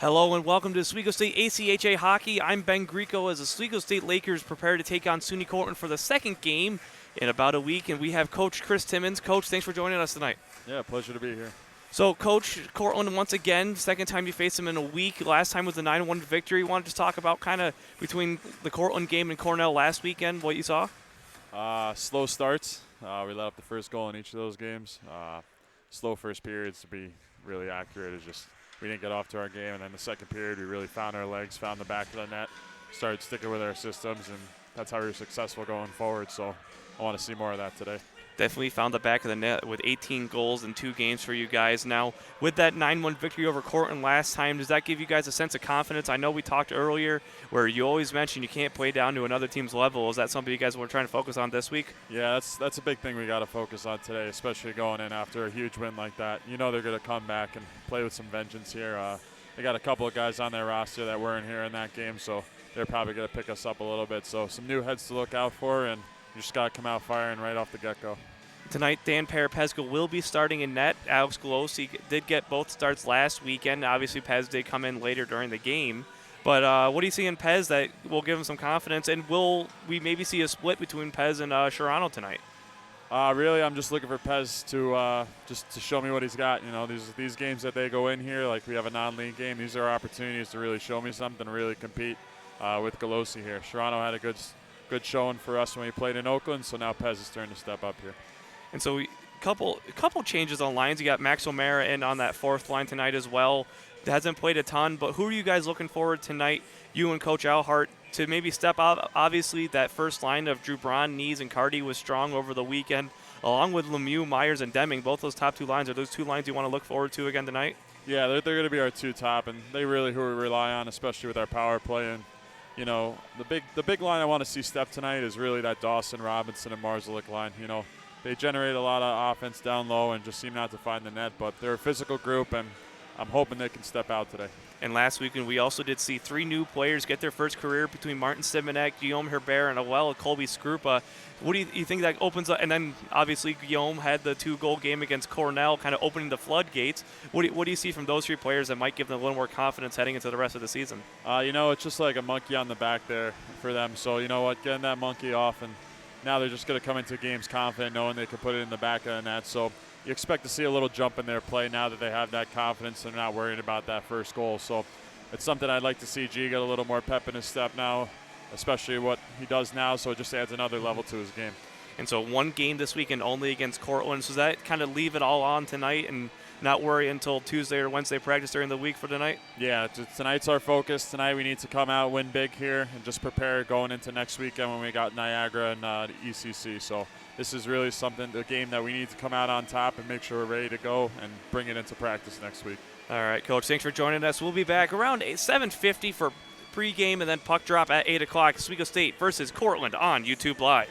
Hello and welcome to Oswego State ACHA Hockey. I'm Ben Greco as the Oswego State Lakers prepare to take on SUNY Cortland for the second game in about a week, and we have Coach Chris Timmons. Coach, thanks for joining us tonight. Yeah, pleasure to be here. So, Coach, Cortland once again, second time you faced them in a week. Last time was a 9-1 victory. Wanted to talk about kind of between the Cortland game and Cornell last weekend, what you saw? Slow starts. We let up the first goal in each of those games. Slow first periods, to be really accurate, is just we didn't get off to our game. And then the second period, we really found our legs, found the back of the net, started sticking with our systems, and that's how we were successful going forward. So I want to see more of that today. Definitely found the back of the net with 18 goals in 2 games for you guys. Now, with that 9-1 victory over Cortland last time, does that give you guys a sense of confidence? I know we talked earlier where you always mention you can't play down to another team's level. Is that something you guys were trying to focus on this week? Yeah, that's a big thing we got to focus on today, especially going in after a huge win like that. You know they're going to come back and play with some vengeance here. They got a couple of guys on their roster that weren't here in that game, so they're probably going to pick us up a little bit. So some new heads to look out for, and you just got to come out firing right off the get-go. Tonight, Dan Parapesca will be starting in net. Alex Golosi did get both starts last weekend. Obviously, Pez did come in later during the game. But what do you see in Pez that will give him some confidence? And will we maybe see a split between Pez and Sherrano tonight? Really, I'm just looking for Pez to just to show me what he's got. You know, these games that they go in here, like we have a non-league game, these are opportunities to really show me something, to really compete with Golosi here. Sherrano had a good showing for us when we played in Oakland, so now Pez is starting to step up here. And so a couple changes on lines. You got Max O'Mara in on that fourth line tonight as well. Hasn't played a ton, but who are you guys looking forward tonight, you and Coach Alhart, to maybe step out? Obviously, that first line of Drew Braun, Nees, and Carty was strong over the weekend, along with Lemieux, Myers, and Deming. Both those top 2 lines, are those 2 lines you want to look forward to again tonight? Yeah, they're going to be our 2 top, and they really who we rely on, especially with our power play. And you know, the big line I want to see step tonight is really that Dawson, Robinson, and Marzlik line. You know, they generate a lot of offense down low and just seem not to find the net, but they're a physical group, and I'm hoping they can step out today. And last weekend, we also did see 3 new players get their first career between Martin Simonek, Guillaume Herbert, and Colby Skrupa. What do you think that opens up? And then, obviously, Guillaume had the 2-goal game against Cornell, kind of opening the floodgates. What do you see from those 3 players that might give them a little more confidence heading into the rest of the season? You know, it's just like a monkey on the back there for them. So, you know what, getting that monkey off, and now they're just going to come into games confident, knowing they can put it in the back of the net. So you expect to see a little jump in their play now that they have that confidence and not worrying about that first goal. So it's something I'd like to see G get a little more pep in his step now, especially what he does now. So it just adds another level to his game. And so 1 game this weekend only against Cortland. So does that kind of leave it all on tonight and not worry until Tuesday or Wednesday practice during the week for tonight? Yeah, tonight's our focus. Tonight we need to come out, win big here, and just prepare going into next weekend when we got Niagara and the ECC. So this is really the game that we need to come out on top and make sure we're ready to go and bring it into practice next week. All right, Coach, thanks for joining us. We'll be back around 7:50 for pregame and then puck drop at 8 o'clock. Oswego State versus Cortland on YouTube Live.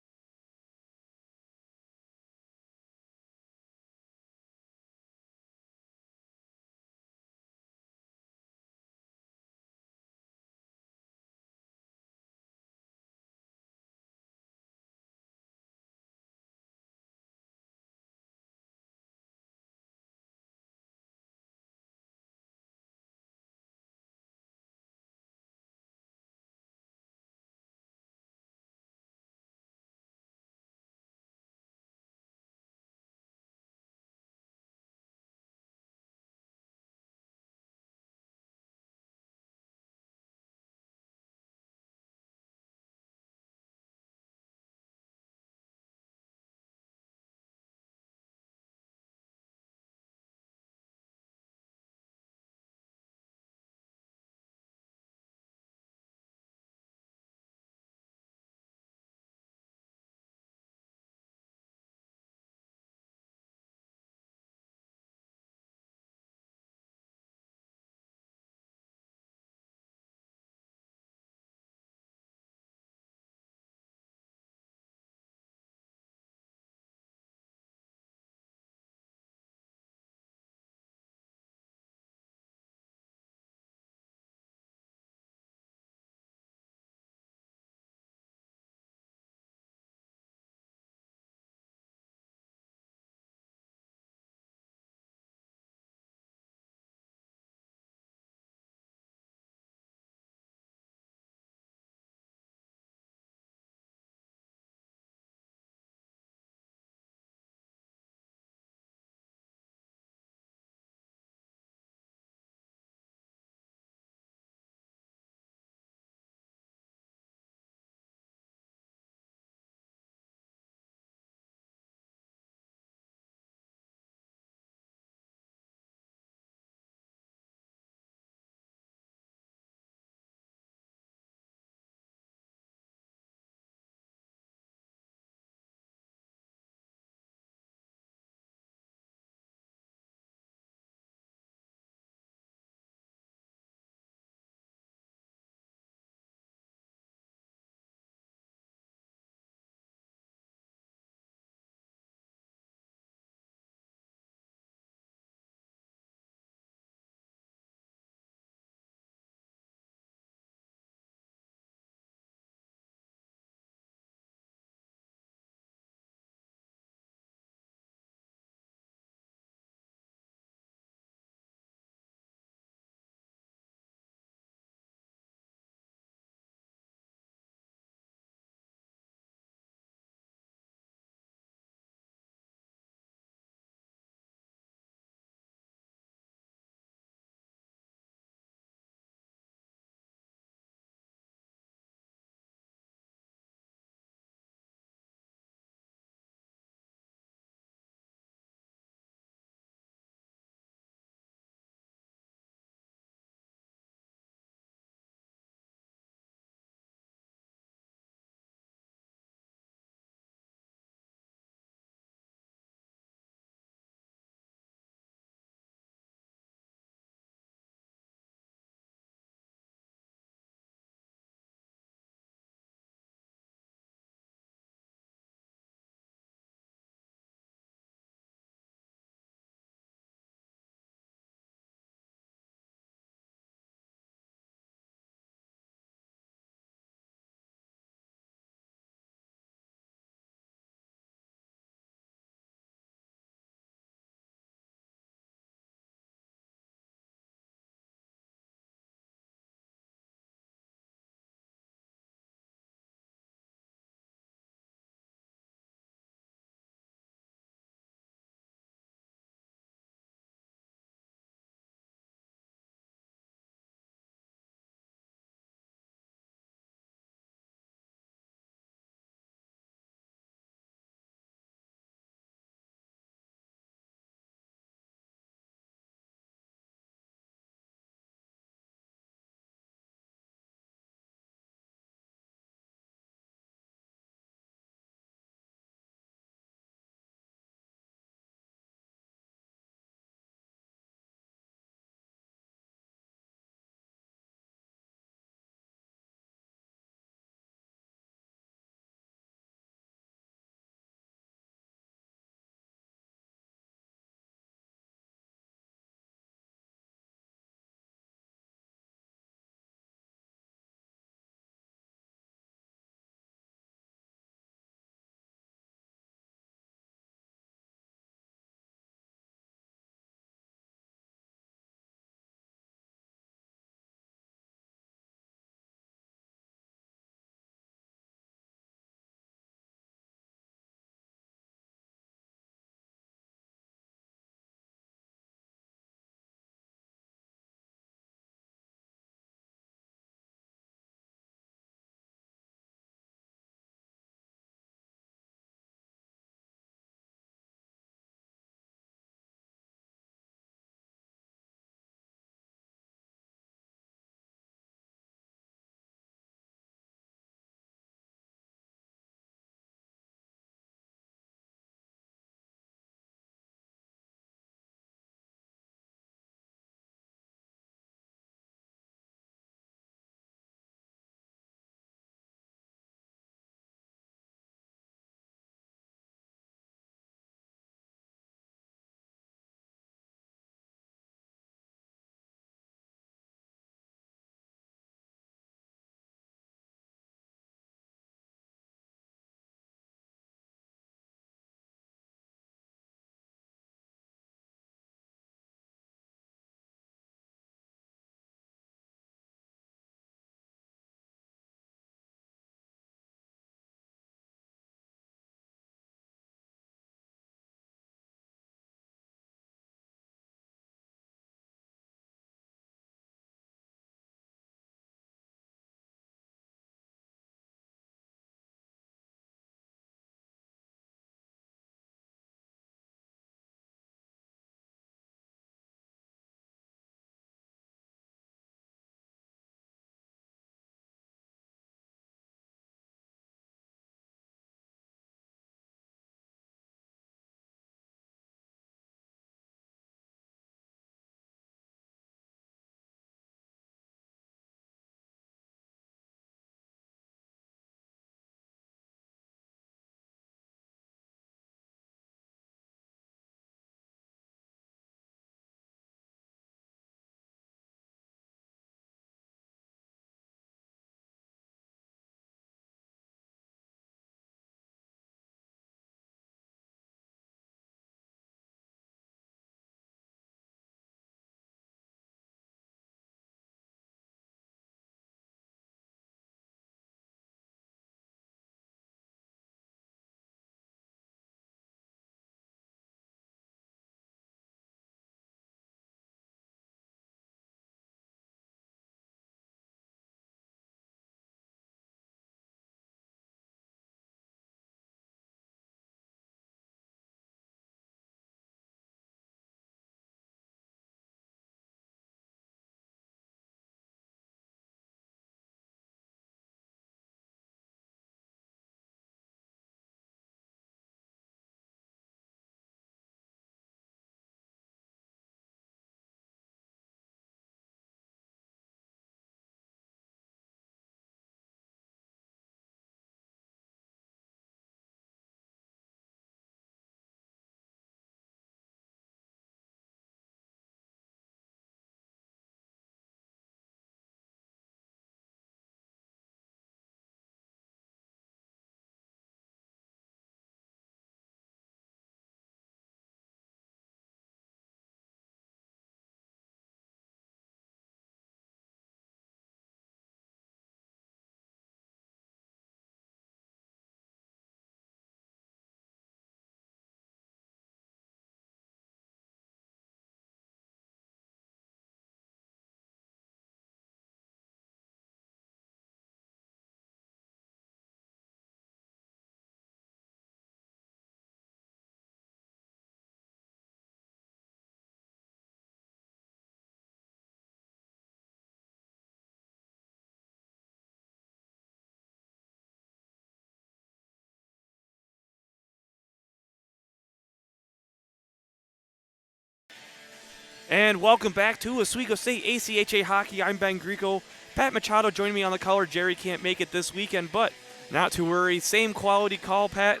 And welcome back to Oswego State ACHA Hockey. I'm Ben Greco. Pat Machado joining me on the color. Jerry can't make it this weekend, but not to worry. Same quality call, Pat.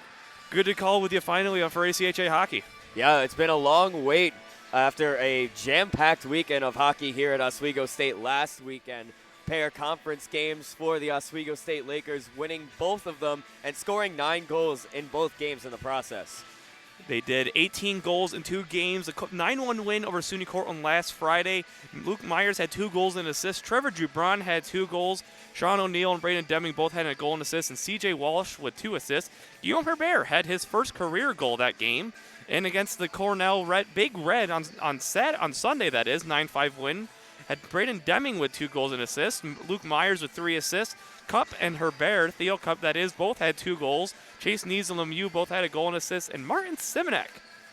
Good to call with you finally for ACHA Hockey. Yeah, it's been a long wait after a jam-packed weekend of hockey here at Oswego State last weekend. Pair conference games for the Oswego State Lakers, winning both of them and scoring 9 goals in both games in the process. They did 18 goals in 2 games, a 9-1 win over SUNY Cortland last Friday. Luke Myers had 2 goals and assists. Trevor Jubron had 2 goals. Sean O'Neill and Braden Deming both had a goal and assist, and CJ Walsh with 2 assists. Guillaume Herbert had his first career goal that game. And against the Cornell Big Red on Sunday, that is, 9-5 win, had Braden Deming with 2 goals and assists. Luke Myers with 3 assists. Cup and Herbert, Theo Cup that is, both had 2 goals. Chase Nees and Lemieux both had a goal and assist. And Martin Simonek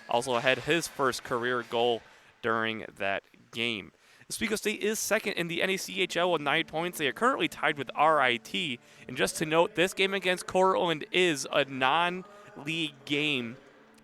also had his first career goal during that game. Oswego State is second in the NACHL with 9 points. They are currently tied with RIT. And just to note, this game against Cortland is a non-league game,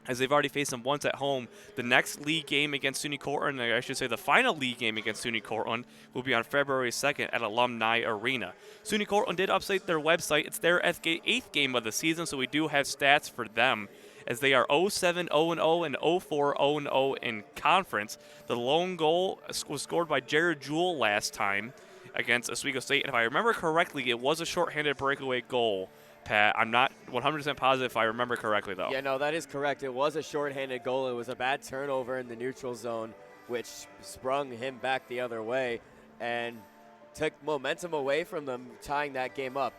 as they've already faced them once at home. The next league game against SUNY Cortland, I should say the final league game against SUNY Cortland, will be on February 2nd at Alumni Arena. SUNY Cortland did update their website. It's their 8th game of the season, so we do have stats for them, as they are 0-7-0-0 and 0-4-0-0 in conference. The lone goal was scored by Jared Jewell last time against Oswego State, and if I remember correctly, it was a shorthanded breakaway goal. Pat, I'm not 100% positive if I remember correctly, though. Yeah, no, that is correct. It was a shorthanded goal. It was a bad turnover in the neutral zone, which sprung him back the other way and took momentum away from them, tying that game up.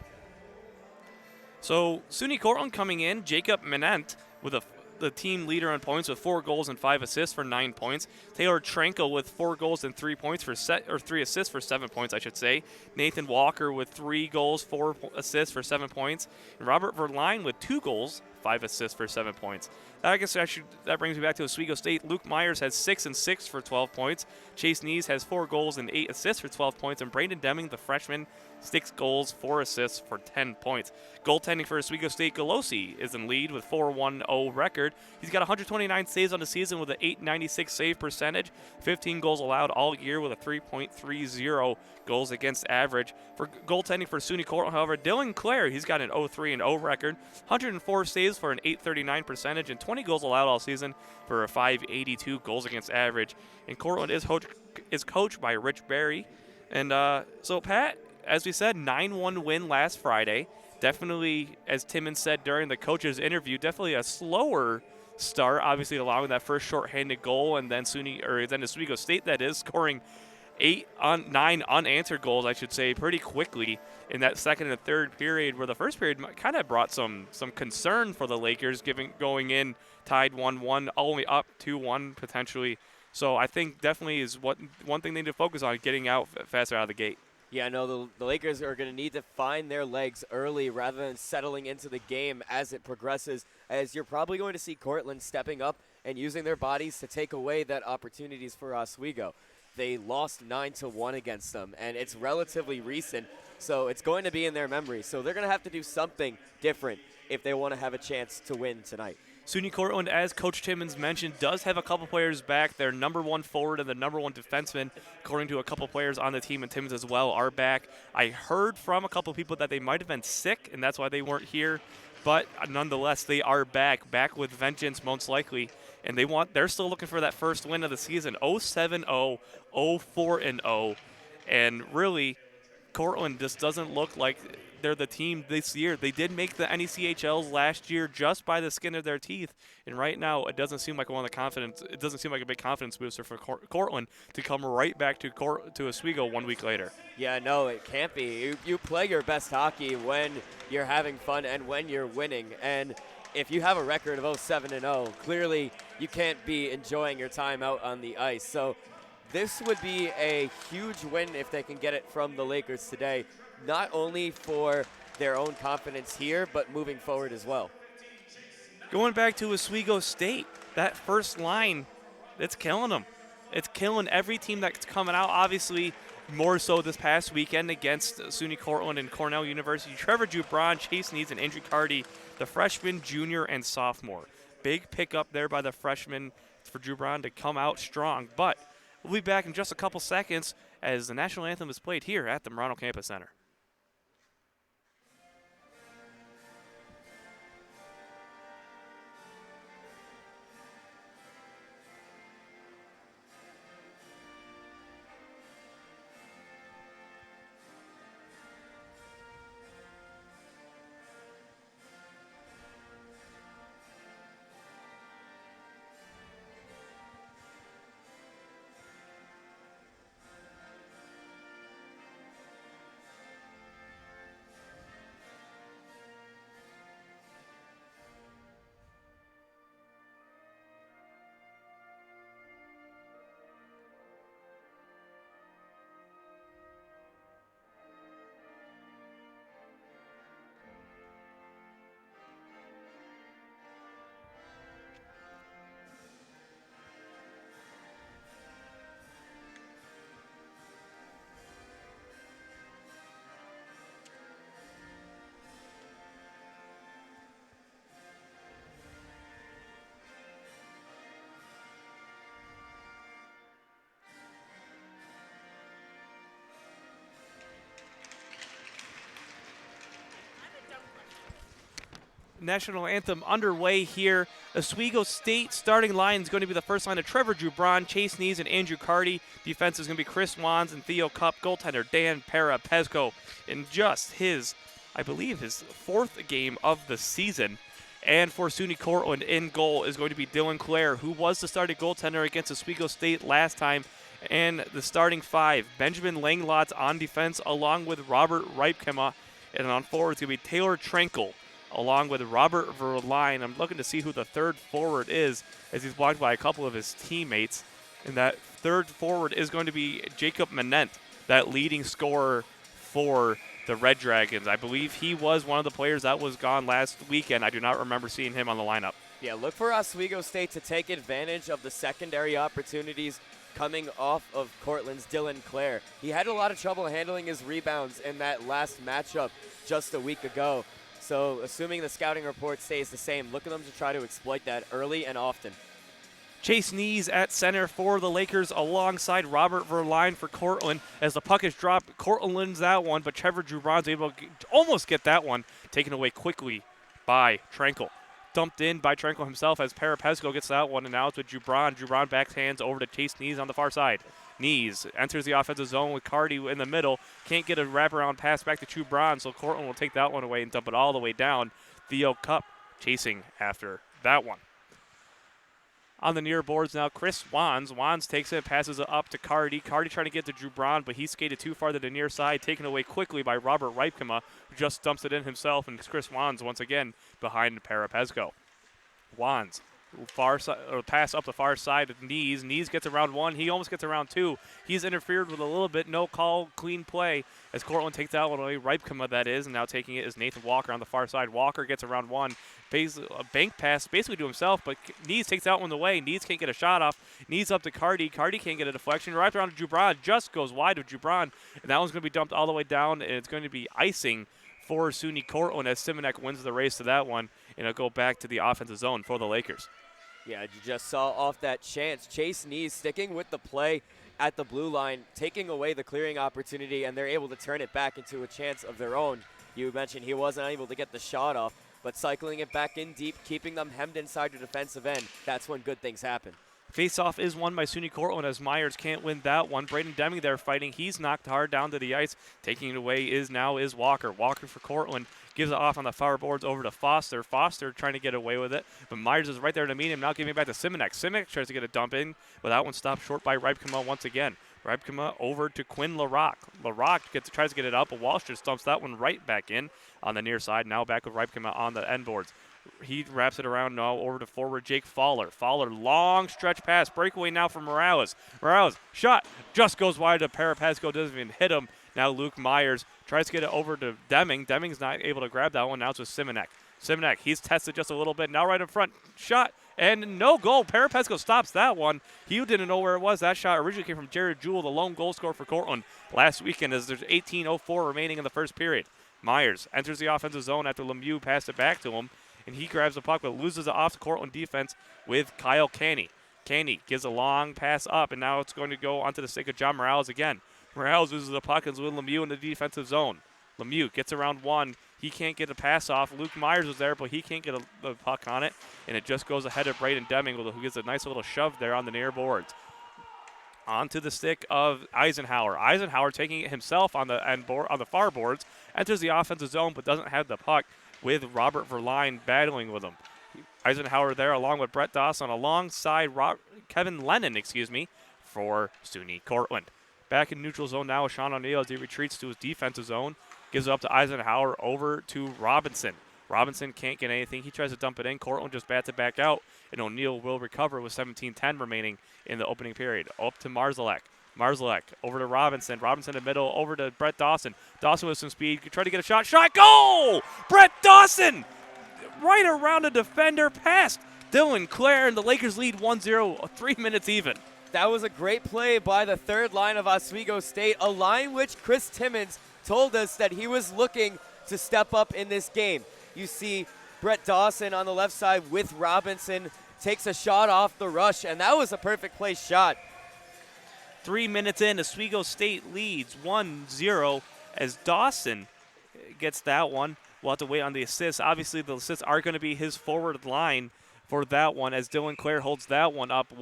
So SUNY Cortland coming in, Jacob Menent with the team leader on points with 4 goals and 5 assists for 9 points. Taylor Tranko with 4 goals and 3 points for 3 assists for 7 points, I should say. Nathan Walker with 3 goals, 4 assists for 7 points. And Robert Verline with 2 goals, 5 assists for 7 points. I guess that brings me back to Oswego State. Luke Myers has 6 and 6 for 12 points. Chase Nees has 4 goals and 8 assists for 12 points. And Brandon Deming, the freshman, 6 goals, 4 assists for 10 points. Goaltending for Oswego State, Galosi is in lead with 4-1-0 record. He's got 129 saves on the season with an .896 save percentage, 15 goals allowed all year with a 3.30 goals against average. For goaltending for SUNY Cortland, however, Dylan Clare, he's got an 0-3-0 record, 104 saves for an .839 percentage, and 20 goals allowed all season for a .582 goals against average. And Cortland is coached by Rich Berry. And so, Pat, as we said, 9-1 win last Friday. Definitely, as Timmons said during the coach's interview, definitely a slower start, obviously allowing that first shorthanded goal, and then Oswego State, that is, scoring 9 unanswered goals, I should say, pretty quickly in that second and third period, where the first period kind of brought some concern for the Lakers, going in tied 1-1, only up 2-1 potentially. So I think definitely is one thing they need to focus on, getting out faster out of the gate. Yeah, no, the Lakers are going to need to find their legs early rather than settling into the game as it progresses, as you're probably going to see Cortland stepping up and using their bodies to take away that opportunities for Oswego. They lost 9-1 against them, and it's relatively recent, so it's going to be in their memory. So they're going to have to do something different if they want to have a chance to win tonight. SUNY Cortland, as Coach Timmons mentioned, does have a couple players back. Their number 1 forward and the number 1 defenseman, according to a couple players on the team, and Timmons as well, are back. I heard from a couple people that they might have been sick, and that's why they weren't here. But nonetheless, they are back with vengeance most likely. And they're still looking for that first win of the season, 0-7-0, 0-4-0. And really, Cortland just doesn't look like they're the team this year. They did make the NECHLs last year just by the skin of their teeth, and right now it doesn't seem like it doesn't seem like a big confidence booster for Cortland to come right back to Oswego 1 week later. Yeah, no, it can't be. You play your best hockey when you're having fun and when you're winning, and if you have a record of 0-7-0, clearly you can't be enjoying your time out on the ice. So this would be a huge win if they can get it from the Lakers today, not only for their own confidence here, but moving forward as well. Going back to Oswego State, that first line, it's killing them. It's killing every team that's coming out, obviously more so this past weekend against SUNY Cortland and Cornell University. Trevor Jubron, Chase Nees, and Andrew Carty, the freshman, junior, and sophomore. Big pickup there by the freshman for Jubron to come out strong. But We'll be back in just a couple seconds as the national anthem is played here at the Marano Campus Center. National anthem underway here. Oswego State starting line is going to be the first line of Trevor Jubron, Chase Nees, and Andrew Carty. Defense is going to be Chris Wands and Theo Cup. Goaltender Dan Parapesco in just his, I believe, his 4th game of the season. And for SUNY Cortland in goal is going to be Dylan Clare, who was the starting goaltender against Oswego State last time. And the starting 5, Benjamin Langlotz on defense along with Robert Ripkema. And on forward it's going to be Taylor Trankel along with Robert Verline. I'm looking to see who the third forward is as he's blocked by a couple of his teammates. And that third forward is going to be Jacob Manent, that leading scorer for the Red Dragons. I believe he was one of the players that was gone last weekend. I do not remember seeing him on the lineup. Yeah, look for Oswego State to take advantage of the secondary opportunities coming off of Cortland's Dylan Clare. He had a lot of trouble handling his rebounds in that last matchup just a week ago. So assuming the scouting report stays the same, look at them to try to exploit that early and often. Chase Nees at center for the Lakers alongside Robert Verline for Cortland. As the puck is dropped, Cortland wins that one, but Trevor Jubron's able to almost get that one taken away quickly by Trankel. Dumped in by Trankel himself as Parapesco gets that one, and now it's with Jubron. Jubron backhands over to Chase Nees on the far side. Nees enters the offensive zone with Carty in the middle. Can't get a wraparound pass back to Jubron, so Cortland will take that one away and dump it all the way down. Theo Cup chasing after that one. On the near boards now, Chris Wands. Wands takes it, passes it up to Carty. Carty trying to get to Jubron, but he skated too far to the near side, taken away quickly by Robert Ripkema, who just dumps it in himself, and Chris Wands once again behind Parapesco. Wands, pass up the far side of Nees. Nees gets around one. He almost gets around two. He's interfered with a little bit. No call, clean play as Cortland takes that one away. Ripkema, that is, and now taking it is Nathan Walker on the far side. Walker gets around one. A bank pass basically to himself, but Nees takes that one away. Nees can't get a shot off. Nees up to Carty. Carty can't get a deflection. Right around to Jubron. Just goes wide of Jubron, and that one's going to be dumped all the way down, and it's going to be icing for SUNY Cortland as Simonek wins the race to that one, and it'll go back to the offensive zone for the Lakers. Yeah, you just saw off that chance. Chase Nees sticking with the play at the blue line, taking away the clearing opportunity, and they're able to turn it back into a chance of their own. You mentioned he wasn't able to get the shot off, but cycling it back in deep, keeping them hemmed inside the defensive end, that's when good things happen. Face-off is won by SUNY Cortland as Myers can't win that one. Braden Deming there fighting. He's knocked hard down to the ice. Taking it away is Walker. Walker for Cortland. Gives it off on the far boards over to Foster. Foster trying to get away with it, but Myers is right there to meet him. Now giving it back to Simonek. Simonek tries to get a dump in, but that one stopped short by Ripkema once again. Ripkema over to Quinn LaRock. LaRock tries to get it out, but Walsh just dumps that one right back in on the near side. Now back with Ripkema on the end boards. He wraps it around now over to forward Jake Fowler. Fowler, long stretch pass. Breakaway now for Morales. Morales, shot. Just goes wide to Parapesco. Doesn't even hit him. Now Luke Myers tries to get it over to Deming. Deming's not able to grab that one. Now it's with Simonek. Simonek, he's tested just a little bit. Now right in front. Shot. And no goal. Parapesco stops that one. He didn't know where it was. That shot originally came from Jared Jewell, the lone goal scorer for Cortland last weekend, as there's 18:04 remaining in the first period. Myers enters the offensive zone after Lemieux passed it back to him, and he grabs the puck but loses it off to Cortland defense with Kyle Canny. Caney gives a long pass up, and now it's going to go onto the stick of John Morales again. Morales loses the puck and is with Lemieux in the defensive zone. Lemieux gets around one. He can't get a pass off. Luke Myers was there, but he can't get a puck on it, and it just goes ahead of Braden Deming, who gets a nice little shove there on the near boards. Onto the stick of Eisenhower. Eisenhower taking it himself on the far boards, enters the offensive zone, but doesn't have the puck, with Robert Verline battling with him. Eisenhower there along with Brett Dawson alongside Kevin Lennon, for SUNY Cortland. Back in neutral zone now is Sean O'Neill as he retreats to his defensive zone. Gives it up to Eisenhower over to Robinson. Robinson can't get anything. He tries to dump it in. Cortland just bats it back out, and O'Neill will recover with 17:10 remaining in the opening period. Up to Marzalek. Marzalek over to Robinson. Robinson in the middle over to Brett Dawson. Dawson with some speed. Try to get a shot. Shot. Goal! Brett Dawson! Right around the defender. Past Dylan Clare, and the Lakers lead 1-0, 3 minutes even. That was a great play by the third line of Oswego State, a line which Chris Timmons told us that he was looking to step up in this game. You see Brett Dawson on the left side with Robinson, takes a shot off the rush, and that was a perfect play shot. 3 minutes in, Oswego State leads 1-0 as Dawson gets that one. We'll have to wait on the assists. Obviously, the assists are going to be his forward line for that one as Dylan Clare holds that one up.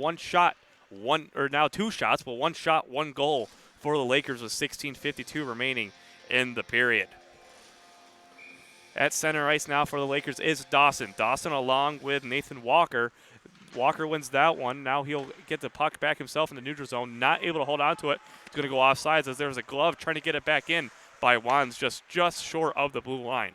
Now two shots, but one shot, one goal for the Lakers with 16:52 remaining in the period. At center ice now for the Lakers is Dawson. Dawson along with Nathan Walker. Walker wins that one. Now he'll get the puck back himself in the neutral zone. Not able to hold on to it. It's going to go offsides as there's a glove trying to get it back in by Wands just short of the blue line.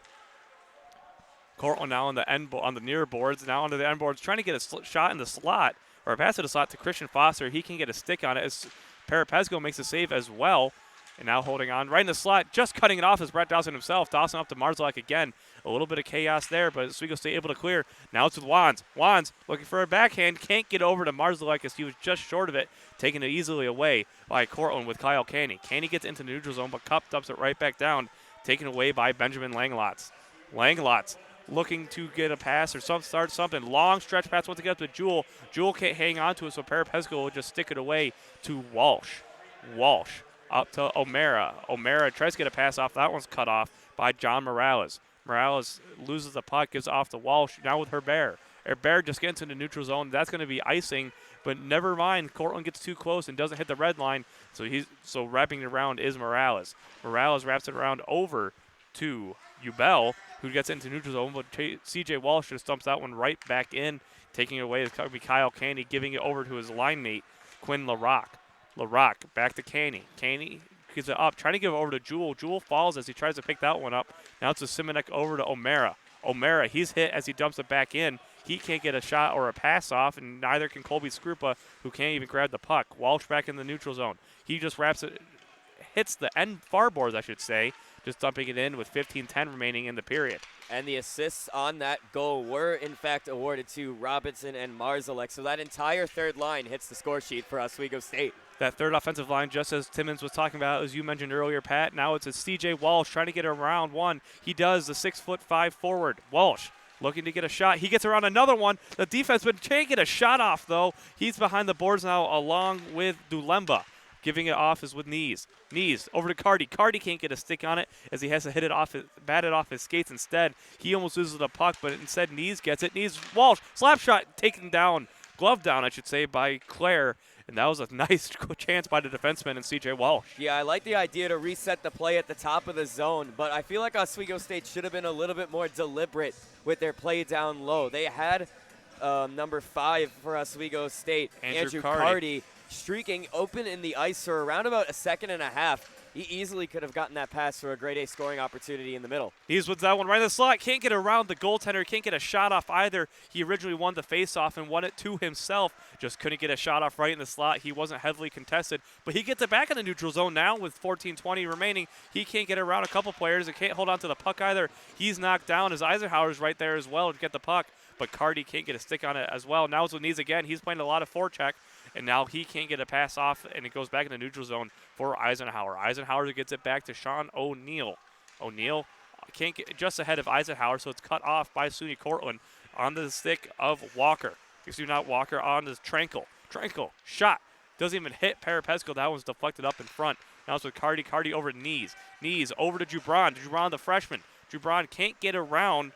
Cortland now on the near boards. Now onto the end boards, trying to get a shot in the slot, or a pass to the slot to Christian Foster. He can get a stick on it as Parapesco makes a save as well. And now holding on right in the slot, just cutting it off is Brett Dawson himself. Dawson up to Marzalek again. A little bit of chaos there, but Oswego State able to clear. Now it's with Wands. Wands looking for a backhand. Can't get over to Marzalek as he was just short of it. Taking it easily away by Cortland with Kyle Caney. Caney gets into the neutral zone, but Cup dumps it right back down. Taken away by Benjamin Langlots. Langlots looking to get a pass or start something. Long stretch pass once again up to Jewell. Jewell can't hang on to it, so Parapesco will just stick it away to Walsh. Walsh up to O'Mara. O'Mara tries to get a pass off. That one's cut off by John Morales. Morales loses the puck, gives off to Walsh. Now with Herbert. Herbert just gets into the neutral zone. That's going to be icing, but never mind. Cortland gets too close and doesn't hit the red line, so wrapping it around is Morales. Morales wraps it around over to Ubel, who gets into neutral zone, but C.J. Walsh just dumps that one right back in. Taking it away is going to be Kyle Caney, giving it over to his line mate, Quinn LaRock. LaRock back to Caney. Caney gives it up, trying to give it over to Jewell. Jewell falls as he tries to pick that one up. Now it's a Simonek over to O'Mara. O'Mara, he's hit as he dumps it back in. He can't get a shot or a pass off, and neither can Colby Skrupa, who can't even grab the puck. Walsh back in the neutral zone. He just wraps it, hits the end far boards, I should say, just dumping it in with 15:10 remaining in the period. And the assists on that goal were, in fact, awarded to Robinson and Marzalek. So that entire third line hits the score sheet for Oswego State. That third offensive line, just as Timmons was talking about, as you mentioned earlier, Pat, now it's a C.J. Walsh trying to get around one. He does, the 6'5" forward. Walsh looking to get a shot. He gets around another one. The defenseman can't get a shot off, though. He's behind the boards now along with Dulemba. Giving it off is with Knees. Knees over to Cardi. Cardi can't get a stick on it as he has to hit it off, bat it off his skates instead. He almost loses the puck, but instead Knees gets it. Knees, Walsh, slap shot taken down, glove down, I should say, by Clare. And that was a nice chance by the defenseman and C.J. Walsh. Yeah, I like the idea to reset the play at the top of the zone, but I feel like Oswego State should have been a little bit more deliberate with their play down low. They had number 5 for Oswego State, Andrew Cardi, streaking open in the ice for around about a second and a half. He easily could have gotten that pass for a grade A scoring opportunity in the middle. He's with that one right in the slot. Can't get around the goaltender. Can't get a shot off either. He originally won the faceoff and won it to himself. Just couldn't get a shot off right in the slot. He wasn't heavily contested, but he gets it back in the neutral zone now with 14:20 remaining. He can't get around a couple players and can't hold on to the puck either. He's knocked down as Eisenhower's right there as well to get the puck, but Cardi can't get a stick on it as well. Now it's with Knees again. He's playing a lot of forecheck. And now he can't get a pass off, and it goes back in the neutral zone for Eisenhower. Eisenhower gets it back to Sean O'Neill. O'Neill can't get just ahead of Eisenhower, so it's cut off by SUNY Cortland onto the stick of Walker. not Walker on is Tranquil. Tranquil, shot. Doesn't even hit Parapesco. That one's deflected up in front. Now it's with Cardi. Cardi over to Knees. Knees over to Jubron. Jubron, the freshman. Jubron can't get around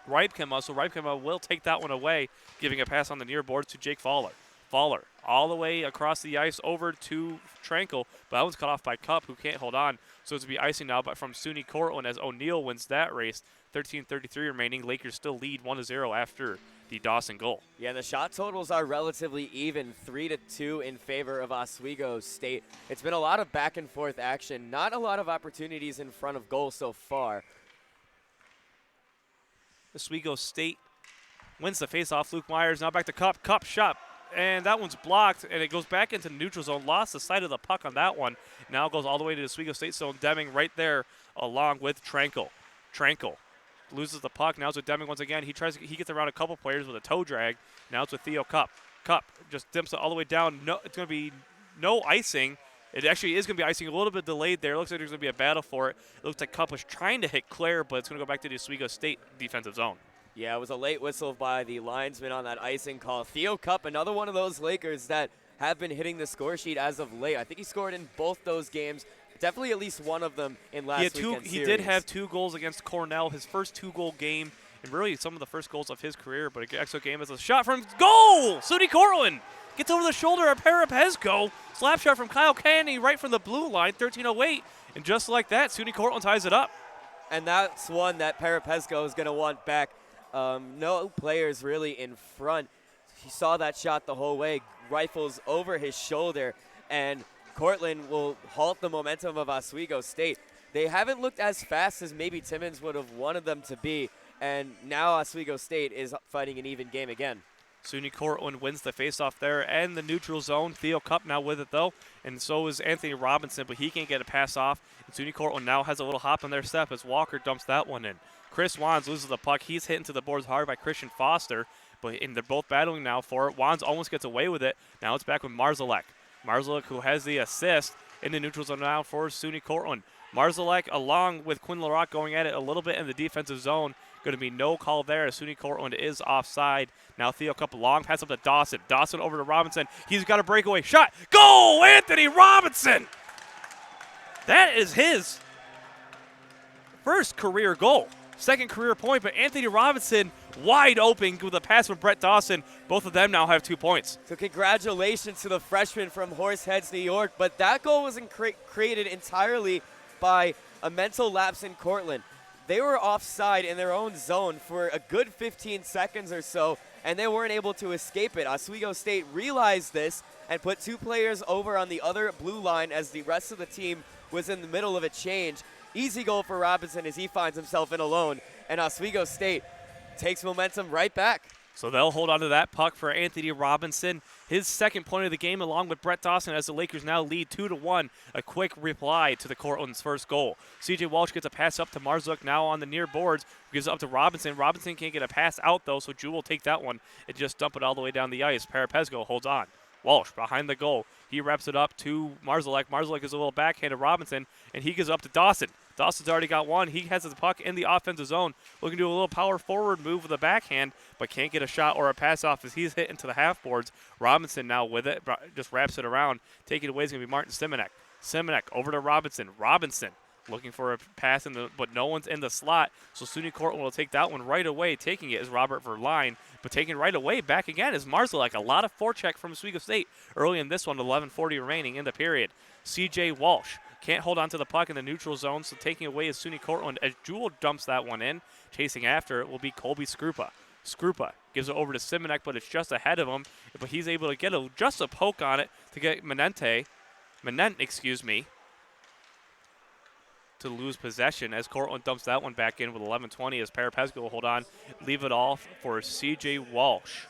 Ripkema, so Ripkema will take that one away, giving a pass on the near boards to Jake Fowler. Fowler all the way across the ice over to Tranquil, but that one's cut off by Cup, who can't hold on. So it's to be icing now, but from SUNY Cortland as O'Neal wins that race. 13:33 remaining. Lakers still lead 1-0 after the Dawson goal. Yeah, the shot totals are relatively even, 3-2 in favor of Oswego State. It's been a lot of back and forth action, not a lot of opportunities in front of goal so far. Oswego State wins the faceoff. Luke Myers now back to Cup. Cup shot, and that one's blocked, and it goes back into neutral zone. Lost the sight of the puck on that one. Now goes all the way to the Oswego State zone. Deming right there along with Tranquil. Tranquil loses the puck. Now it's with Deming once again. He gets around a couple players with a toe drag. Now it's with Theo Cup. Cup just dimps it all the way down. No, it's going to be no icing. It actually is going to be icing, a little bit delayed there. It looks like there's going to be a battle for it. It looks like Cup was trying to hit Claire, but it's going to go back to the Oswego State defensive zone. Yeah, it was a late whistle by the linesman on that icing call. Theo Cup, another one of those Lakers that have been hitting the score sheet as of late. I think he scored in both those games. Definitely at least one of them in last weekend's He did have 2 goals against Cornell, his first 2-goal game, and really some of the first goals of his career. But an extra game is a shot from goal! SUNY Cortland gets over the shoulder of Parapesco. Slap shot from Kyle Kennedy right from the blue line, 13:08. And just like that, SUNY Cortland ties it up. And that's one that Parapesco is going to want back. No players really in front. He saw that shot the whole way, rifles over his shoulder, and Cortland will halt the momentum of Oswego State. They haven't looked as fast as maybe Timmins would have wanted them to be, and now Oswego State is fighting an even game again. SUNY Cortland wins the faceoff there and the neutral zone. Theo Cup now with it, though, and so is Anthony Robinson, but he can't get a pass off. And SUNY Cortland now has a little hop on their step as Walker dumps that one in. Chris Wands loses the puck. He's hit into the boards hard by Christian Foster, and they're both battling now for it. Wands almost gets away with it. Now it's back with Marzalek. Marzalek, who has the assist in the neutral zone now for SUNY Cortland. Marzalek, along with Quinn LaRock, going at it a little bit in the defensive zone. Going to be no call there as SUNY Cortland is offside. Now Theo Cup, long pass up to Dawson. Dawson over to Robinson. He's got a breakaway shot. Goal, Anthony Robinson! That is his first career goal. Second career point, but Anthony Robinson wide open with a pass from Brett Dawson. Both of them now have 2 points. So congratulations to the freshman from Horseheads, New York. But that goal wasn't created entirely by a mental lapse in Cortland. They were offside in their own zone for a good 15 seconds or so, and they weren't able to escape it. Oswego State realized this and put 2 players over on the other blue line as the rest of the team was in the middle of a change. Easy goal for Robinson as he finds himself in alone, and Oswego State takes momentum right back. So they'll hold on to that puck for Anthony Robinson. His second point of the game along with Brett Dawson as the Lakers now lead 2-1. A quick reply to the Cortland's first goal. CJ Walsh gets a pass up to Marzuk now on the near boards. Gives it up to Robinson. Robinson can't get a pass out though, so Jewell will take that one and just dump it all the way down the ice. Parapesco holds on. Walsh behind the goal. He wraps it up to Marzalek. Marzalek is a little backhand to Robinson, and he gives it up to Dawson. Dawson's already got one. He has the puck in the offensive zone. Looking to do a little power forward move with a backhand, but can't get a shot or a pass off as he's hit into the half boards. Robinson now with it, just wraps it around. Taking it away is going to be Martin Simonek. Simonek over to Robinson. Robinson looking for a pass, but no one's in the slot. So SUNY Cortland will take that one right away. Taking it is Robert Verline, but taking it right away back again is Marzalek. A lot of forecheck from Oswego State early in this one, 11:40 remaining in the period. CJ Walsh can't hold on to the puck in the neutral zone, so taking away is SUNY Cortland as Jewell dumps that one in. Chasing after it will be Colby Skrupa. Skrupa gives it over to Simonek, but it's just ahead of him. But he's able to get just a poke on it to get Manent, to lose possession as Cortland dumps that one back in with 11:20 as Parapesco will hold on. Leave it off for CJ Walsh.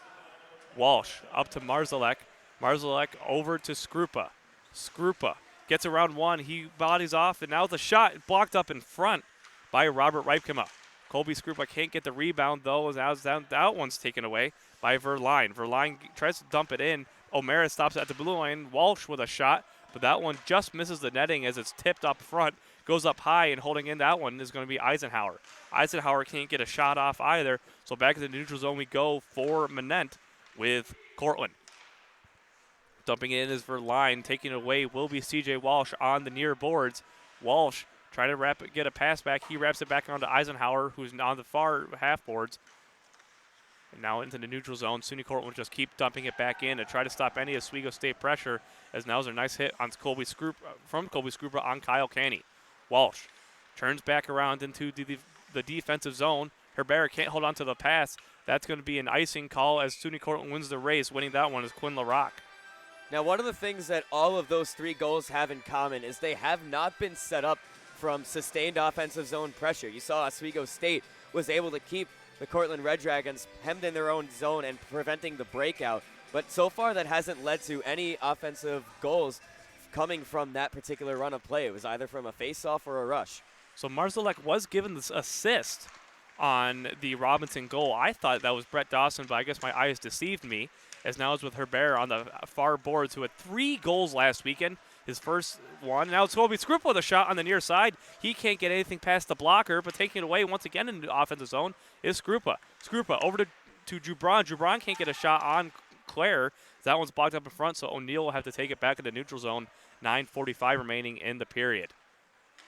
Walsh up to Marzalek. Marzalek over to Skrupa. Skrupa gets around one. He bodies off, and now the shot blocked up in front by Robert Ripkema. Colby Skrupa can't get the rebound, though, as that one's taken away by Verline. Verline tries to dump it in. O'Mara stops at the blue line. Walsh with a shot, but that one just misses the netting as it's tipped up front. Goes up high, and holding in that one is going to be Eisenhower. Eisenhower can't get a shot off either, so back in the neutral zone we go for Manent. with Cortland. Dumping it in is Verline. Taking it away will be C.J. Walsh on the near boards. Walsh trying to get a pass back. He wraps it back onto Eisenhower, who's on the far half boards. And now into the neutral zone. SUNY Cortland will just keep dumping it back in to try to stop any Oswego State pressure, as now is a nice hit on Colby Scrupa on Kyle Canny. Walsh turns back around into the defensive zone. Herbert can't hold on to the pass. That's going to be an icing call as SUNY Cortland wins the race. Winning that one is Quinn LaRock. Now, one of the things that all of those 3 goals have in common is they have not been set up from sustained offensive zone pressure. You saw Oswego State was able to keep the Cortland Red Dragons hemmed in their own zone and preventing the breakout. But so far, that hasn't led to any offensive goals coming from that particular run of play. It was either from a face-off or a rush. So Marzalek was given this assist on the Robinson goal. I thought that was Brett Dawson, but I guess my eyes deceived me, as now it's with Herbert on the far boards, who had 3 goals last weekend. His first one. Now it's Colby Scrupa with a shot on the near side. He can't get anything past the blocker, but taking it away once again in the offensive zone is Scrupa. Scrupa over to Jubron. Jubron can't get a shot on Claire. That one's blocked up in front, so O'Neal will have to take it back in the neutral zone. 9:45 remaining in the period.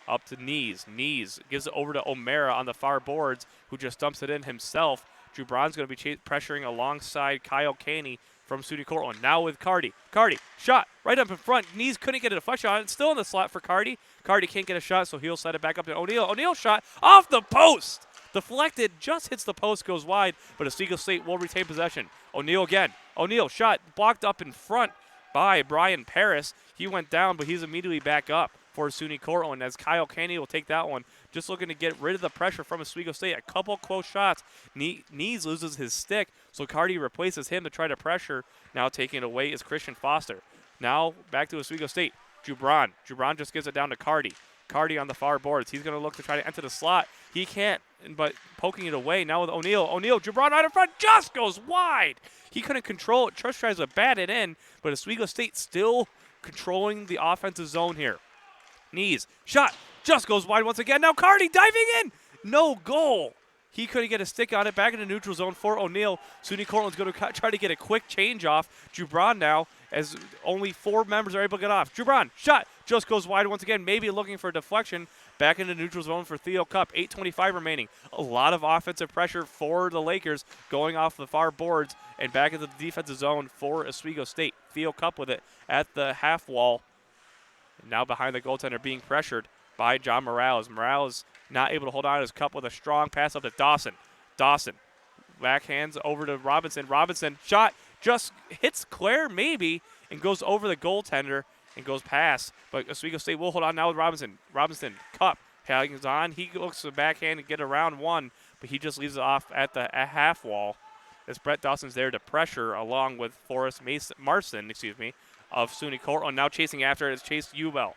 Up to Knees. Knees gives it over to O'Mara on the far boards, who just dumps it in himself. Jubron's going to be pressuring alongside Kyle Caney from SUNY Cortland. Now with Cardi. Cardi, shot right up in front. Knees couldn't get a flush on it. Still in the slot for Cardi. Cardi can't get a shot, so he'll set it back up to O'Neal. O'Neal shot off the post. Deflected, just hits the post, goes wide, but Oswego State will retain possession. O'Neal again. O'Neal shot blocked up in front by Brian Paris. He went down, but he's immediately back up for SUNY Cortland as Kyle Caney will take that one. Just looking to get rid of the pressure from Oswego State. A couple close shots. Knees loses his stick, so Cardi replaces him to try to pressure. Now taking it away is Christian Foster. Now back to Oswego State. Jubron. Jubron just gives it down to Cardi. Cardi on the far boards. He's going to look to try to enter the slot. He can't, but poking it away now with O'Neal. O'Neal, Jubron right in front, just goes wide. He couldn't control it. Trush tries to bat it in, but Oswego State still controlling the offensive zone here. Knees, shot, just goes wide once again. Now Cardi diving in. No goal. He couldn't get a stick on it. Back in the neutral zone for O'Neal. SUNY Cortland's going to try to get a quick change off. Jubron now, as only 4 members are able to get off. Jubron, shot, just goes wide once again. Maybe looking for a deflection. Back in the neutral zone for Theo Cup. 8:25 remaining. A lot of offensive pressure for the Lakers going off the far boards and back into the defensive zone for Oswego State. Theo Cup with it at the half wall. Now behind the goaltender being pressured by John Morales. Morales not able to hold on to his cup with a strong pass up to Dawson. Dawson backhands over to Robinson. Robinson shot just hits Claire maybe and goes over the goaltender and goes past. But Oswego State will hold on now with Robinson. Robinson, Cup, hangs on. He looks to the backhand and get around one, but he just leaves it off at the half wall as Brett Dawson's there to pressure along with Forrest Marson, of SUNY Cortland. Now chasing after it is Chance Ewell.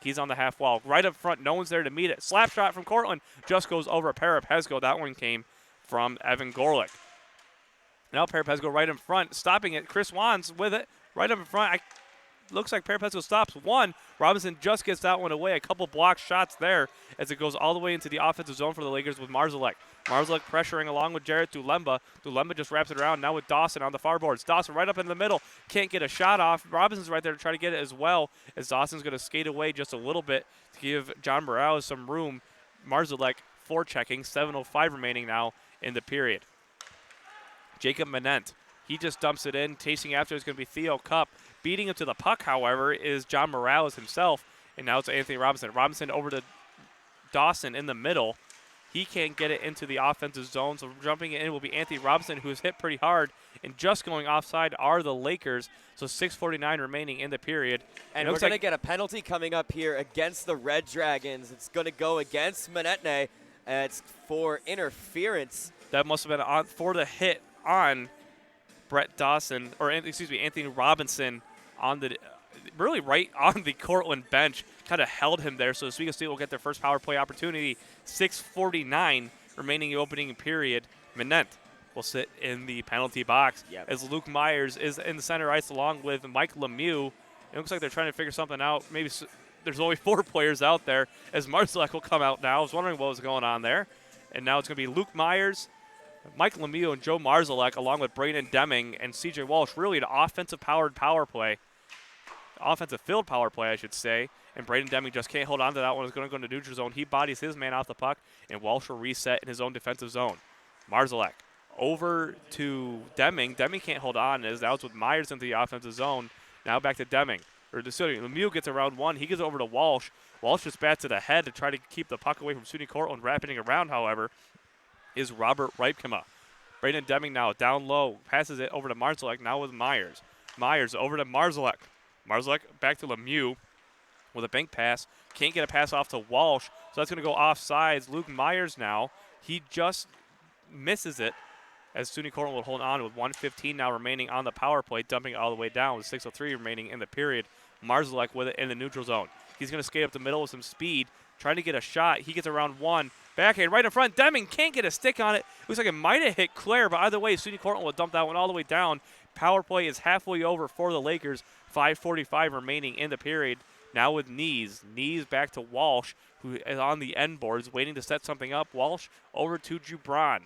He's on the half wall. Right up front, no one's there to meet it. Slap shot from Cortland just goes over Parapesco. That one came from Evan Gorlick. Now Parapesco right in front, stopping it. Chris Wands with it right up in front. Looks like Parapesco stops one. Robinson just gets that one away. A couple block shots there as it goes all the way into the offensive zone for the Lakers with Marzalek. Marzalek pressuring along with Jarrett Dulemba. Dulemba just wraps it around now with Dawson on the far boards. Dawson right up in the middle. Can't get a shot off. Robinson's right there to try to get it as well as Dawson's going to skate away just a little bit to give John Morales some room. Marzalek forechecking. 7:05 remaining now in the period. Jacob Manent. He just dumps it in. Chasing after is going to be Theo Cup. Beating him to the puck, however, is John Morales himself. And now it's Anthony Robinson. Robinson over to Dawson in the middle. He can't get it into the offensive zone, so jumping it in will be Anthony Robinson, who's hit pretty hard. And just going offside are the Lakers. So 6:49 remaining in the period. And we're going to get a penalty coming up here against the Red Dragons. It's going to go against Manetne. It's for interference. That must have been on for the hit on Brett Dawson, or Anthony Robinson on the really right on the Cortland bench, kind of held him there. So Oswego State will get their first power play opportunity. 6:49 remaining opening period. Manent will sit in the penalty box as Luke Myers is in the center ice along with Mike Lemieux. It looks like they're trying to figure something out. Maybe there's only 4 players out there as Marcelek will come out now. I was wondering what was going on there. And now it's going to be Luke Myers, Mike Lemieux and Joe Marzalek, along with Braden Deming and CJ Walsh, really an offensive-powered power play. Offensive field power play, I should say. And Braden Deming just can't hold on to that one. It's going to go into neutral zone. He bodies his man off the puck, and Walsh will reset in his own defensive zone. Marzalek over to Deming. Deming can't hold on as now it's with Myers into the offensive zone. Now back to Deming. Lemieux gets around one. He gets over to Walsh. Walsh just bats it ahead to try to keep the puck away from SUNY Cortland. Wrapping around, however, is Robert Ripkema. Braden Deming now down low. Passes it over to Marzalek, now with Myers. Myers over to Marzalek. Marzalek back to Lemieux with a bank pass. Can't get a pass off to Walsh, so that's going to go offsides. Luke Myers now. He just misses it as SUNY Cortland will hold on with 1:15 now remaining on the power play, dumping it all the way down with 6:03 remaining in the period. Marzalek with it in the neutral zone. He's going to skate up the middle with some speed, trying to get a shot. He gets around one. Backhand right in front. Deming can't get a stick on it. Looks like it might have hit Claire, but either way, SUNY Cortland will dump that one all the way down. Power play is halfway over for the Lakers. 5:45 remaining in the period. Now with Knees. Knees back to Walsh, who is on the end boards, waiting to set something up. Walsh over to Jubran.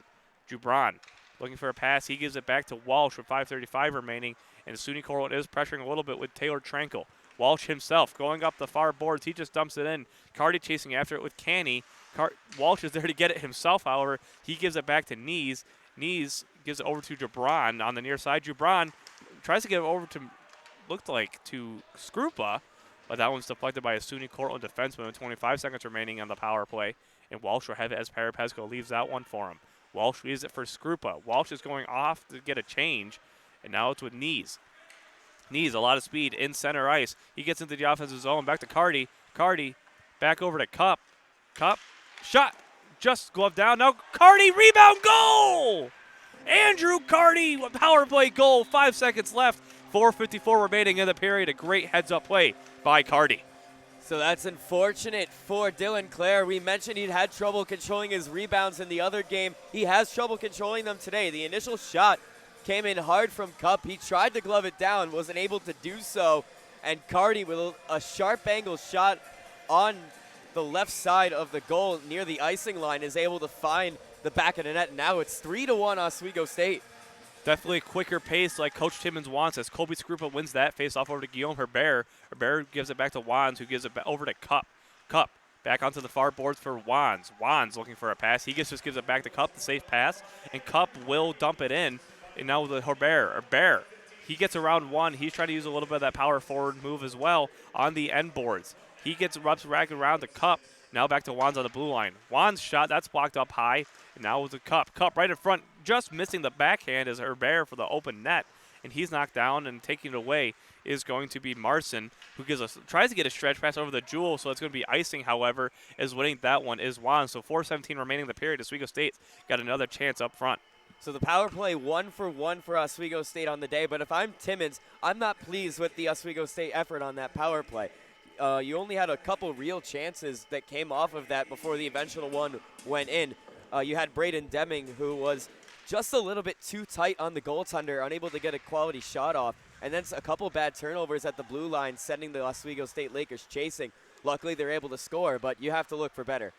Jubran looking for a pass. He gives it back to Walsh with 5:35 remaining, and SUNY Cortland is pressuring a little bit with Taylor Trankel. Walsh himself going up the far boards. He just dumps it in. Cardi chasing after it with Canny. Walsh is there to get it himself, however. He gives it back to Knees. Knees gives it over to Jubran on the near side. Jubran tries to get it over to, looked like, to Skrupa, but that one's deflected by a SUNY Cortland defenseman with 25 seconds remaining on the power play, and Walsh will have it as Parapesco leaves that one for him. Walsh leaves it for Skrupa. Walsh is going off to get a change, and now it's with Knees. Knees, a lot of speed in center ice. He gets into the offensive zone. Back to Cardi. Cardi back over to Cup. Cup, shot, just glove down. Now Cardi, rebound, goal! Andrew Cardi, power play goal. 5 seconds left. 4:54 remaining in the period. A great heads-up play by Cardi. So that's unfortunate for Dylan Clare. We mentioned he'd had trouble controlling his rebounds in the other game. He has trouble controlling them today. The initial shot came in hard from Cup. He tried to glove it down, wasn't able to do so. And Cardi with a sharp angle shot on the left side of the goal near the icing line is able to find the back of the net. Now it's 3-1 Oswego State. Definitely a quicker pace like Coach Timmons wants as Colby Skrupa wins that face off over to Guillaume Herbert. Herbert gives it back to Wands, who gives it over to Cup. Cup back onto the far boards for Wands. Wands looking for a pass. He just gives it back to Cup, the safe pass, and Cup will dump it in. And now with Herbert. Herbert, he gets around one. He's trying to use a little bit of that power forward move as well on the end boards. He gets ragged around the Cup. Now back to Wands on the blue line. Wands shot, that's blocked up high. And now with the Cup. Cup right in front, just missing the backhand is Herbert for the open net. And he's knocked down, and taking it away is going to be Marson, who tries to get a stretch pass over the Jewel, so it's going to be icing, however, as winning that one is Wands. So 4:17 remaining in the period. Oswego State got another chance up front. So the power play 1-for-1 for Oswego State on the day. But if I'm Timmons, I'm not pleased with the Oswego State effort on that power play. You only had a couple real chances that came off of that before the eventual one went in. You had Braden Deming, who was just a little bit too tight on the goaltender, unable to get a quality shot off. And then a couple bad turnovers at the blue line, sending the Oswego State Lakers chasing. Luckily, they're able to score, but you have to look for better.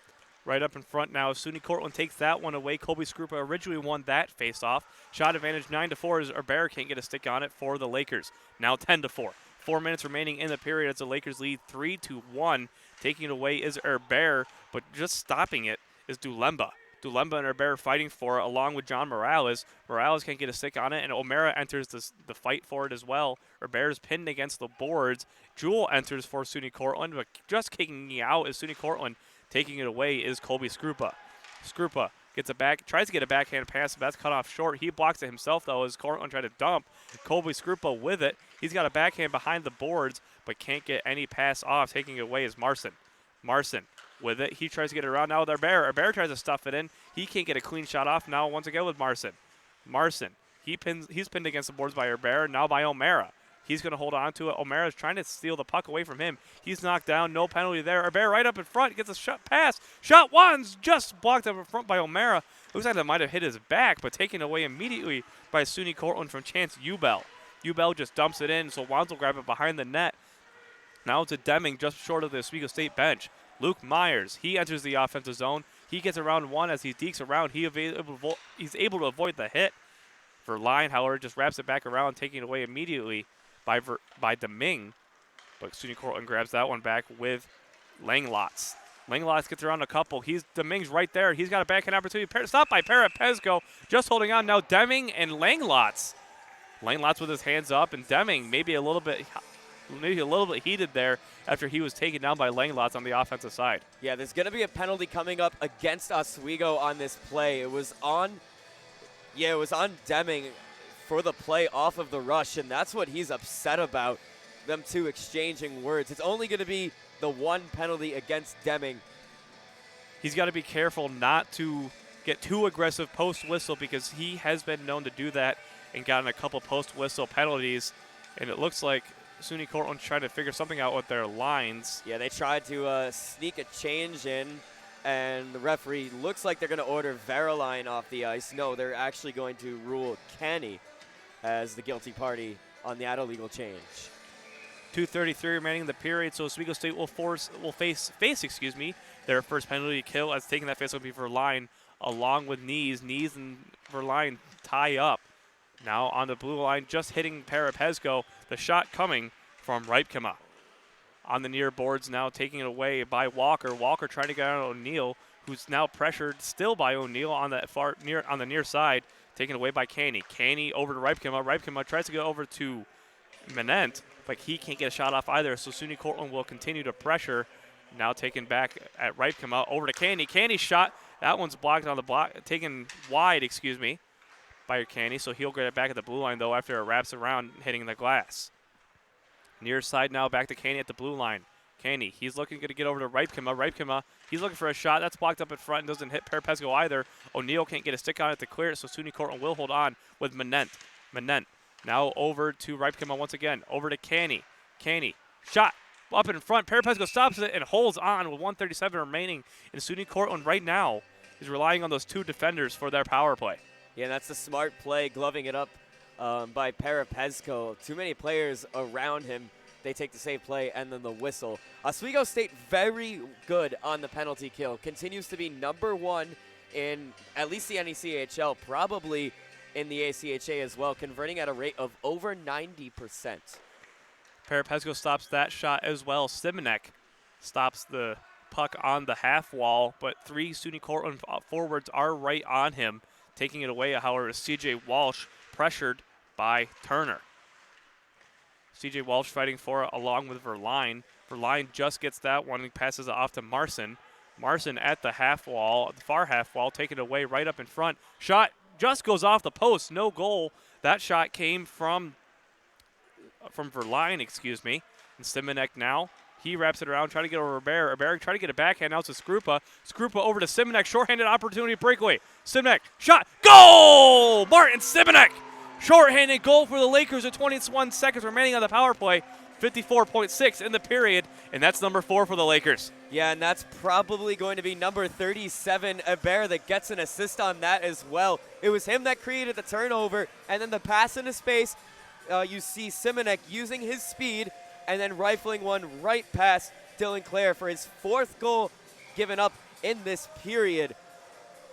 Right up in front now. SUNY Cortland takes that one away. Colby Skrupa originally won that face-off. Shot advantage 9-4 as Herbert can't get a stick on it for the Lakers. Now 10-4. 4 minutes remaining in the period as the Lakers lead 3-1. Taking it away is Herbert, but just stopping it is Dulemba. Dulemba and Herbert fighting for it along with John Morales. Morales can't get a stick on it, and O'Mara enters the fight for it as well. Herbert is pinned against the boards. Jewel enters for SUNY Cortland, but just kicking out is SUNY Cortland. Taking it away is Colby Skrupa. Skrupa gets tries to get a backhand pass, but that's cut off short. He blocks it himself, though, as Cortland tried to dump. Colby Skrupa with it. He's got a backhand behind the boards, but can't get any pass off. Taking it away is Marson. Marson with it. He tries to get it around now with Herbert. Herbert tries to stuff it in. He can't get a clean shot off now once again with Marson. Marson, he's pinned against the boards by Herbert, now by O'Mara. He's going to hold on to it. O'Mara's trying to steal the puck away from him. He's knocked down. No penalty there. Herbert right up in front. Gets a shot pass. Shot Wands just blocked up in front by O'Mara. Looks like that might have hit his back, but taken away immediately by SUNY Cortland from Chance Ubel. Ubel just dumps it in, so Wands will grab it behind the net. Now it's a Deming just short of the Oswego State bench. Luke Myers, he enters the offensive zone. He gets around one as he dekes around. He's able to avoid the hit. Verline, however, just wraps it back around, taking it away immediately by Deming. But SUNY Cortland grabs that one back with Langlots. Langlots gets around a couple. Deming's right there. He's got a backhand opportunity. Stopped by Perepesco, just holding on now. Deming and Langlots. Langlots with his hands up, and Deming maybe a little bit heated there after he was taken down by Langlots on the offensive side. Yeah, there's going to be a penalty coming up against Oswego on this play. It was on Deming for the play off of the rush, and that's what he's upset about, them two exchanging words. It's only going to be the one penalty against Deming. He's got to be careful not to get too aggressive post-whistle because he has been known to do that and gotten a couple post-whistle penalties, and it looks like SUNY Cortland's trying to figure something out with their lines. Yeah, they tried to sneak a change in, and the referee looks like they're going to order Vereline off the ice. No, they're actually going to rule Kenny as the guilty party on that illegal change. 2:33 remaining in the period, so Oswego State will face their first penalty kill as taking that face will be Verline along with Knees. Knees and Verline tie up. Now on the blue line, just hitting Perepesco. The shot coming from Reipkema. On the near boards now, taking it away by Walker. Walker trying to get out O'Neal, who's now pressured still by O'Neal on the near side, taken away by Caney. Caney over to Reipkema. Reipkema tries to go over to Manent, but he can't get a shot off either, so SUNY Cortland will continue to pressure. Now taken back at Reipkema over to Caney. Caney's shot, that one's blocked on the block, taken wide, by Caney, so he'll get it back at the blue line, though, after it wraps around, hitting the glass. Near side now, back to Caney at the blue line. Caney, he's looking to get over to Reipkema. Reipkema, he's looking for a shot. That's blocked up in front and doesn't hit Perepesco either. O'Neal can't get a stick on it to clear it, so SUNY Cortland will hold on with Manent. Manent now over to Reipkema once again. Over to Caney. Caney, shot up in front. Perepesco stops it and holds on with 1:37 remaining. And SUNY Cortland right now is relying on those two defenders for their power play. Yeah, that's a smart play, gloving it up by Perepesco. Too many players around him. They take the save play and then the whistle. Oswego State very good on the penalty kill. Continues to be number one in at least the NECHL, probably in the ACHA as well, converting at a rate of over 90%. Perepesco stops that shot as well. Simonek stops the puck on the half wall, but three SUNY Cortland forwards are right on him. Taking it away, however, is C.J. Walsh, pressured by Turner. C.J. Walsh fighting for it along with Verline. Verline just gets that one and passes it off to Marson. Marson at the half wall, the far half wall, taking it away right up in front. Shot just goes off the post, no goal. That shot came from Verline, And Simonek now. He wraps it around, trying to get over Ribera. Ribera trying to get a backhand out to Skrupa. Skrupa over to Simonek, shorthanded opportunity breakaway. Simonek, shot, goal! Martin Simonek, shorthanded goal for the Lakers at 21 seconds remaining on the power play. 54.6 in the period, and that's number 4 for the Lakers. Yeah, and that's probably going to be number 37, Hebert, that gets an assist on that as well. It was him that created the turnover, and then the pass into space. You see Simonek using his speed and then rifling one right past Dylan Clare for his 4th goal given up in this period.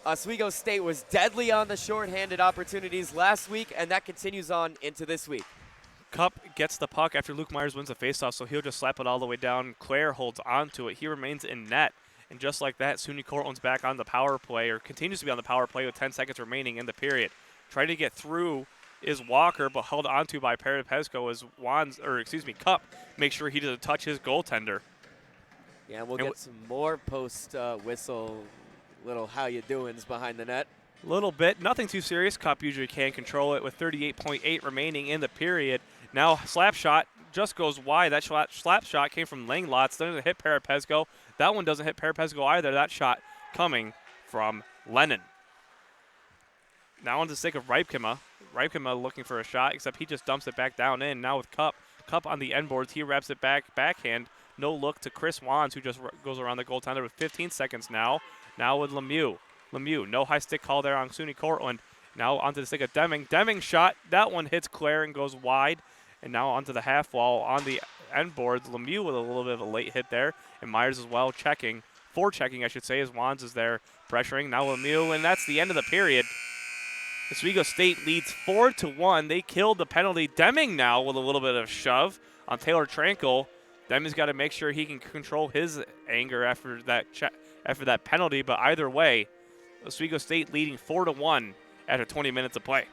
Oswego State was deadly on the shorthanded opportunities last week, and that continues on into this week. Cup gets the puck after Luke Myers wins the faceoff, so he'll just slap it all the way down. Clare holds on to it. He remains in net. And just like that, SUNY Cortland's back on the power play, or continues to be on the power play with 10 seconds remaining in the period. Trying to get through is Walker, but held onto by Perepesco as Cup makes sure he doesn't touch his goaltender. Yeah, we'll get some more post-whistle little how you doings behind the net. A little bit. Nothing too serious. Cup usually can control it with 38.8 remaining in the period. Now slap shot just goes wide. That slap shot came from Langlots. Doesn't hit Perepesco. That one doesn't hit Perepesco either. That shot coming from Lennon. Now on the stick of Reipkema. Reipkema looking for a shot, except he just dumps it back down in. Now with Cup. Cup on the end boards. He wraps it backhand. No look to Chris Wands, who just goes around the goaltender with 15 seconds now. Now with Lemieux. Lemieux, no high stick call there on SUNY Cortland. Now onto the stick of Deming. Deming shot. That one hits Clare and goes wide. And now onto the half wall on the end boards. Lemieux with a little bit of a late hit there, and Myers as well forechecking, I should say, as Wands is there pressuring. Now Lemieux, and that's the end of the period. Oswego State leads 4-1. They killed the penalty. Deming now with a little bit of shove on Taylor Tranquil. Deming's got to make sure he can control his anger after that penalty. But either way, Oswego State leading 4-1 after 20 minutes of play.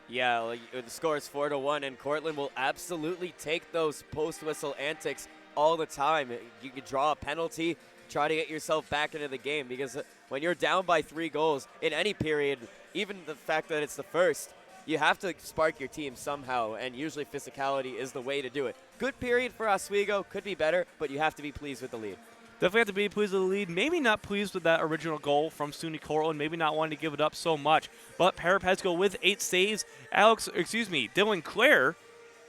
Yeah, the score is 4-1, and Cortland will absolutely take those post-whistle antics all the time. You could draw a penalty, try to get yourself back into the game, because when you're down by 3 goals in any period, even the fact that it's the first, you have to spark your team somehow, and usually physicality is the way to do it. Good period for Oswego, could be better, but you have to be pleased with the lead. Definitely have to be pleased with the lead. Maybe not pleased with that original goal from SUNY Cortland. Maybe not wanting to give it up so much. But Parapetsko with 8 saves. Dylan Clare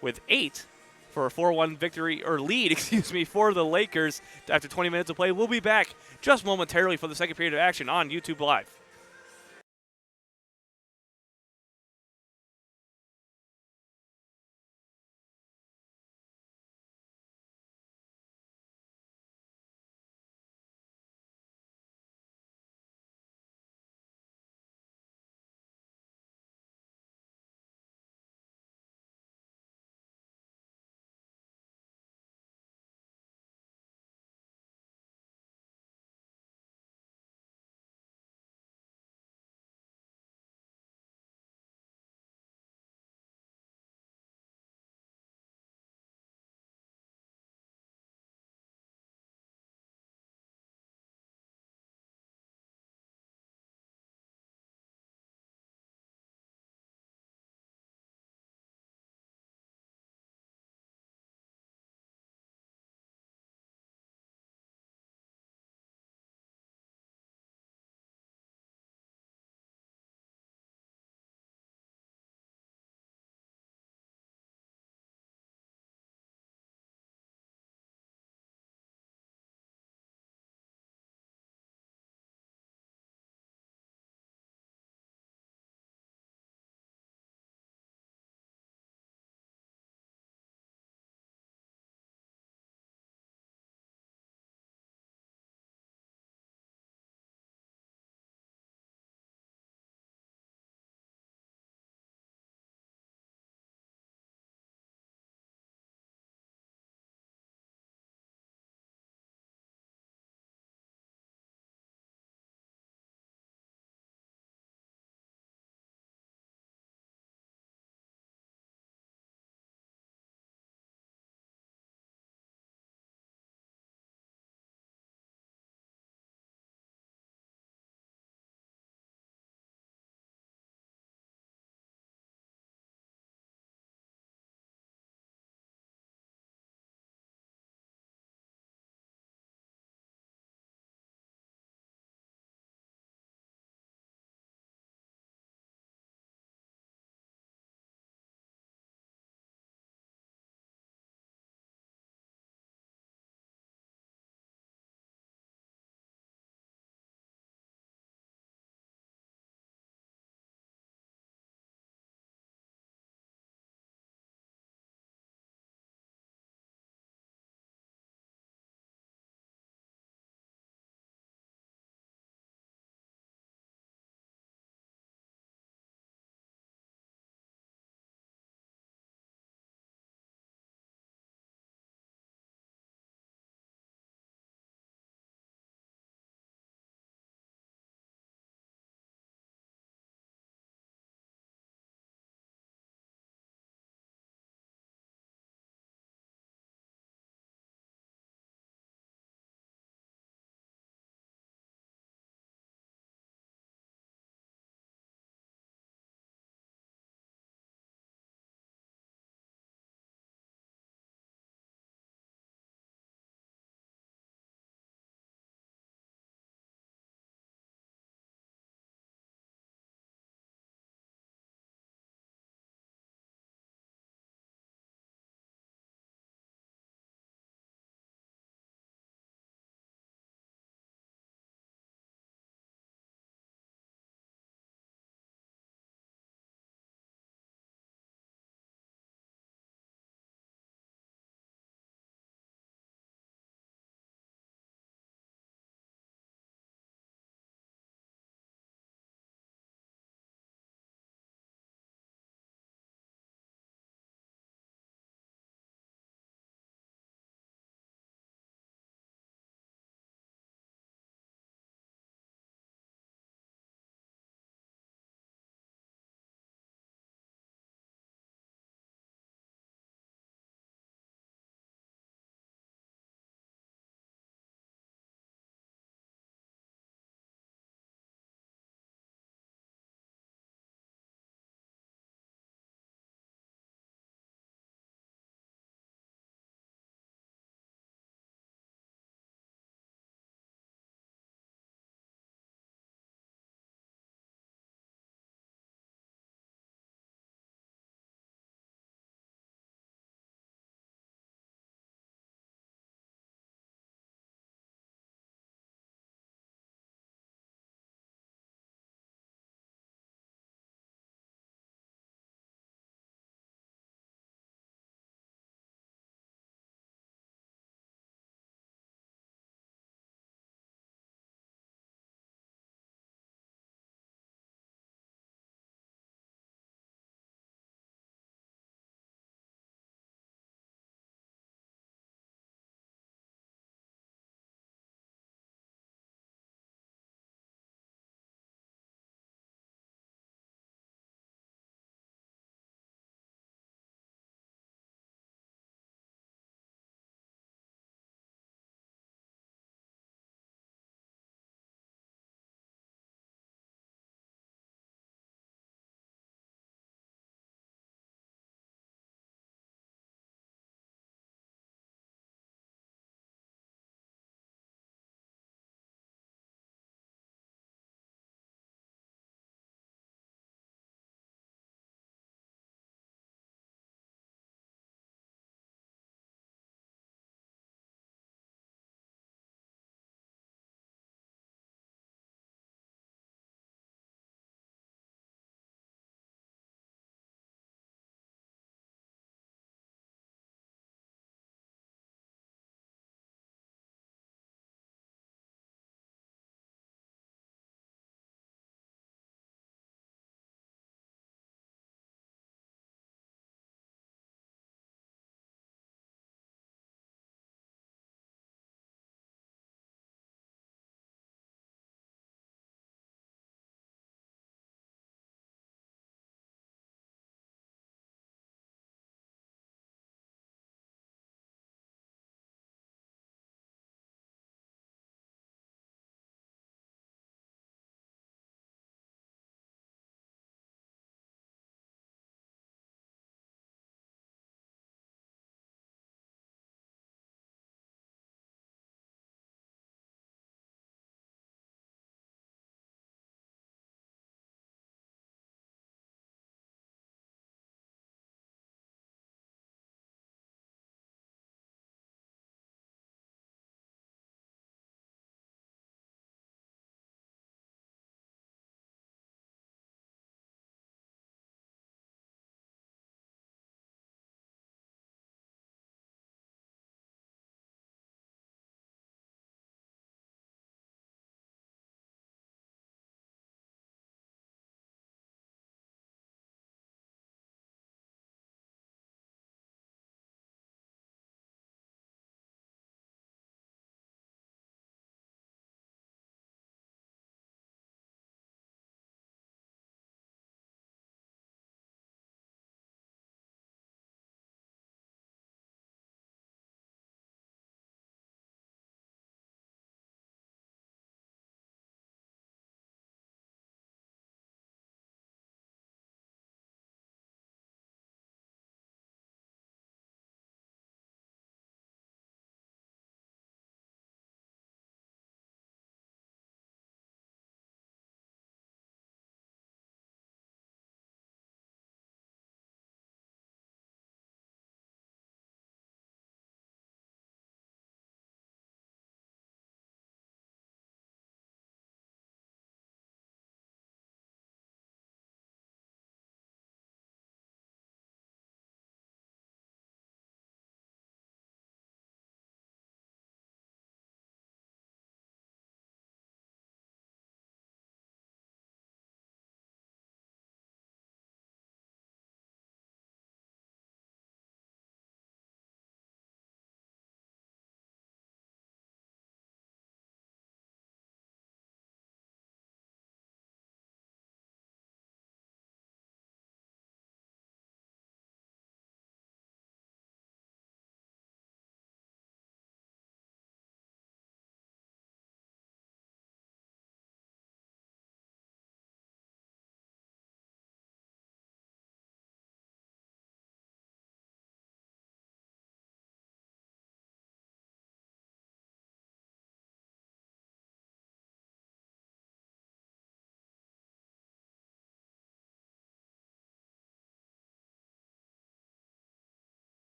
with 8 for a 4-1 victory, or lead, for the Lakers after 20 minutes of play. We'll be back just momentarily for the second period of action on YouTube Live.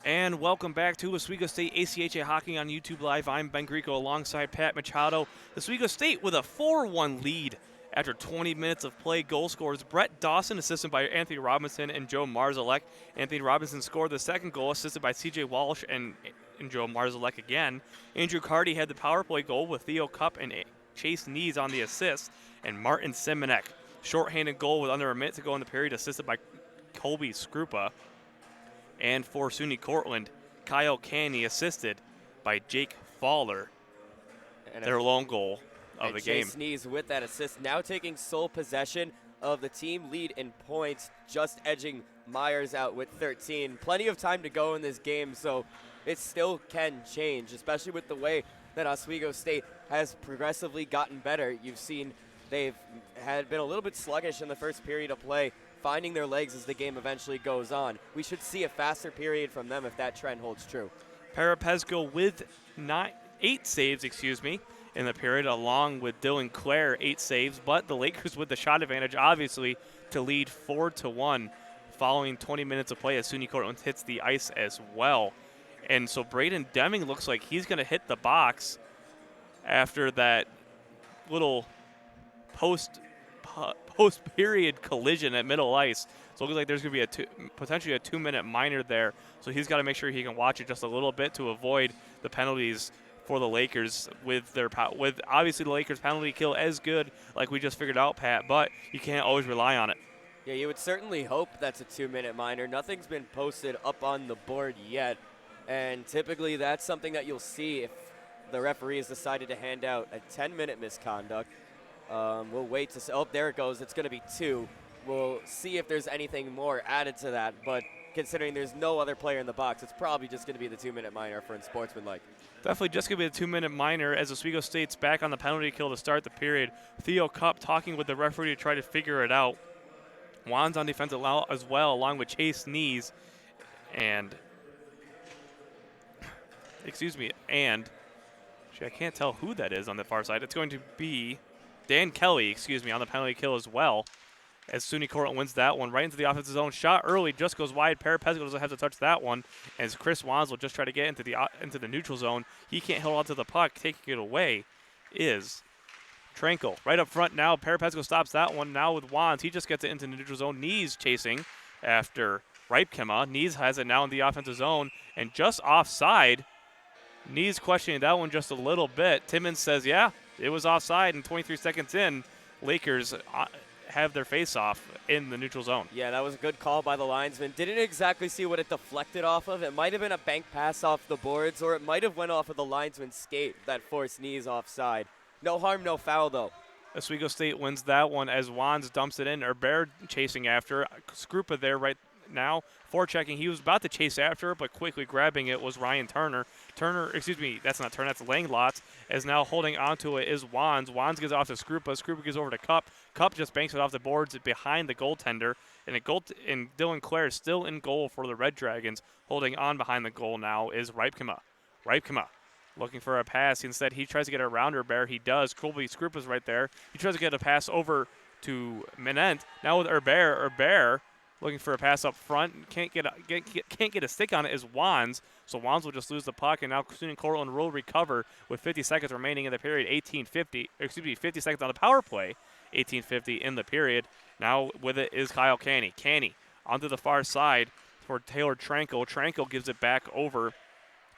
And welcome back to Oswego State ACHA Hockey on YouTube Live. I'm Ben Greco alongside Pat Machado. Oswego State with a 4-1 lead after 20 minutes of play. Goal scorers Brett Dawson, assisted by Anthony Robinson and Joe Marzalek. Anthony Robinson scored the second goal, assisted by CJ Walsh and Joe Marzalek again. Andrew Carty had the power play goal with Theo Cup and Chase Nees on the assist. And Martin Simonek, shorthanded goal with under a minute to go in the period, assisted by Colby Skrupa. And for SUNY Cortland, Kyle Canny, assisted by Jake Fowler, and their lone goal of the game. Chase Nees with that assist, now taking sole possession of the team lead in points, just edging Myers out with 13. Plenty of time to go in this game, so it still can change, especially with the way that Oswego State has progressively gotten better. You've seen they've been a little bit sluggish in the first period of play, finding their legs as the game eventually goes on. We should see a faster period from them if that trend holds true. Parapesco with 8 saves, in the period, along with Dylan Clare, 8 saves, but the Lakers with the shot advantage, obviously, to lead 4-1 following 20 minutes of play as SUNY Cortland hits the ice as well. And so Braden Deming looks like he's going to hit the box after that little post-period collision at middle ice. So it looks like there's going to be potentially a 2-minute minor there. So he's got to make sure he can watch it just a little bit to avoid the penalties for the Lakers with obviously the Lakers penalty kill as good, like we just figured out, Pat, but you can't always rely on it. Yeah, you would certainly hope that's a 2-minute minor. Nothing's been posted up on the board yet, and typically that's something that you'll see if the referee has decided to hand out a 10-minute misconduct. We'll wait to see. Oh, there it goes. It's going to be 2. We'll see if there's anything more added to that, but considering there's no other player in the box, it's probably just going to be the 2-minute minor for unsportsmanlike. Definitely just going to be a 2-minute minor as Oswego State's back on the penalty kill to start the period. Theo Cup talking with the referee to try to figure it out. Juan's on defense as well, along with Chase Nees and I can't tell who that is on the far side. It's going to be Dan Kelly, on the penalty kill as well, as SUNY Cortland wins that one right into the offensive zone. Shot early, just goes wide. Parapesco doesn't have to touch that one, as Chris Wands will just try to get into the neutral zone. He can't hold on to the puck. Taking it away is Tranquil. Right up front now, Parapesco stops that one. Now with Wands, he just gets it into the neutral zone. Nees chasing after Ripkema. Nees has it now in the offensive zone, and just offside. Nees questioning that one just a little bit. Timmons says, yeah, it was offside, and 23 seconds in, Lakers have their face-off in the neutral zone. Yeah, that was a good call by the linesman. Didn't exactly see what it deflected off of. It might have been a bank pass off the boards, or it might have went off of the linesman's skate that forced Nees offside. No harm, no foul, though. Oswego State wins that one as Wands dumps it in. Bear chasing after. Skrupa there right now. Forechecking. He was about to chase after it, but quickly grabbing it was Ryan Turner. That's not Turner, that's Langlots. As now holding onto it is Wands. Wands gives it off to Skrupa. Skrupa gives over to Cup. Cup just banks it off the boards behind the goaltender. And Dylan Clare is still in goal for the Red Dragons. Holding on behind the goal now is Ripkema. Looking for a pass. Instead, he tries to get around Bear. He does. Colby Skrupa's right there. He tries to get a pass over to Minent. Now with Bear looking for a pass up front. Can't get a stick on it is Wands. So Wands will just lose the puck, and now SUNY Cortland will recover with 50 seconds remaining in the period. 50 seconds on the power play. 18:50 in the period. Now with it is Kyle Canny. Canny onto the far side for Taylor Tranquil. Tranquil gives it back over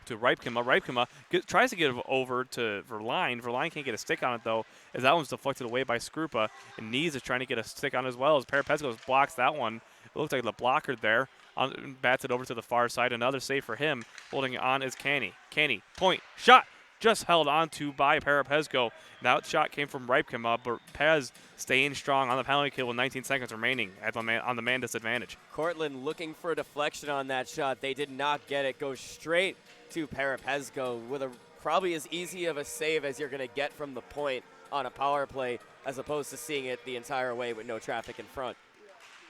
to Ripkema. Ripkema tries to get it over to Verline. Verline can't get a stick on it, though, as that one's deflected away by Skrupa. And Nees is trying to get a stick on as well, as Parapesco blocks that one. It looks like the blocker there. Bats it over to the far side. Another save for him. Holding it on is Canny. Canny, point, shot. Just held on to by Parapesco. That shot came from Ripkema, but Pez staying strong on the penalty kill with 19 seconds remaining on the man disadvantage. Cortland looking for a deflection on that shot. They did not get it. Goes straight to Parapesco with probably as easy of a save as you're going to get from the point on a power play, as opposed to seeing it the entire way with no traffic in front.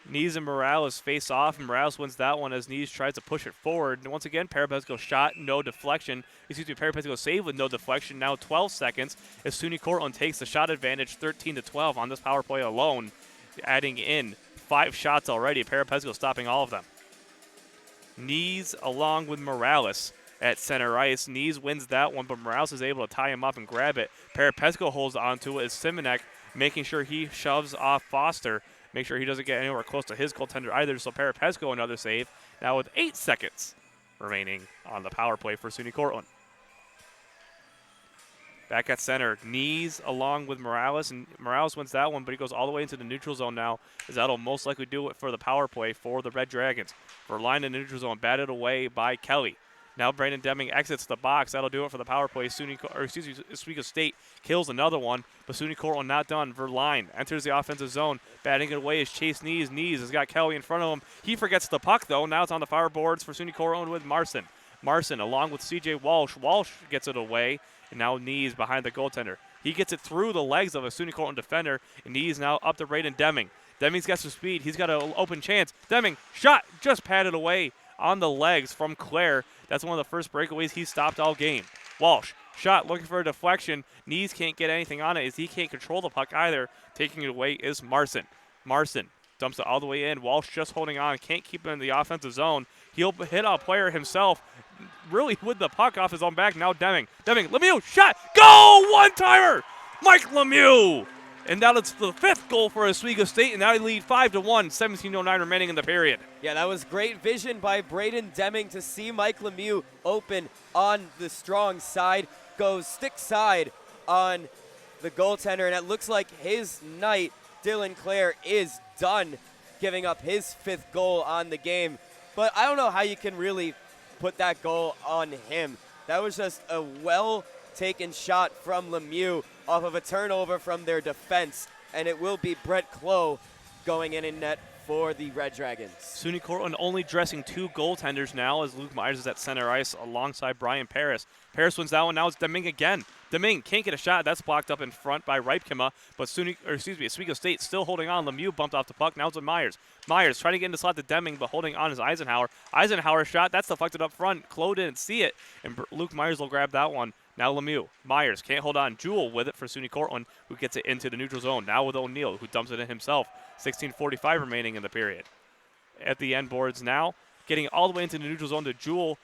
Nees and Morales face off, and Morales wins that one as Nees tries to push it forward. And once again, Parapesco shot, no deflection. Parapesco save with no deflection. Now 12 seconds as SUNY Cortland takes the shot advantage 13-12 on this power play alone, adding in 5 shots already. Parapesco stopping all of them. Knees along with Morales at center ice. Knees wins that one, but Morales is able to tie him up and grab it. Parapesco holds onto it as Simonek making sure he shoves off Foster. Make sure he doesn't get anywhere close to his goaltender either. So Parapesco another save. Now with 8 seconds remaining on the power play for SUNY Cortland. Back at center, Knees along with Morales, and Morales wins that one, but he goes all the way into the neutral zone now, as that'll most likely do it for the power play for the Red Dragons. For line in the neutral zone, batted away by Kelly. Now Brandon Deming exits the box. That'll do it for the power play. Oswego State kills another one, but SUNY Cortland not done. Verline enters the offensive zone. Batting it away is Chase Knees. Knees has got Kelly in front of him. He forgets the puck, though. Now it's on the fire boards for SUNY Cortland with Marson. Marson along with C.J. Walsh. Walsh gets it away, and now Knees behind the goaltender. He gets it through the legs of a SUNY Cortland defender, and Knees now up to Braden Deming. Deming's got some speed. He's got an open chance. Deming, shot, just patted away on the legs from Claire. That's one of the first breakaways he stopped all game. Walsh, shot, looking for a deflection. Knees can't get anything on it as he can't control the puck either. Taking it away is Marson. Marson dumps it all the way in. Walsh just holding on, can't keep it in the offensive zone. He'll hit a player himself, really with the puck off his own back. Now Deming, Lemieux, shot, goal, one-timer! Mike Lemieux! And now it's the 5th goal for Oswego State, and now they lead 5-1, 17:09 remaining in the period. Yeah, that was great vision by Braden Deming to see Mike Lemieux open on the strong side, goes stick side on the goaltender, and it looks like his night, Dylan Clare, is done, giving up his 5th goal on the game. But I don't know how you can really put that goal on him. That was just a well-taken shot from Lemieux off of a turnover from their defense, and it will be Brett Clough going in net for the Red Dragons. SUNY Cortland only dressing 2 goaltenders now as Luke Myers is at center ice alongside Brian Paris. Paris wins that one. Now it's Deming again. Deming can't get a shot. That's blocked up in front by Ripkema, but Oswego State still holding on. Lemieux bumped off the puck. Now it's with Myers. Myers trying to get in the slot to Deming, but holding on is Eisenhower. Eisenhower shot. That's deflected up front. Clough didn't see it, and Luke Myers will grab that one. Now Lemieux. Myers can't hold on. Jewell with it for SUNY Cortland, who gets it into the neutral zone. Now with O'Neill, who dumps it in himself. 16:45 remaining in the period. At the end boards now, getting all the way into the neutral zone to Jewell.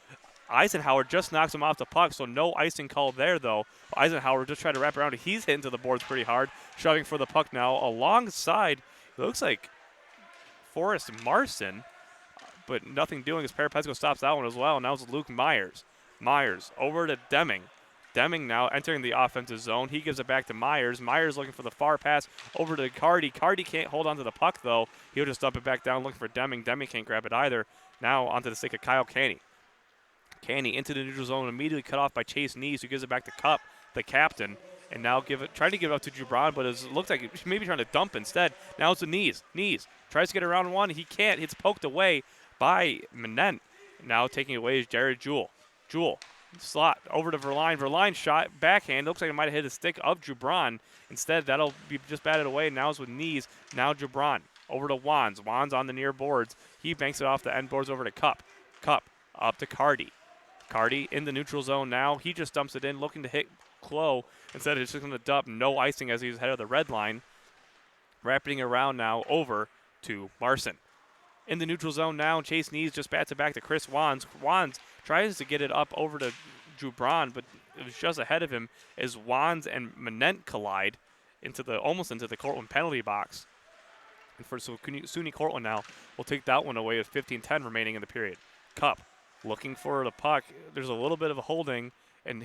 Eisenhower just knocks him off the puck, so no icing call there, though. Eisenhower just tried to wrap around it. He's hitting to the boards pretty hard, shoving for the puck now alongside, it looks like Forrest Marson, but nothing doing as Parapesco stops that one as well. Now it's Luke Myers. Myers over to Deming. Deming now entering the offensive zone. He gives it back to Myers. Myers looking for the far pass over to Cardi. Cardi can't hold on to the puck, though. He'll just dump it back down looking for Deming. Deming can't grab it either. Now onto the stick of Kyle Canny. Canny into the neutral zone, immediately cut off by Chase Knees, who gives it back to Cup, the captain, and now trying to give it up to Jubron, but it looks like he's maybe trying to dump instead. Now it's to Knees. Knees tries to get around one. He can't. It's poked away by Manent. Now taking it away is Jared Jewell. Jewell, slot over to Verline. Verline shot, backhand. Looks like it might have hit a stick of Jubron. Instead, that'll be just batted away. Now it's with Knees. Now Jubron over to Wands. Wands on the near boards. He banks it off the end boards over to Cup. Cup up to Cardi. Cardi in the neutral zone now. He just dumps it in, looking to hit Clough. Instead, it's just going to dump. No icing as he's ahead of the red line. Wrapping around now over to Marson. In the neutral zone now, Chase Knees just bats it back to Chris Wands. Wands tries to get it up over to Jubron, but it was just ahead of him as Wands and Manent collide almost into the Cortland penalty box. And for SUNY Cortland now, will take that one away with 15:10 remaining in the period. Cup looking for the puck. There's a little bit of a holding, and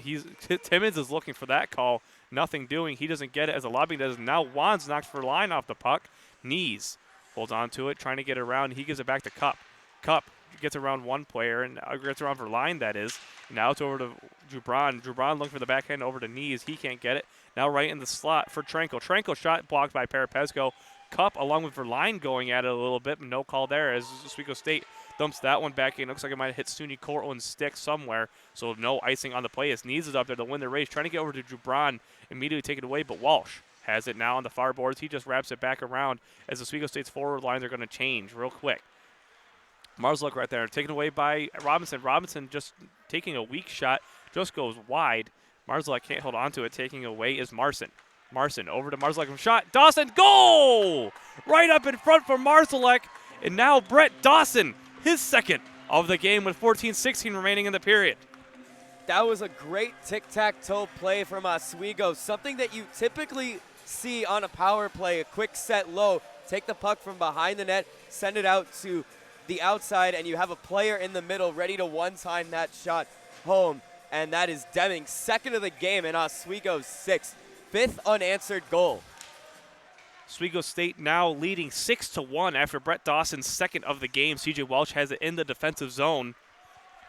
Timmons is looking for that call. Nothing doing. He doesn't get it as the lobby does. Now Wands knocks for line off the puck. Knees holds on to it, trying to get around. He gives it back to Cup. Cup gets around one player, and gets around for line, that is. Now it's over to Jubron. Jubron looking for the backhand over to Knees. He can't get it. Now right in the slot for Tranko. Tranko shot blocked by Parapesco. Cup along with Verline going at it a little bit, but no call there as Oswego State dumps that one back in. Looks like it might have hit SUNY Cortland's stick somewhere, so no icing on the play as Knees is up there to win the race. Trying to get over to Jubron, immediately take it away, but Walsh has it now on the far boards. He just wraps it back around as the Oswego State's forward lines are going to change real quick. Marzluck right there, taken away by Robinson. Robinson just taking a weak shot, just goes wide. Marzluck can't hold on to it. Taking away is Marson. Marson over to Marzluck. Shot. Dawson. Goal! Right up in front for Marzluck. And now Brett Dawson, his second of the game with 14-16 remaining in the period. That was a great tic-tac-toe play from Oswego, something that you typically see on a power play, a quick set low, take the puck from behind the net, send it out to the outside, and you have a player in the middle ready to one-time that shot home. And that is Deming's second of the game and Oswego's sixth. Fifth unanswered goal. Oswego State now leading 6-1 after Brett Dawson's second of the game. CJ Welch has it in the defensive zone.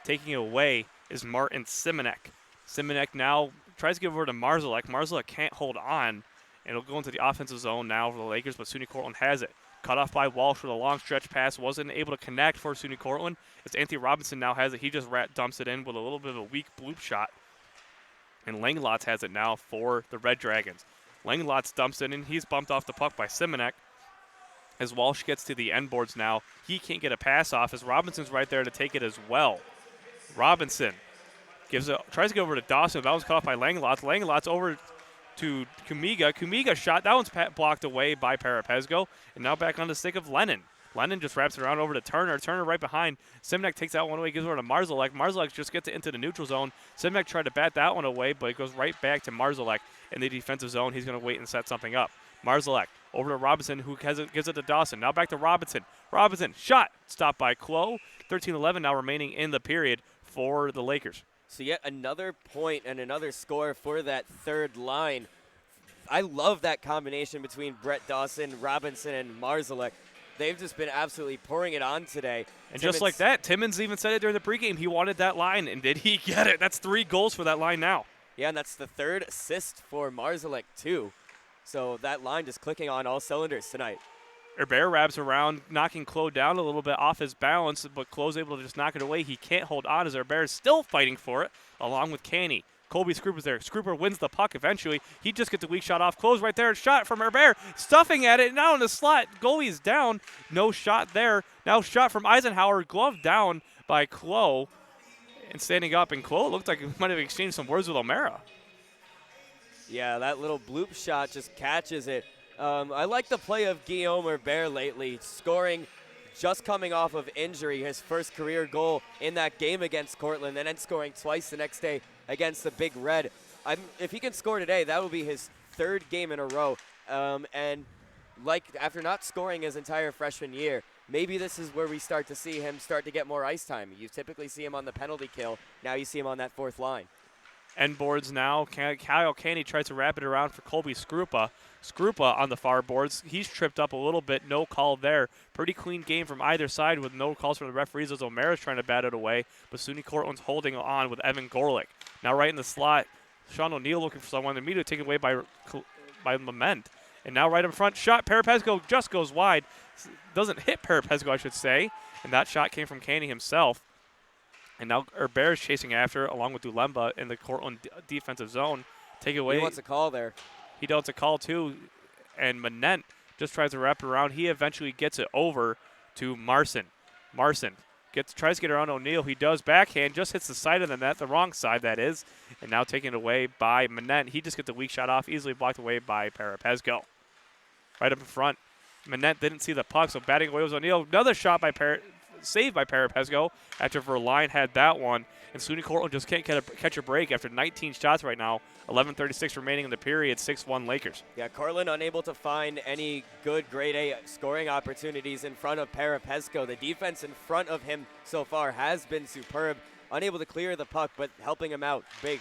Taking it away is Martin Simonek. Simonek now tries to give it over to Marzalek. Marzalek can't hold on, and it'll go into the offensive zone now for the Lakers, but SUNY Cortland has it. Cut off by Walsh with a long stretch pass. Wasn't able to connect for SUNY Cortland. As Anthony Robinson now has it, he just dumps it in with a little bit of a weak bloop shot. And Langlotz has it now for the Red Dragons. Langlotz dumps it in. He's bumped off the puck by Simonek. As Walsh gets to the end boards now, he can't get a pass off as Robinson's right there to take it as well. Robinson tries to go over to Dawson. That was cut off by Langlotz. Langlotz over to Kumiga. Kumiga shot. That one's blocked away by Parapesco. And now back on the stick of Lennon. Lennon just wraps it around over to Turner. Turner right behind. Simonek takes that one away, gives it over to Marzalek. Marzalek just gets it into the neutral zone. Simonek tried to bat that one away, but it goes right back to Marzalek in the defensive zone. He's going to wait and set something up. Marzalek over to Robinson, who gives it to Dawson. Now back to Robinson. Robinson, shot. Stopped by Klo. 13-11 now remaining in the period for the Lakers. So yet another point and another score for that third line. I love that combination between Brett Dawson, Robinson, and Marzalek. They've just been absolutely pouring it on today. And just like that, Timmons even said it during the pregame. He wanted that line, and did he get it? That's 3 goals for that line now. Yeah, and that's the third assist for Marzalek, too. So that line just clicking on all cylinders tonight. Herbert wraps around, knocking Klo down a little bit off his balance, but Klo's able to just knock it away. He can't hold on as Herbert is still fighting for it, along with Canny. Colby Scruper's there. Scruper wins the puck eventually. He just gets a weak shot off. Klo's right there. Shot from Herbert. Stuffing at it. Now in the slot. Goalie is down. No shot there. Now shot from Eisenhower. Glove down by Klo. And standing up. And Klo looked like he might have exchanged some words with O'Mara. Yeah, that little bloop shot just catches it. I like the play of Guillaume Herbert lately, scoring just coming off of injury, his first career goal in that game against Cortland, and then scoring twice the next day against the Big Red. If he can score today, that will be his third game in a row. And like after not scoring his entire freshman year, maybe this is where we start to see him start to get more ice time. You typically see him on the penalty kill. Now you see him on that fourth line. End boards now. Kyle Canny tries to wrap it around for Colby Scrupa. Scrupa on the far boards. He's tripped up a little bit. No call there. Pretty clean game from either side with no calls from the referees as O'Mara's trying to bat it away. But SUNY Cortland's holding on with Evan Gorlick. Now right in the slot, Sean O'Neill looking for someone. Immediately taken away by Lament. And now right in front, shot. Parapesco just goes wide. Doesn't hit Parapesco, I should say. And that shot came from Canny himself. And now Herbert is chasing after, along with Dulemba in the Cortland defensive zone. Take it away. He wants a call there. He does a call too, and Manent just tries to wrap it around. He eventually gets it over to Marson. Marson tries to get around O'Neill. He does backhand, just hits the side of the net, the wrong side that is, and now taken away by Manent. He just gets a weak shot off, easily blocked away by Parapesco. Right up in front, Manent didn't see the puck, so batting away was O'Neill. Another shot by saved by Parapesco after Verline had that one. And SUNY Cortland just can't catch a break after 19 shots right now. 11:36 remaining in the period, 6-1 Lakers. Yeah, Cortland unable to find any good grade A scoring opportunities in front of Parapesco. The defense in front of him so far has been superb. Unable to clear the puck, but helping him out big.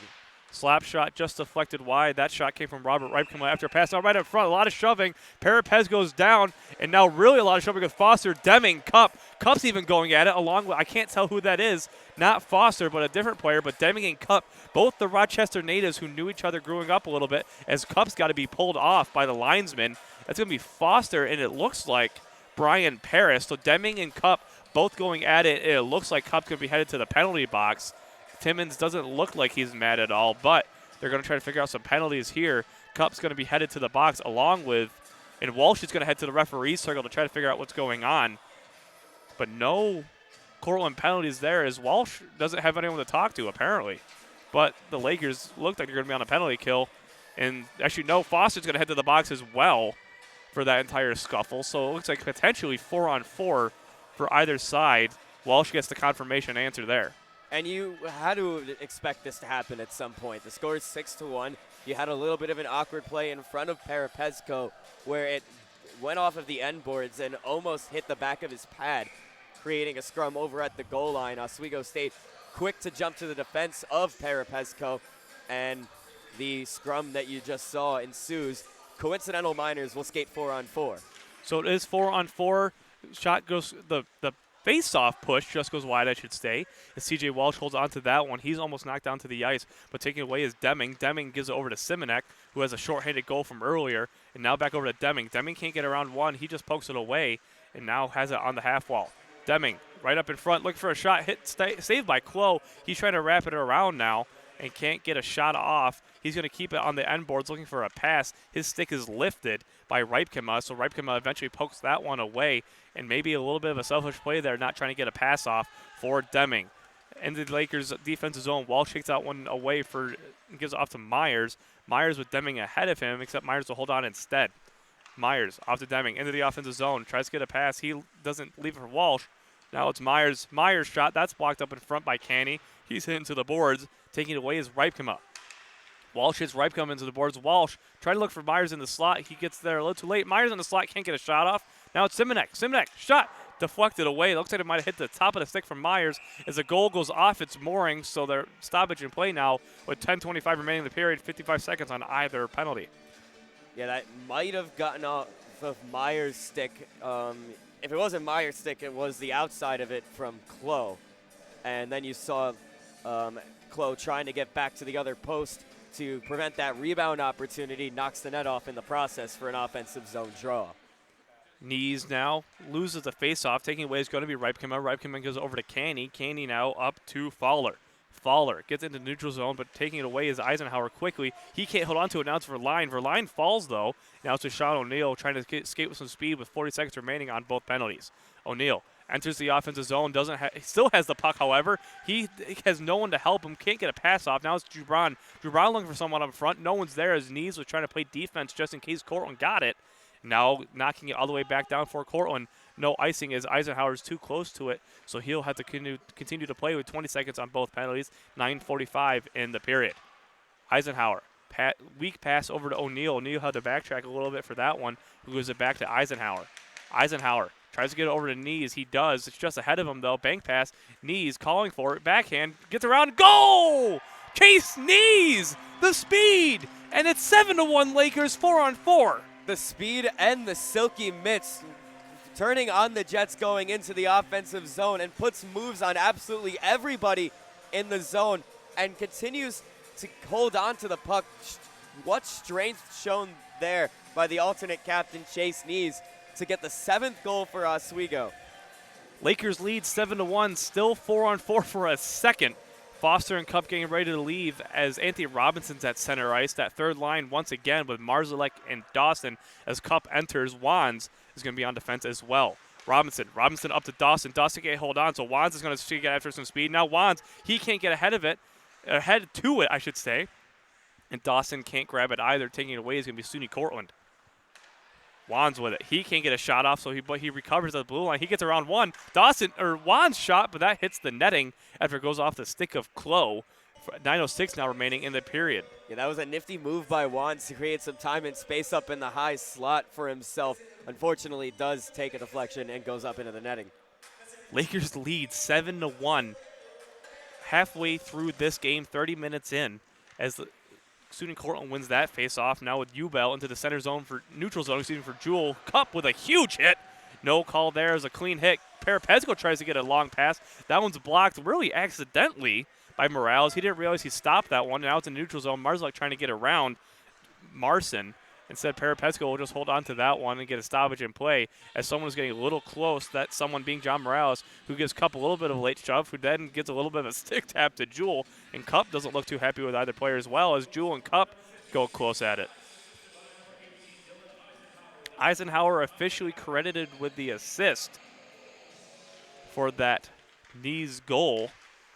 Slap shot just deflected wide. That shot came from Robert Ripe coming after a pass. Now right up front, a lot of shoving. Parapez goes down, and now really a lot of shoving with Foster, Deming, Cup. Cup's even going at it along with, I can't tell who that is. Not Foster, but a different player. But Deming and Cup, both the Rochester natives who knew each other growing up a little bit, as Cup's got to be pulled off by the linesman. That's going to be Foster, and it looks like Brian Paris. So Deming and Cup both going at it. It looks like Cup's going to be headed to the penalty box. Timmons doesn't look like he's mad at all, but they're going to try to figure out some penalties here. Cup's going to be headed to the box along with, and Walsh is going to head to the referee's circle to try to figure out what's going on. But no Cortland penalties there as Walsh doesn't have anyone to talk to, apparently. But the Lakers look like they're going to be on a penalty kill. And actually, no, Foster's going to head to the box as well for that entire scuffle. So it looks like potentially 4-on-4 for either side. Walsh gets the confirmation answer there. And you had to expect this to happen at some point. The score is 6-1. You had a little bit of an awkward play in front of Parapesco where it went off of the end boards and almost hit the back of his pad, creating a scrum over at the goal line. Oswego State quick to jump to the defense of Parapesco, and the scrum that you just saw ensues. Coincidental Miners will skate 4-on-4. So it is 4-on-4. Shot goes, the face-off push just goes wide, I should say. As C.J. Walsh holds on to that one. He's almost knocked down to the ice, but taking it away is Deming. Deming gives it over to Simonek, who has a short-handed goal from earlier, and now back over to Deming. Deming can't get around one. He just pokes it away, and now has it on the half wall. Deming right up in front, looking for a shot. Saved by Klo. He's trying to wrap it around now and can't get a shot off. He's going to keep it on the end boards looking for a pass. His stick is lifted by Ripkema, so Ripkema eventually pokes that one away, and maybe a little bit of a selfish play there, not trying to get a pass off for Deming. In the Lakers' defensive zone, Walsh takes that one away gives it off to Myers. Myers with Deming ahead of him, except Myers will hold on instead. Myers off to Deming into the offensive zone, tries to get a pass. He doesn't leave it for Walsh. Now it's Myers. Myers' shot, that's blocked up in front by Canny. He's hitting to the boards. Taking it away is Ripkema. Walsh hits Ripkema into the boards. Walsh trying to look for Myers in the slot. He gets there a little too late. Myers in the slot can't get a shot off. Now it's Simonek. Simonek, shot deflected away. It looks like it might have hit the top of the stick from Myers. As the goal goes off its mooring, so they're stoppage in play now with 10:25 remaining in the period, 55 seconds on either penalty. Yeah, that might have gotten off of Myers' stick. If it wasn't Myers' stick, it was the outside of it from Klo. And then you saw Klo trying to get back to the other post to prevent that rebound opportunity, knocks the net off in the process for an offensive zone draw. Knees now loses the faceoff. Taking away is going to be Ripkema. Ripkema goes over to Canny. Canny now up to Fowler. Fowler gets into neutral zone, but taking it away is Eisenhower quickly. He can't hold on to it. Now it's Verline. Verline falls, though. Now it's Sean O'Neal trying to skate with some speed with 40 seconds remaining on both penalties. O'Neal enters the offensive zone. He still has the puck, however. He has no one to help him. Can't get a pass off. Now it's Jubran. Jubran looking for someone up front. No one's there. His knees was trying to play defense just in case Cortland got it. Now knocking it all the way back down for Cortland. No icing as Eisenhower's too close to it, so he'll have to continue to play with 20 seconds on both penalties. 9:45 in the period. Eisenhower, weak pass over to O'Neal. O'Neal had to backtrack a little bit for that one. Who gives it back to Eisenhower. Eisenhower tries to get it over to Knees. He does. It's just ahead of him, though. Bank pass. Knees calling for it. Backhand. Gets around. Goal! Chase Knees! The speed! And it's 7-1 Lakers, 4-on-4. The speed and the silky mitts turning on the Jets going into the offensive zone and puts moves on absolutely everybody in the zone and continues to hold on to the puck. What strength shown there by the alternate captain, Chase Knees, to get the 7th goal for Oswego. Lakers lead 7-1, still 4-on-4 for a second. Foster and Cup getting ready to leave as Anthony Robinson's at center ice. That third line once again with Marzalek and Dawson as Cup enters. Wands is going to be on defense as well. Robinson up to Dawson. Dawson can't hold on, so Wands is going to get after some speed. Now Wands, he can't get ahead to it, I should say. And Dawson can't grab it either. Taking it away is going to be SUNY Cortland. Wands with it. He can't get a shot off, but he recovers at the blue line. He gets around one. Wands shot, but that hits the netting after it goes off the stick of Klo. 9:06 now remaining in the period. Yeah, that was a nifty move by Wands to create some time and space up in the high slot for himself. Unfortunately, does take a deflection and goes up into the netting. Lakers lead 7-1. Halfway through this game, 30 minutes in, as SUNY Cortland wins that face-off. Now with Ubel into the center zone for neutral zone, for Jewel. Cup with a huge hit. No call there as a clean hit. Parapesco tries to get a long pass. That one's blocked really accidentally by Morales. He didn't realize he stopped that one. Now it's in neutral zone. Marzalek trying to get around Marson. Instead, Parapesco will just hold on to that one and get a stoppage in play as someone is getting a little close. That someone being John Morales, who gives Cup a little bit of a late shove, who then gets a little bit of a stick tap to Jewel. And Cup doesn't look too happy with either player as well as Jewel and Cup go close at it. Eisenhower officially credited with the assist for that Knees goal.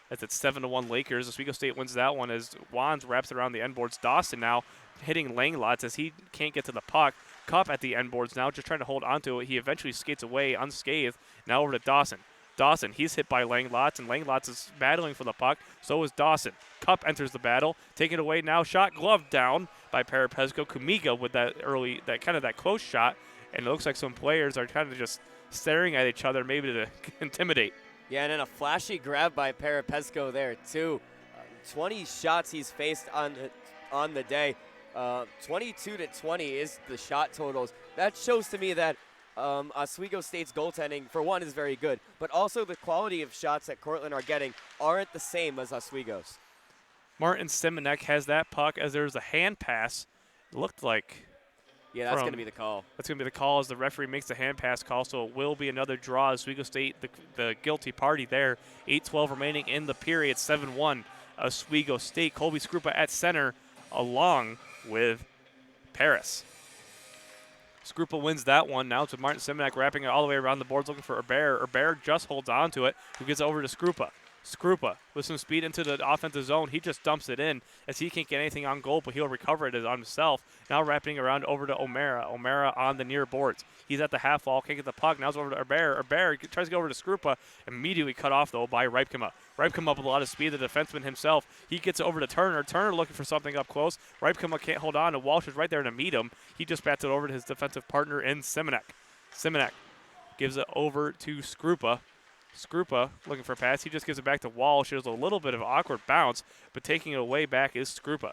As it's 7-1 Lakers. Oswego State wins that one as Wands wraps it around the end boards. Dawson now hitting Langlots as he can't get to the puck. Cup at the end boards now, just trying to hold onto it. He eventually skates away unscathed. Now over to Dawson. Dawson, he's hit by Langlots, and Langlots is battling for the puck. So is Dawson. Cup enters the battle, taking it away now. Shot gloved down by Parapesco. Kumiga with that that close shot, and it looks like some players are kind of just staring at each other, maybe to intimidate. Yeah, and then a flashy grab by Parapesco there too. 20 shots he's faced on the day. 22 to 20 is the shot totals. That shows to me that Oswego State's goaltending, for one, is very good, but also the quality of shots that Cortland are getting aren't the same as Oswego's. Martin Simonek has that puck as there's a hand pass. It looked like. Yeah, that's going to be the call. That's going to be the call as the referee makes the hand pass call, so it will be another draw. Oswego State, the guilty party there. 8:12 remaining in the period, 7-1. Oswego State. Colby Skrupa at center along with Paris. Skrupa wins that one. Now it's with Martin Simonek wrapping it all the way around the boards looking for Herbert. Herbert just holds on to it, who gets it over to Skrupa. Skrupa with some speed into the offensive zone. He just dumps it in as he can't get anything on goal, but he'll recover it on himself. Now wrapping around over to O'Mara. O'Mara on the near boards. He's at the half wall, can't get the puck. Now it's over to Herbert. Herbert tries to go over to Skrupa. Immediately cut off, though, by Ripkema. Ripkema with a lot of speed, the defenseman himself. He gets it over to Turner. Turner looking for something up close. Ripkema can't hold on, and Walsh is right there to meet him. He just bats it over to his defensive partner in Simonek. Simonek gives it over to Skrupa. Skrupa looking for a pass. He just gives it back to Walsh. There's a little bit of awkward bounce, but taking it away back is Skrupa.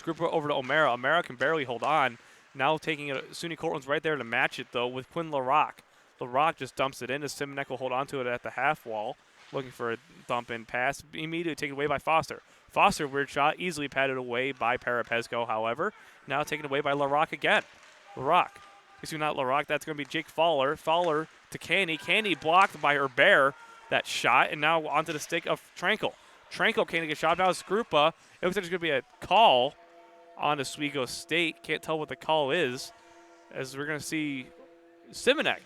Skrupa over to O'Mara. O'Mara can barely hold on. Now taking it, SUNY Cortland's right there to match it, though, with Quinn LaRock. LaRock just dumps it in as Simonek will hold on to it at the half wall, looking for a dump-in pass. Immediately taken away by Foster. Foster, weird shot, easily patted away by Parapesco, however. Now taken away by LaRock again. LaRock. Excuse me, not LaRock. That's going to be Jake Fowler. Fowler to Canny. Canny blocked by Herbert. That shot, and now onto the stick of Trankel. Trankel can't get shot. Now Skrupa. It looks like there's going to be a call on Oswego State. Can't tell what the call is, as we're going to see Simonek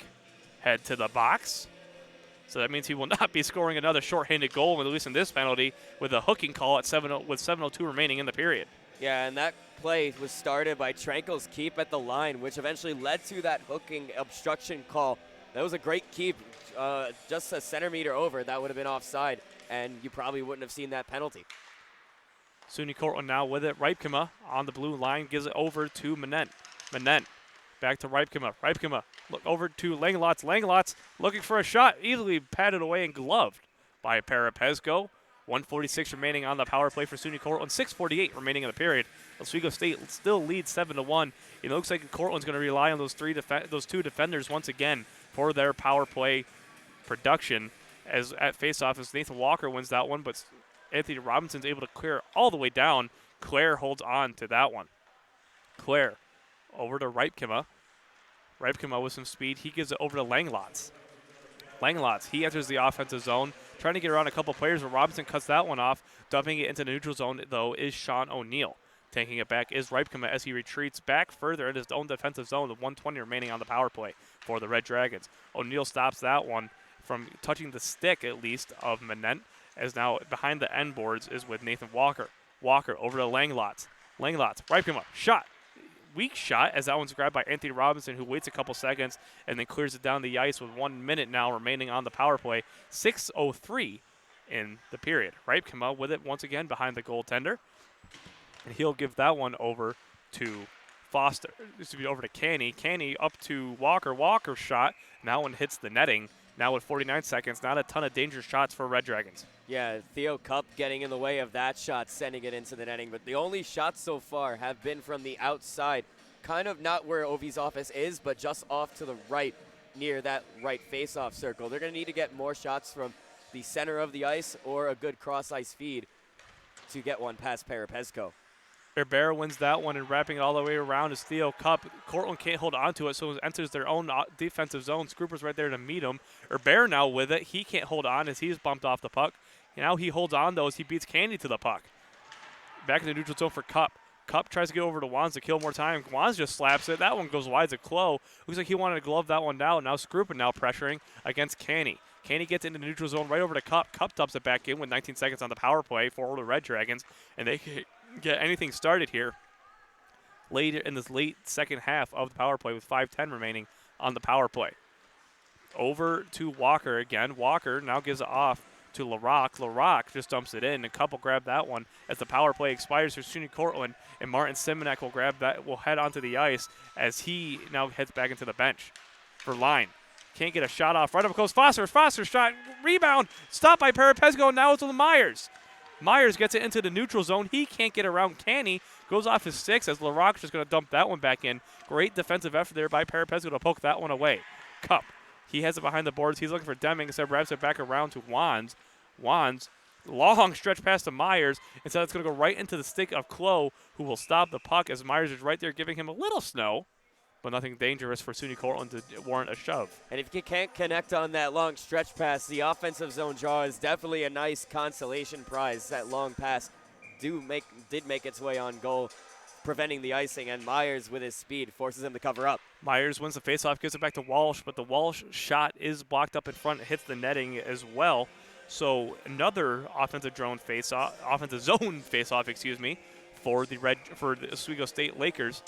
head to the box. So that means he will not be scoring another shorthanded goal, at least in this penalty, with a hooking call at 7:02 remaining in the period. Yeah, and that play was started by Trankel's keep at the line, which eventually led to that hooking obstruction call. That was a great keep, just a centimeter over. That would have been offside, and you probably wouldn't have seen that penalty. SUNY Cortland now with it. Ripkema on the blue line gives it over to Manent. Manent back to Ripkema. Ripkema look over to Langlots. Langlots looking for a shot, easily patted away and gloved by Parapesco. 1:46 remaining on the power play for SUNY Cortland. 6:48 remaining in the period. Oswego State still leads 7-1. It looks like Cortland's going to rely on those two defenders once again for their power play production. As at faceoff, as Nathan Walker wins that one, but Anthony Robinson's able to clear all the way down. Claire holds on to that one. Claire over to Ripkema. Ripkema with some speed. He gives it over to Langlots. Langlots, he enters the offensive zone, trying to get around a couple players, but Robinson cuts that one off. Dumping it into the neutral zone, though, is Sean O'Neill. Taking it back is Ripkema as he retreats back further in his own defensive zone, with 1:20 remaining on the power play for the Red Dragons. O'Neill stops that one from touching the stick, at least, of Manent, as now behind the end boards is with Nathan Walker. Walker over to Langlots. Langlots, Ripkema, shot. Weak shot as that one's grabbed by Anthony Robinson, who waits a couple seconds and then clears it down the ice with 1 minute now remaining on the power play. 6:03 in the period. Ripkema with it once again behind the goaltender. And he'll give that one over to Foster. This will be over to Canny. Canny up to Walker. Walker shot. Now one hits the netting. Now with 49 seconds, not a ton of dangerous shots for Red Dragons. Yeah, Theo Cup getting in the way of that shot, sending it into the netting. But the only shots so far have been from the outside, kind of not where Ovi's office is, but just off to the right, near that right face-off circle. They're going to need to get more shots from the center of the ice or a good cross-ice feed to get one past Parapesco. Herbert wins that one, and wrapping it all the way around is Theo Cup. Cortland can't hold on to it, so it enters their own defensive zone. Scooper's right there to meet him. Herbert now with it. He can't hold on as he's bumped off the puck. Now he holds on, though, as he beats Candy to the puck. Back in the neutral zone for Cup. Cup tries to get over to Wands to kill more time. Wands just slaps it. That one goes wide to Clough. Looks like he wanted to glove that one down. Now Scrupa now pressuring against Canny. Canny gets into the neutral zone right over to Cup. Cup dumps it back in with 19 seconds on the power play for the Red Dragons, and they can get anything started here later in this late second half of the power play with 5:10 remaining on the power play. over to Walker again. Walker now gives it off to LaRock. LaRock just dumps it in. A couple grab that one as the power play expires for SUNY Cortland, and Martin Simonek will grab that, will head onto the ice as he now heads back into the bench for line. Can't get a shot off. Right up close. Foster shot. Rebound. Stopped by Parapesco. Now it's with Myers. Myers gets it into the neutral zone. He can't get around Canny. Goes off his six as LaRock's just going to dump that one back in. Great defensive effort there by Parapesco to poke that one away. Cup. He has it behind the boards. He's looking for Deming. Instead, wraps it back around to Wands. Wands, long stretch pass to Myers. Instead, it's going to go right into the stick of Klo, who will stop the puck as Myers is right there giving him a little snow, but nothing dangerous for SUNY Cortland to warrant a shove. And if you can't connect on that long stretch pass, the offensive zone draw is definitely a nice consolation prize. That long pass did make its way on goal, preventing the icing, and Myers with his speed forces him to cover up. Myers wins the faceoff, gives it back to Walsh, but the Walsh shot is blocked up in front, hits the netting as well. So another offensive zone faceoff, for the Oswego State Lakers,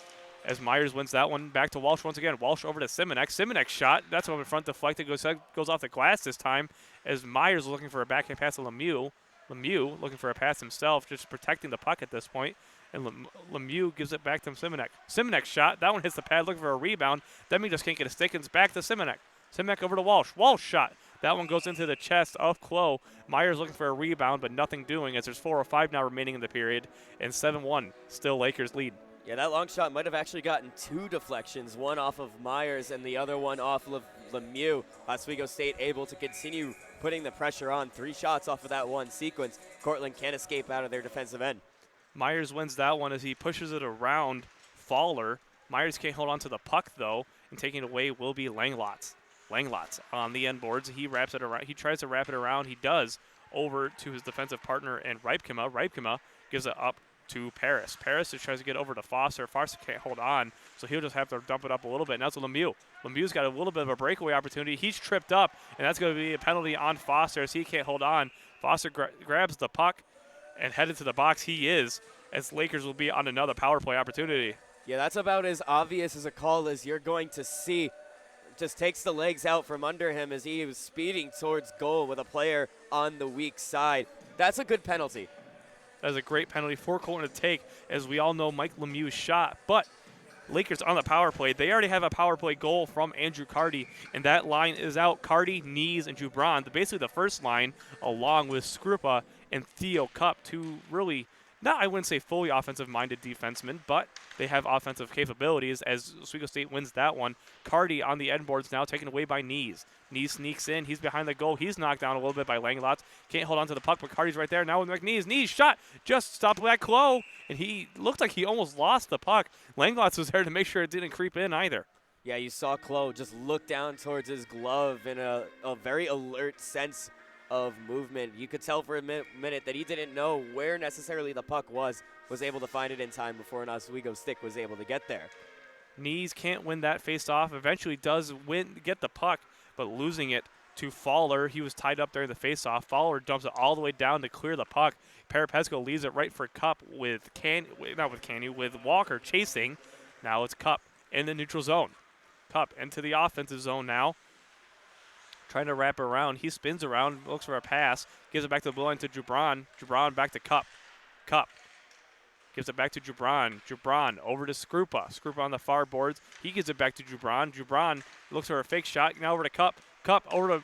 as Myers wins that one. Back to Walsh once again. Walsh over to Simonek. Simonek shot. That's up in front, deflected, goes off the glass this time as Myers looking for a backhand pass to Lemieux. Lemieux looking for a pass himself, just protecting the puck at this point. And Lemieux gives it back to Simonek. Simonek shot. That one hits the pad, looking for a rebound. Demi just can't get a stick, and it's back to Simonek. Simonek over to Walsh. Walsh shot. That one goes into the chest of Klo. Myers looking for a rebound, but nothing doing as there's 4:05 now remaining in the period. And 7-1, still Lakers lead. Yeah, that long shot might have actually gotten two deflections, one off of Myers and the other one off of Lemieux. Oswego State able to continue putting the pressure on. 3 shots off of that one sequence. Cortland can't escape out of their defensive end. Myers wins that one as he pushes it around Fowler. Myers can't hold on to the puck, though, and taking it away will be Langlots. Langlots on the end boards. He wraps it around. He tries to wrap it around. He does over to his defensive partner and Ripkema. Ripkema gives it up to Paris. Paris just tries to get over to Foster. Foster can't hold on, so he'll just have to dump it up a little bit. Now it's Lemieux. Lemieux's got a little bit of a breakaway opportunity. He's tripped up, and that's going to be a penalty on Foster as he can't hold on. Foster grabs the puck and headed to the box. He is, as Lakers will be on another power play opportunity. Yeah, that's about as obvious as a call as you're going to see. Just takes the legs out from under him as he was speeding towards goal with a player on the weak side. That's a good penalty. That is a great penalty for Cortland to take, as we all know Mike Lemieux's shot. But Lakers on the power play. They already have a power play goal from Andrew Carty, and that line is out. Carty, Knees, and Jubran. Basically the first line, along with Skrupa and Theo Cup, two really, not I wouldn't say fully offensive-minded defensemen, but they have offensive capabilities as Oswego State wins that one. Carty on the end boards now taken away by Knees. Knees sneaks in. He's behind the goal. He's knocked down a little bit by Langlots. Can't hold on to the puck, but Carty's right there now with McNees. Knees shot. Just stopped by Klo, and he looked like he almost lost the puck. Langlots was there to make sure it didn't creep in either. Yeah, you saw Klo just look down towards his glove in a very alert sense of movement. You could tell for a minute that he didn't know where necessarily the puck was able to find it in time before an Oswego stick was able to get there. Knees can't win that face-off. Eventually does get the puck, but losing it to Fowler. He was tied up during the face-off. Fowler dumps it all the way down to clear the puck. Parapesco leaves it right for Cup with Walker chasing. Now it's Cup in the neutral zone. Cup into the offensive zone now. Trying to wrap around. He spins around, looks for a pass, gives it back to the blue line to Jubran. Jubran back to Cup. Cup gives it back to Jubran. Jubran over to Skrupa. Skrupa on the far boards. He gives it back to Jubran. Jubran looks for a fake shot. Now over to Cup. Cup over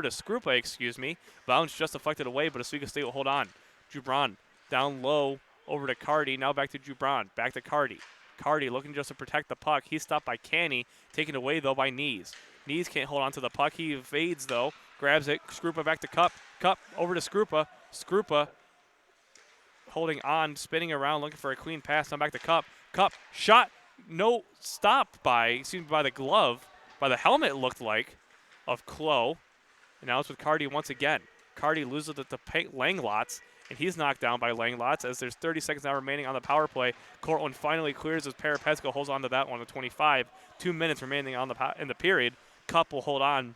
to Skrupa, excuse me. Bounce just deflected away, but Oswego State will hold on. Jubran down low over to Carty. Now back to Jubran. Back to Carty. Carty looking just to protect the puck. He's stopped by Canny. Taken away, though, by Knees. Knees can't hold on to the puck. He evades, though. Grabs it. Skrupa back to Cup. Cup over to Skrupa. Skrupa holding on, spinning around, looking for a clean pass. Now back to Cup. Cup shot. No, stopped by the glove, by the helmet it looked like, of Klo. And now it's with Carty once again. Carty loses it to Langlots, and he's knocked down by Langlots as there's 30 seconds now remaining on the power play. Cortland finally clears as Parapesco holds on to that one at 25. 2 minutes remaining in the period. Cup will hold on.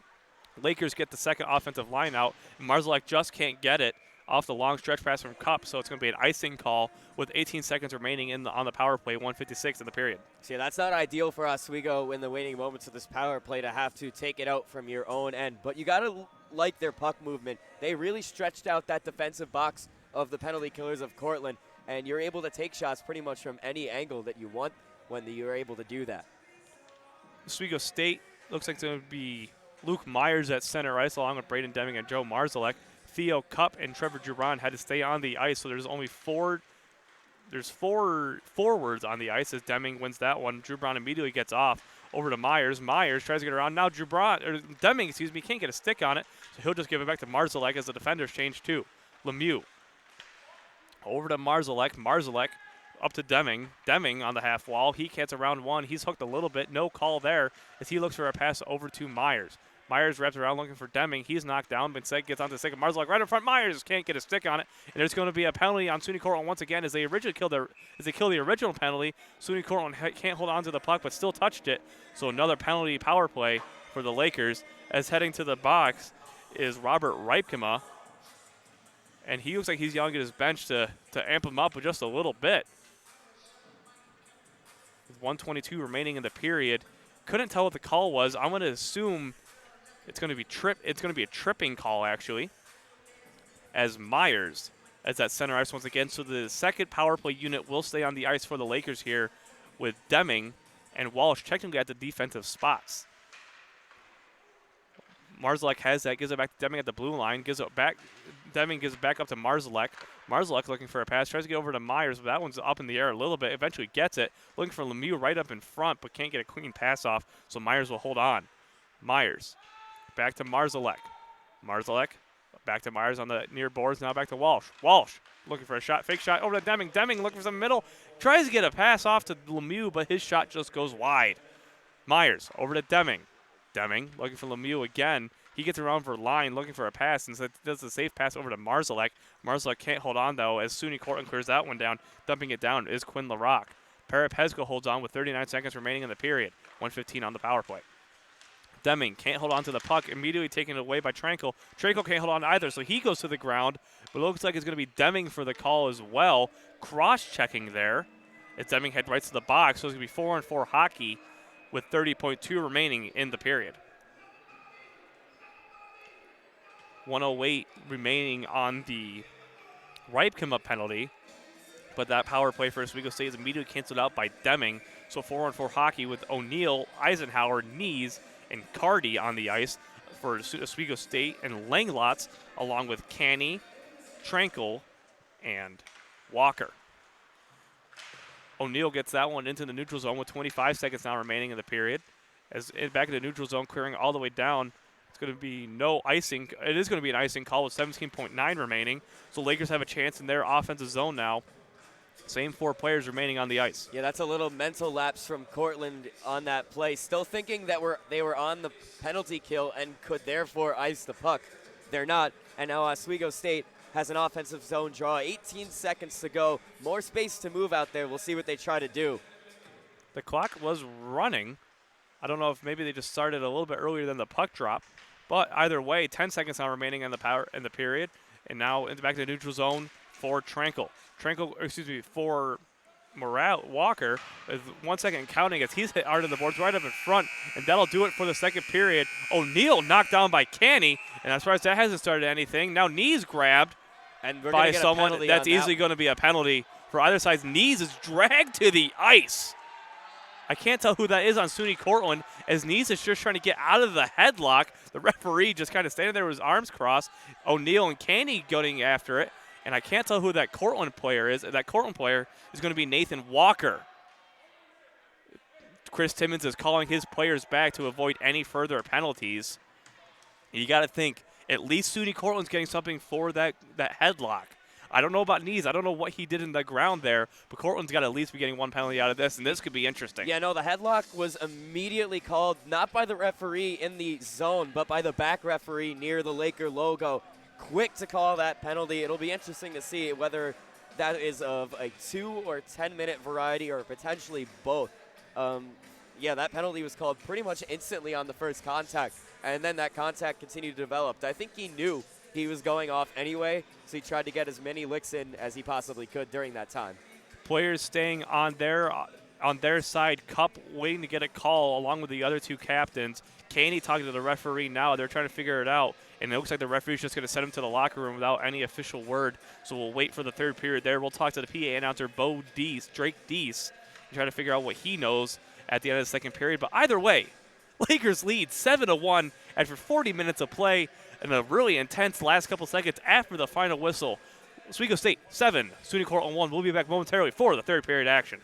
Lakers get the second offensive line out. Marzalek just can't get it off the long stretch pass from Cup, so it's going to be an icing call with 18 seconds remaining on the power play, 1:56 in the period. See, that's not ideal for Oswego in the waning moments of this power play to have to take it out from your own end. But you got to like their puck movement. They really stretched out that defensive box of the penalty killers of Cortland, and you're able to take shots pretty much from any angle that you want when you're able to do that. Oswego State looks like it's going to be Luke Myers at center ice along with Braden Deming and Joe Marzalek. Theo Cup and Trevor Giron had to stay on the ice, so there's four forwards on the ice as Deming wins that one. Drew Brown immediately gets off over to Myers. Myers tries to get around. Now Deming can't get a stick on it, so he'll just give it back to Marzalek as the defenders change too. Lemieux over to Marzalek. Marzalek up to Deming. Deming on the half wall. He gets around one. He's hooked a little bit. No call there as he looks for a pass over to Myers. Myers wraps around looking for Deming. He's knocked down, but instead gets onto the stick of Marzalek right in front. Myers can't get a stick on it, and there's going to be a penalty on SUNY Cortland once again as they kill the original penalty. SUNY Cortland can't hold on to the puck, but still touched it. So another penalty power play for the Lakers as heading to the box is Robert Ripkema, and he looks like he's yelling at his bench to amp him up with just a little bit. With 1:22 remaining in the period, couldn't tell what the call was. I'm going to assume it's going to be a tripping call actually, as Myers as that center ice once again. So the second power play unit will stay on the ice for the Lakers here, with Deming and Walsh technically at the defensive spots. Marzalek has that, gives it back to Deming at the blue line, gives it back. Deming gives it back up to Marzalek. Marzalek looking for a pass, tries to get over to Myers, but that one's up in the air a little bit. Eventually gets it, looking for Lemieux right up in front, but can't get a clean pass off, so Myers will hold on. Myers back to Marzalek. Marzalek back to Myers on the near boards, now back to Walsh. Walsh looking for a shot, fake shot over to Deming. Deming looking for some middle, tries to get a pass off to Lemieux, but his shot just goes wide. Myers over to Deming. Deming looking for Lemieux again. He gets around for line, looking for a pass, and so does a safe pass over to Marzalek. Marzalek can't hold on, though, as SUNY Cortland clears that one down. Dumping it down is Quinn LaRock. Parapezco holds on with 39 seconds remaining in the period. 1:15 on the power play. Deming can't hold on to the puck, immediately taken away by Trankel. Trankel can't hold on either, so he goes to the ground, but it looks like it's going to be Deming for the call as well. Cross-checking there as Deming head right to the box, so it's going to be 4-on-4 hockey with 30.2 remaining in the period. 1:08 remaining on the Ripkema penalty, but that power play for Oswego State is immediately canceled out by Deming. So 4-on-4 hockey with O'Neill, Eisenhower, Nees, and Cardy on the ice for Oswego State, and Langlots along with Canny, Trankel, and Walker. O'Neill gets that one into the neutral zone with 25 seconds now remaining in the period. As back in the neutral zone, clearing all the way down. It's going to be no icing. It is going to be an icing call with 17.9 remaining. So Lakers have a chance in their offensive zone now. Same four players remaining on the ice. Yeah, that's a little mental lapse from Cortland on that play. Still thinking that they were on the penalty kill and could therefore ice the puck. They're not. And now Oswego State has an offensive zone draw. 18 seconds to go. More space to move out there. We'll see what they try to do. The clock was running. I don't know if maybe they just started a little bit earlier than the puck drop. But either way, 10 seconds now remaining in the period. And now back to the neutral zone for Trankel. For Walker is 1 second counting as he's hit hard on the boards right up in front, and that'll do it for the second period. O'Neill knocked down by Canny, and as far as that hasn't started anything, now Knees grabbed and by someone. That's easily going to be a penalty for either side. Knees is dragged to the ice. I can't tell who that is on SUNY Cortland, as Knees is just trying to get out of the headlock. The referee just kind of standing there with his arms crossed. O'Neill and Canny going after it. And I can't tell who that Cortland player is. That Cortland player is going to be Nathan Walker. Chris Timmons is calling his players back to avoid any further penalties. You got to think, at least SUNY Cortland's getting something for that headlock. I don't know about Knees. I don't know what he did in the ground there, but Cortland's got to at least be getting one penalty out of this, and this could be interesting. Yeah, no, the headlock was immediately called, not by the referee in the zone, but by the back referee near the Laker logo. Quick to call that penalty. It'll be interesting to see whether that is of a 2 or 10-minute variety or potentially both. Yeah, that penalty was called pretty much instantly on the first contact, and then that contact continued to develop. I think he knew he was going off anyway, so he tried to get as many licks in as he possibly could during that time. Players staying on their side, Cup waiting to get a call along with the other two captains. Caney talking to the referee now. They're trying to figure it out, and it looks like the referee's just going to send him to the locker room without any official word. So we'll wait for the third period there. We'll talk to the PA announcer, Drake Deese, and try to figure out what he knows at the end of the second period. But either way, Lakers lead 7-1 after 40 minutes of play and a really intense last couple seconds after the final whistle. Oswego State 7, SUNY Cortland 1. We'll be back momentarily for the third period action.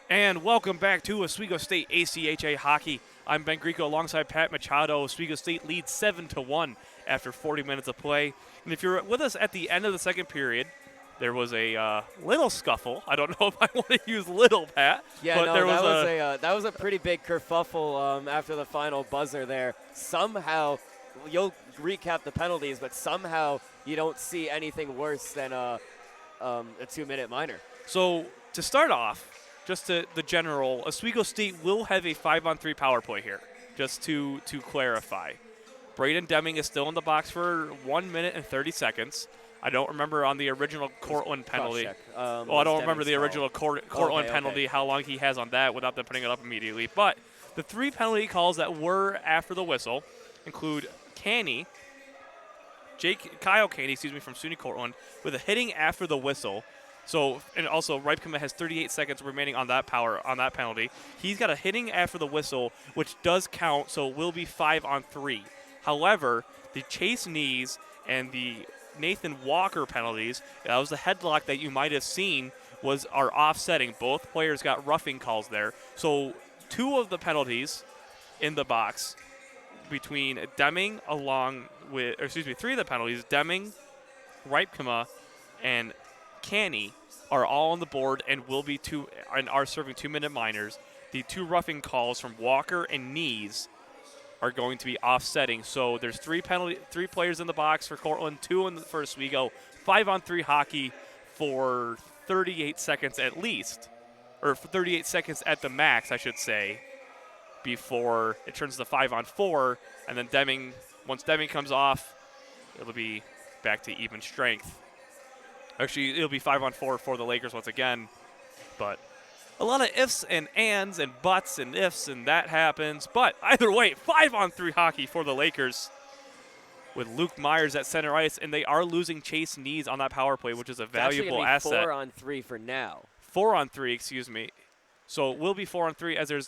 And welcome back to Oswego State ACHA Hockey. I'm Ben Greco alongside Pat Machado. Oswego State leads 7-1 after 40 minutes of play. And if you're with us at the end of the second period, there was a little scuffle. I don't know if I want to use little, Pat. Yeah, but no, there that was a pretty big kerfuffle after the final buzzer there. Somehow, you'll recap the penalties, but somehow you don't see anything worse than a 2-minute minor. So to start off, just the general, Oswego State will have a 5-on-3 power play here, just to clarify. Braden Deming is still in the box for 1 minute and 30 seconds. I don't remember on the original Cortland penalty. I don't remember the original Cortland penalty, how long he has on that without them putting it up immediately. But the 3 penalty calls that were after the whistle include Kyle Caney, from SUNY Cortland, with a hitting after the whistle. So, and also Ripkema has 38 seconds remaining on that penalty. He's got a hitting after the whistle, which does count, so it will be 5-on-3. However, the chase knees and the Nathan Walker penalties, that was the headlock that you might have seen, are offsetting. Both players got roughing calls there. So 2 of the penalties in the box between Deming 3 of the penalties, Deming, Ripkema, and Canny are all on the board and are serving 2-minute minors. The 2 roughing calls from Walker and Knees are going to be offsetting. So there's 3 players in the box for Cortland, 2 for Oswego, 5-on-3 hockey for 38 seconds at least, or for 38 seconds at the max, I should say, before it turns to 5-on-4, and then once Deming comes off, it'll be back to even strength. Actually, it'll be 5-on-4 for the Lakers once again, but a lot of ifs and ands and buts and ifs, and that happens. But either way, 5-on-3 hockey for the Lakers with Luke Myers at center ice, and they are losing Chase Knees on that power play, which is a valuable asset. 4-on-3 for now. 4-on-3, excuse me. So it will be 4-on-3 as there's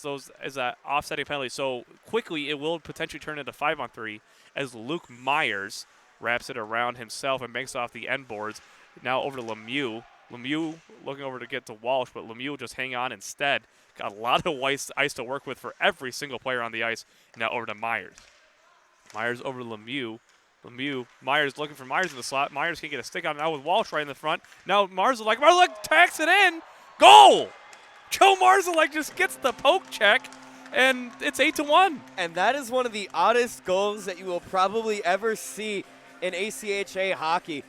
that offsetting penalty. So quickly, it will potentially turn into 5-on-3 as Luke Myers wraps it around himself and banks off the end boards. Now over to Lemieux. Lemieux looking over to get to Walsh, but Lemieux will just hang on instead. Got a lot of ice to work with for every single player on the ice. Now over to Myers. Myers over to Lemieux. Myers looking for Myers in the slot. Myers can't get a stick on it now with Walsh right in the front. Now Marzalek tacks it in. Goal! Joe Marzalek just gets the poke check, and it's 8-1. And that is one of the oddest goals that you will probably ever see in ACHA hockey.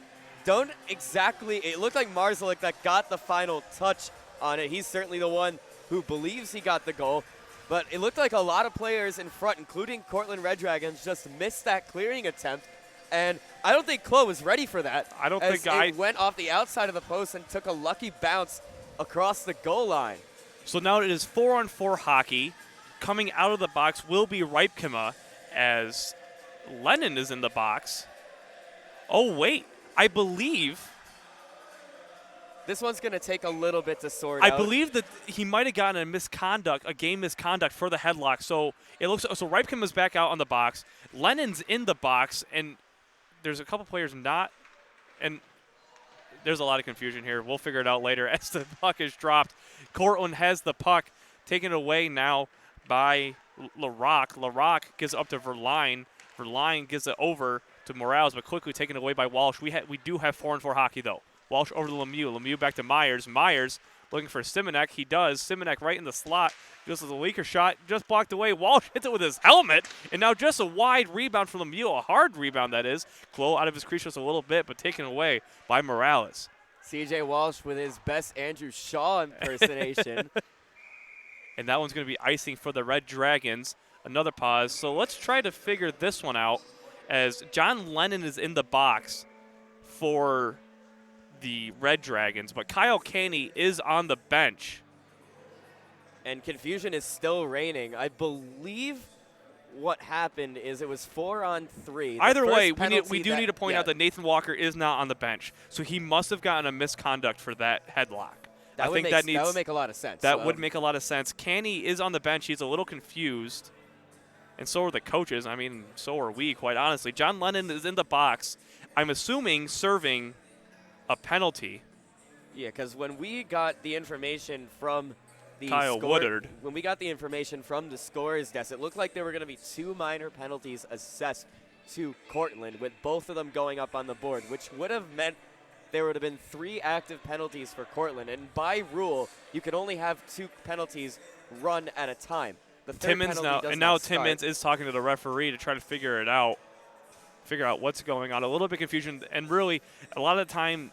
It looked like Marzalek that got the final touch on it. He's certainly the one who believes he got the goal. But it looked like a lot of players in front, including Cortland Red Dragons, just missed that clearing attempt. And I don't think Chloe was ready for that. It went off the outside of the post and took a lucky bounce across the goal line. So now it is 4-on-4 hockey. Coming out of the box will be Ripkema as Lennon is in the box. Oh, wait. I believe this one's going to take a little bit to sort out. I believe that he might have gotten a game misconduct for the headlock. So it looks so Ripken is back out on the box. Lennon's in the box, and there's a couple players not, and there's a lot of confusion here. We'll figure it out later as the puck is dropped. Cortland has the puck taken away now by LaRock. LaRock gives it up to Verline. Verline gives it over to Morales, but quickly taken away by Walsh. We do have 4-on-4 hockey, though. Walsh over to Lemieux. Lemieux back to Myers. Myers looking for Simonek. He does. Simonek right in the slot. Just as a weaker shot, just blocked away. Walsh hits it with his helmet, and now just a wide rebound from Lemieux, a hard rebound, that is. Clow out of his crease just a little bit, but taken away by Morales. C.J. Walsh with his best Andrew Shaw impersonation. And that one's going to be icing for the Red Dragons. Another pause. So let's try to figure this one out as John Lennon is in the box for the Red Dragons, but Kyle Caney is on the bench. And confusion is still reigning. I believe what happened is it was 4-on-3. Either way, we do need to point out that Nathan Walker is not on the bench, so he must have gotten a misconduct for that headlock. That would make a lot of sense. That would make a lot of sense. Canny is on the bench. He's a little confused, and so are the coaches. I mean, so are we, quite honestly. John Lennon is in the box. I'm assuming serving a penalty. Yeah, because when we got the information from Kyle Woodard. When we got the information from the scorer's desk, it looked like there were going to be 2 minor penalties assessed to Cortland, with both of them going up on the board, which would have meant there would have been 3 active penalties for Cortland. And by rule, you can only have 2 penalties run at a time. The third Timmins penalty does and not now start. Timmins is talking to the referee to try to figure out what's going on. A little bit confusion, and really a lot of the time,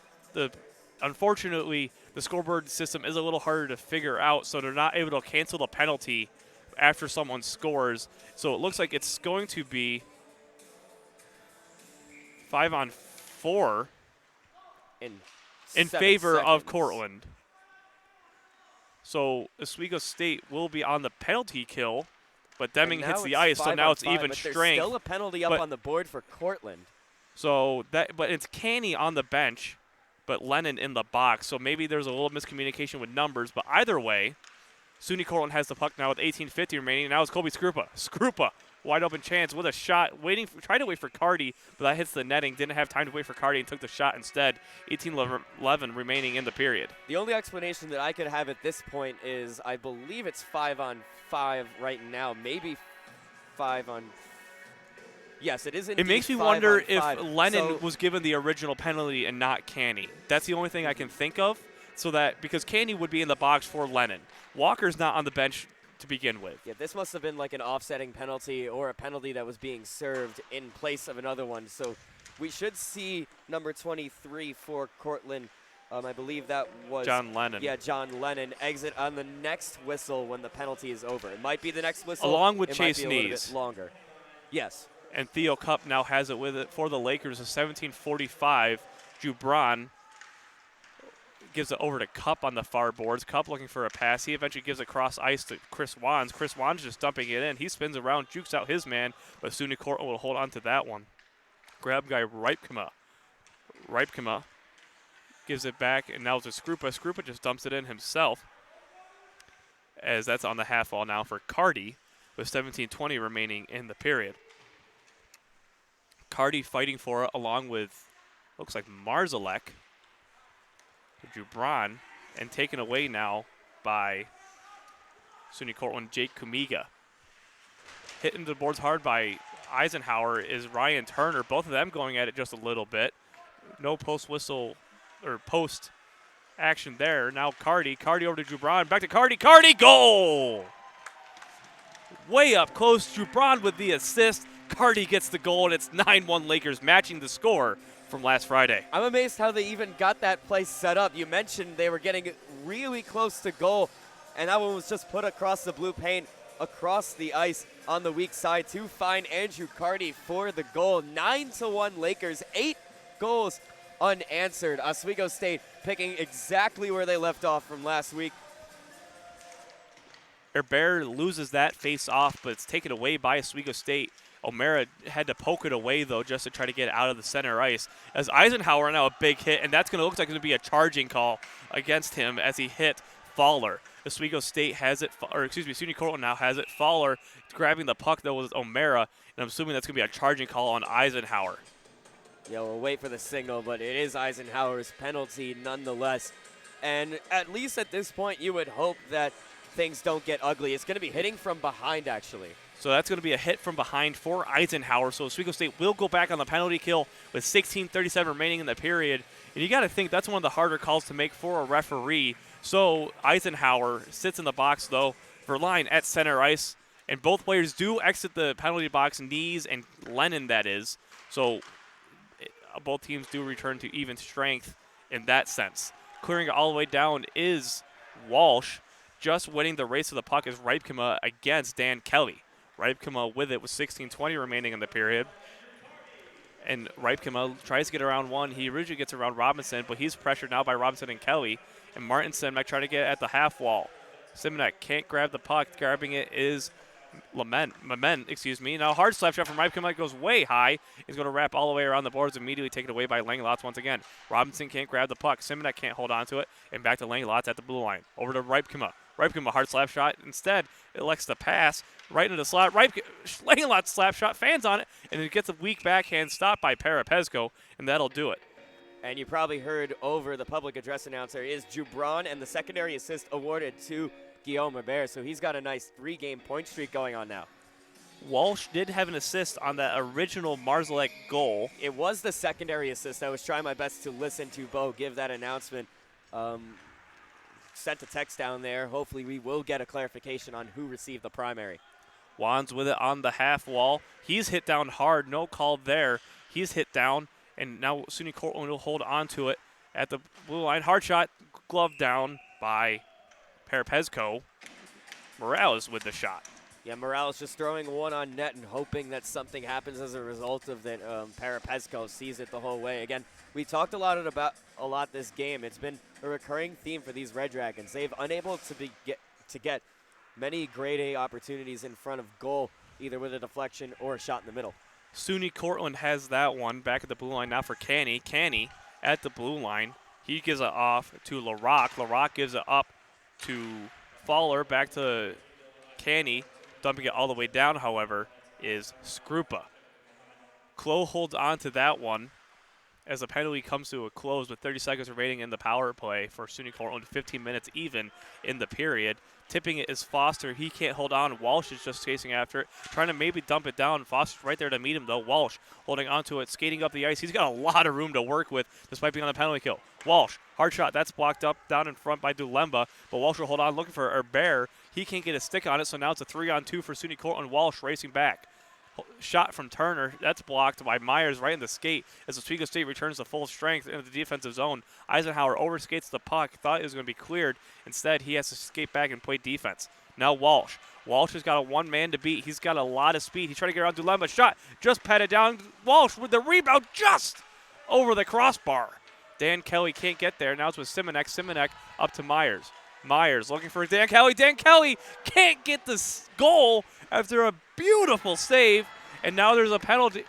unfortunately, the scoreboard system is a little harder to figure out, so they're not able to cancel the penalty after someone scores. So it looks like it's going to be 5-on-4 in favor of Cortland. So Oswego State will be on the penalty kill, but Deming hits the ice, so now it's even strength. There's still a penalty up on the board for Cortland. So but it's Canny on the bench, but Lennon in the box. So maybe there's a little miscommunication with numbers, but either way, SUNY Cortland has the puck now with 18:50 remaining. Now it's Colby Skrupa, wide open chance with a shot, tried to wait for Cardi, but that hits the netting. Didn't have time to wait for Cardi and took the shot instead. 18:11 remaining in the period. The only explanation that I could have at this point is I believe it's 5-on-5 right now, maybe 5-on. Yes, it is indeed. It makes me wonder if 5-on-5. Lennon was given the original penalty and not Canny. That's the only thing I can think of. So that because Canny would be in the box for Lennon. Walker's not on the bench to begin with. Yeah, this must have been like an offsetting penalty or a penalty that was being served in place of another one. So we should see number 23 for Cortland. I believe that was John Lennon. Yeah, John Lennon exit on the next whistle when the penalty is over. It might be the next whistle. Along with it Chase might be a little Nees. bit longer. Yes. And Theo Cup now has it with it for the Lakers. A 17:45. Jubran gives it over to Cup on the far boards. Cup looking for a pass. He eventually gives it cross ice to Chris Wands. Chris Wands just dumping it in. He spins around, jukes out his man, but SUNY Cortland will hold on to that one. Grab guy Ripkema gives it back, and now to Skrupa. Skrupa just dumps it in himself, as that's on the half wall now for Cardi, with 17:20 remaining in the period. Cardi fighting for it along with, looks like Marzalek. Jubran, and taken away now by SUNY Cortland, Jake Kumiga. Hitting the boards hard by Eisenhower is Ryan Turner. Both of them going at it just a little bit. No post whistle or post action there. Now Cardi over to Jubran. Back to Cardi, goal! Way up close, Jubran with the assist. Cardi gets the goal, and it's 9-1 Lakers, matching the score from last Friday. I'm amazed how they even got that play set up. You mentioned they were getting really close to goal, and that one was just put across the blue paint, across the ice on the weak side to find Andrew Cardi for the goal. 9-1 Lakers, 8 goals unanswered. Oswego State picking exactly where they left off from last week. Herbert loses that face off, but it's taken away by Oswego State. O'Mara had to poke it away, though, just to try to get it out of the center ice. As Eisenhower now a big hit, and that's going to look like it's going to be a charging call against him as he hit Fowler. Oswego State has it, SUNY Cortland now has it. Fowler grabbing the puck, though, with O'Mara, and I'm assuming that's going to be a charging call on Eisenhower. Yeah, we'll wait for the signal, but it is Eisenhower's penalty nonetheless. And at least at this point, you would hope that things don't get ugly. It's going to be hitting from behind, actually. So that's going to be a hit from behind for Eisenhower. So Oswego State will go back on the penalty kill with 16:37 remaining in the period. And you got to think that's one of the harder calls to make for a referee. So Eisenhower sits in the box, though, Verline at center ice. And both players do exit the penalty box, Nees and Lennon, that is. So both teams do return to even strength in that sense. Clearing it all the way down is Walsh. Just winning the race of the puck is Ripkema against Dan Kelly. Ripkema with it with 16:20 remaining in the period. And Ripkema tries to get around one. He originally gets around Robinson, but he's pressured now by Robinson and Kelly. And Martinson might try to get at the half wall. Simonek can't grab the puck. Grabbing it is Mament. Now hard slap shot from Ripkema goes way high. He's going to wrap all the way around the boards, immediately taken away by Langelots once again. Robinson can't grab the puck. Simonek can't hold on to it. And back to Langelots at the blue line. Over to Ripkema. Ripkema hard slap shot. Instead, elects to pass right into the slot. Langelots slap shot, fans on it, and it gets a weak backhand stop by Parapesco, and that'll do it. And you probably heard over the public address announcer is Jubran, and the secondary assist awarded to Guillaume Herbert, so he's got a nice 3-game point streak going on now. Walsh did have an assist on that original Marzalek goal. It was the secondary assist. I was trying my best to listen to Bo give that announcement. Sent a text down there. Hopefully we will get a clarification on who received the primary. Wands with it on the half wall. He's hit down hard. No call there. He's hit down, and now SUNY Cortland will hold on to it at the blue line. Hard shot, glove down by Parapezco. Morales with the shot. Yeah, Morales just throwing one on net and hoping that something happens as a result of that. Parapezco sees it the whole way. Again, we talked about this game. It's been a recurring theme for these Red Dragons. They've unable to get many grade A opportunities in front of goal, either with a deflection or a shot in the middle. SUNY Cortland has that one back at the blue line now for Canny. Canny at the blue line. He gives it off to LaRock. LaRock gives it up to Fowler. Back to Canny. Dumping it all the way down, however, is Skrupa. Klo holds on to that one as the penalty comes to a close with 30 seconds remaining in the power play for SUNY Cortland, 15 minutes even in the period. Tipping it is Foster. He can't hold on. Walsh is just chasing after it, trying to maybe dump it down. Foster's right there to meet him, though. Walsh holding onto it, skating up the ice. He's got a lot of room to work with despite being on the penalty kill. Walsh, hard shot. That's blocked up down in front by Dulemba, but Walsh will hold on looking for Herbert. He can't get a stick on it, so now it's a 3-on-2 for SUNY Cortland. Walsh racing back. Shot from Turner. That's blocked by Myers right in the skate as Oswego State returns to full strength into the defensive zone. Eisenhower overskates the puck. Thought it was going to be cleared. Instead, he has to skate back and play defense. Now Walsh. Walsh has got a one-man to beat. He's got a lot of speed. He's trying to get around Dulemba. Shot. Just patted down. Walsh with the rebound just over the crossbar. Dan Kelly can't get there. Now it's with Simonek. Simonek up to Myers. Myers looking for Dan Kelly. Dan Kelly can't get this goal after a beautiful save. And now there's a penalty.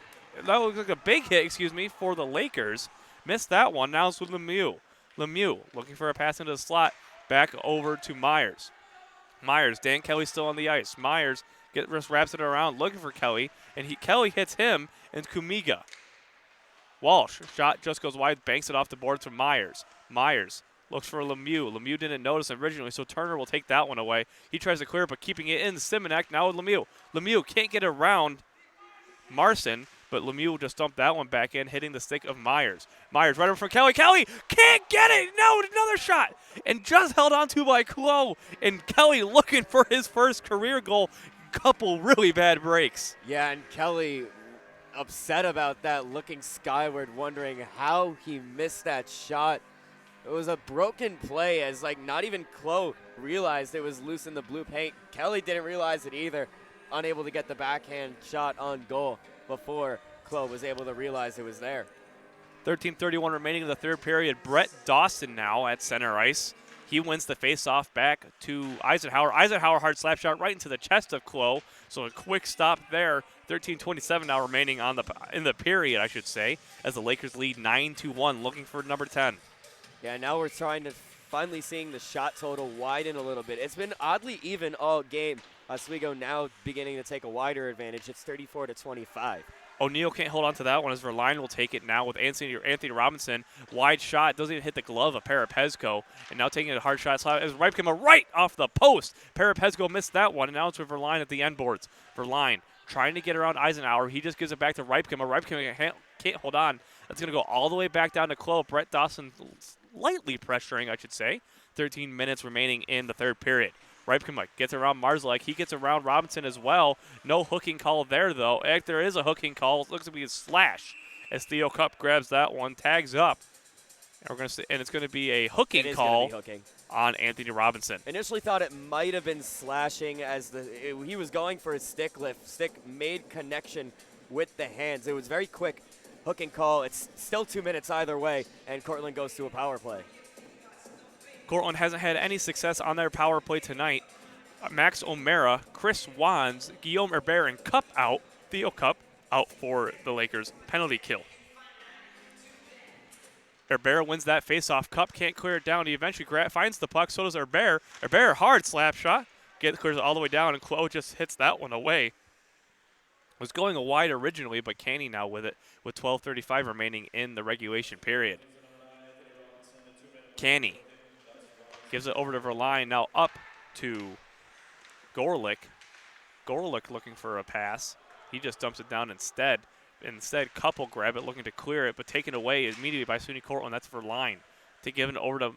That looks like a big hit, for the Lakers. Missed that one. Now it's with Lemieux. Lemieux looking for a pass into the slot. Back over to Myers. Myers. Dan Kelly still on the ice. Myers just wraps it around looking for Kelly. And Kelly hits him and Kumiga. Walsh. Shot just goes wide. Banks it off the boards from Myers. Myers looks for Lemieux. Lemieux didn't notice originally, so Turner will take that one away. He tries to clear it, but keeping it in. Simonek now with Lemieux. Lemieux can't get around Marson, but Lemieux will just dump that one back in, hitting the stick of Myers. Myers right over from Kelly. Kelly can't get it. No, another shot. And just held on to by Klo. And Kelly looking for his first career goal. Couple really bad breaks. Yeah, and Kelly upset about that, looking skyward, wondering how he missed that shot. It was a broken play as not even Klo realized it was loose in the blue paint. Kelly didn't realize it either, unable to get the backhand shot on goal before Klo was able to realize it was there. 13:31 remaining in the third period. Brett Dawson now at center ice. He wins the faceoff back to Eisenhower. Eisenhower hard slap shot right into the chest of Klo. So a quick stop there. 13:27 now remaining in the period, I should say, as the Lakers lead 9-1, looking for number 10. Yeah, now we're trying to finally seeing the shot total widen a little bit. It's been oddly even all game. Oswego now beginning to take a wider advantage. It's 34-25. O'Neal can't hold on to that one as Verline will take it now with Anthony Robinson. Wide shot. Doesn't even hit the glove of Parapezco. And now taking a hard shot as Ripe came right off the post. Parapezco missed that one, and now it's with Verline at the end boards. Verline trying to get around Eisenhower. He just gives it back to Ripken. Ripken can't hold on. That's going to go all the way back down to Klo. Brett Dawson lightly pressuring, I should say. 13 minutes remaining in the third period. Ripken gets around Marzalek. He gets around Robinson as well. No hooking call there, though. If there is a hooking call, it looks to be a slash as Theo Cup grabs that one, tags up. And it's going to be a hooking call on Anthony Robinson. Initially thought it might have been slashing as he was going for a stick lift. Stick made connection with the hands. It was very quick hooking call. It's still 2 minutes either way, and Cortland goes to a power play. Cortland hasn't had any success on their power play tonight. Max O'Mara, Chris Wands, Guillaume Herbert, and Cup out. Theo Cup out for the Lakers. Penalty kill. Herbert wins that faceoff. Cup can't clear it down. He eventually finds the puck. So does Herbert. Herbert, hard slap shot. Clears it all the way down, and Klo just hits that one away. Was going wide originally, but Canny now with it with 12:35 remaining in the regulation period. Canny gives it over to Verline. Now up to Gorlick. Gorlick looking for a pass. He just dumps it down instead. Instead, Couple grab it, looking to clear it, but taken away immediately by SUNY Cortland. That's for line to give it over to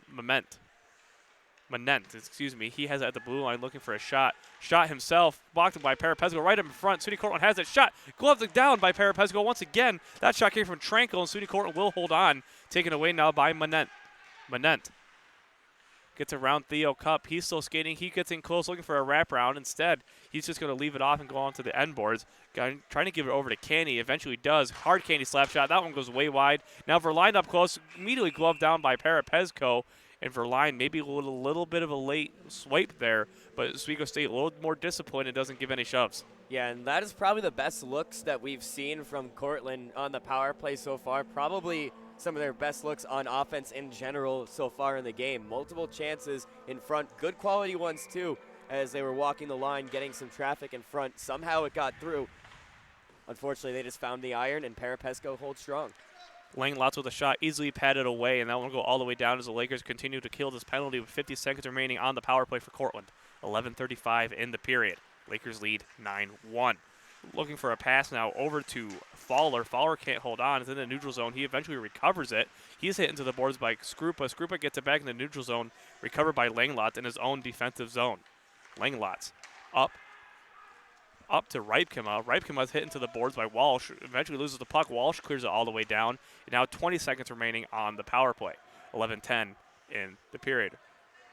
Manent, excuse me. He has it at the blue line looking for a shot. Shot himself, blocked by Parapesco right up in front. SUNY Cortland has it. Shot, gloved down by Parapesco once again. That shot came from Tranquil, and SUNY Cortland will hold on. Taken away now by Manent. Manent gets around Theo Cup. He's still skating. He gets in close looking for a wraparound. Instead, he's just going to leave it off and go on to the end boards. Trying to give it over to Candy. Eventually does. Hard Candy slap shot. That one goes way wide. Now Verline up close. Immediately gloved down by Parapesco. And Verline maybe a little bit of a late swipe there. But Oswego State a little more disciplined and doesn't give any shoves. Yeah, and that is probably the best looks that we've seen from Cortland on the power play so far. Probably some of their best looks on offense in general so far in the game. Multiple chances in front, good quality ones too, as they were walking the line, getting some traffic in front. Somehow it got through. Unfortunately, they just found the iron, and Parapesco holds strong. Langlots with a shot, easily patted away, and that one will go all the way down as the Lakers continue to kill this penalty with 50 seconds remaining on the power play for Cortland. 11:35 in the period. Lakers lead 9-1. Looking for a pass now over to Fowler. Fowler can't hold on. It's in the neutral zone. He eventually recovers it. He's hit into the boards by Skrupa. Skrupa gets it back in the neutral zone, recovered by Langlots in his own defensive zone. Langlots up to Ripkema. Ripkema's hit into the boards by Walsh. Eventually loses the puck. Walsh clears it all the way down. And now 20 seconds remaining on the power play. 11:10 in the period.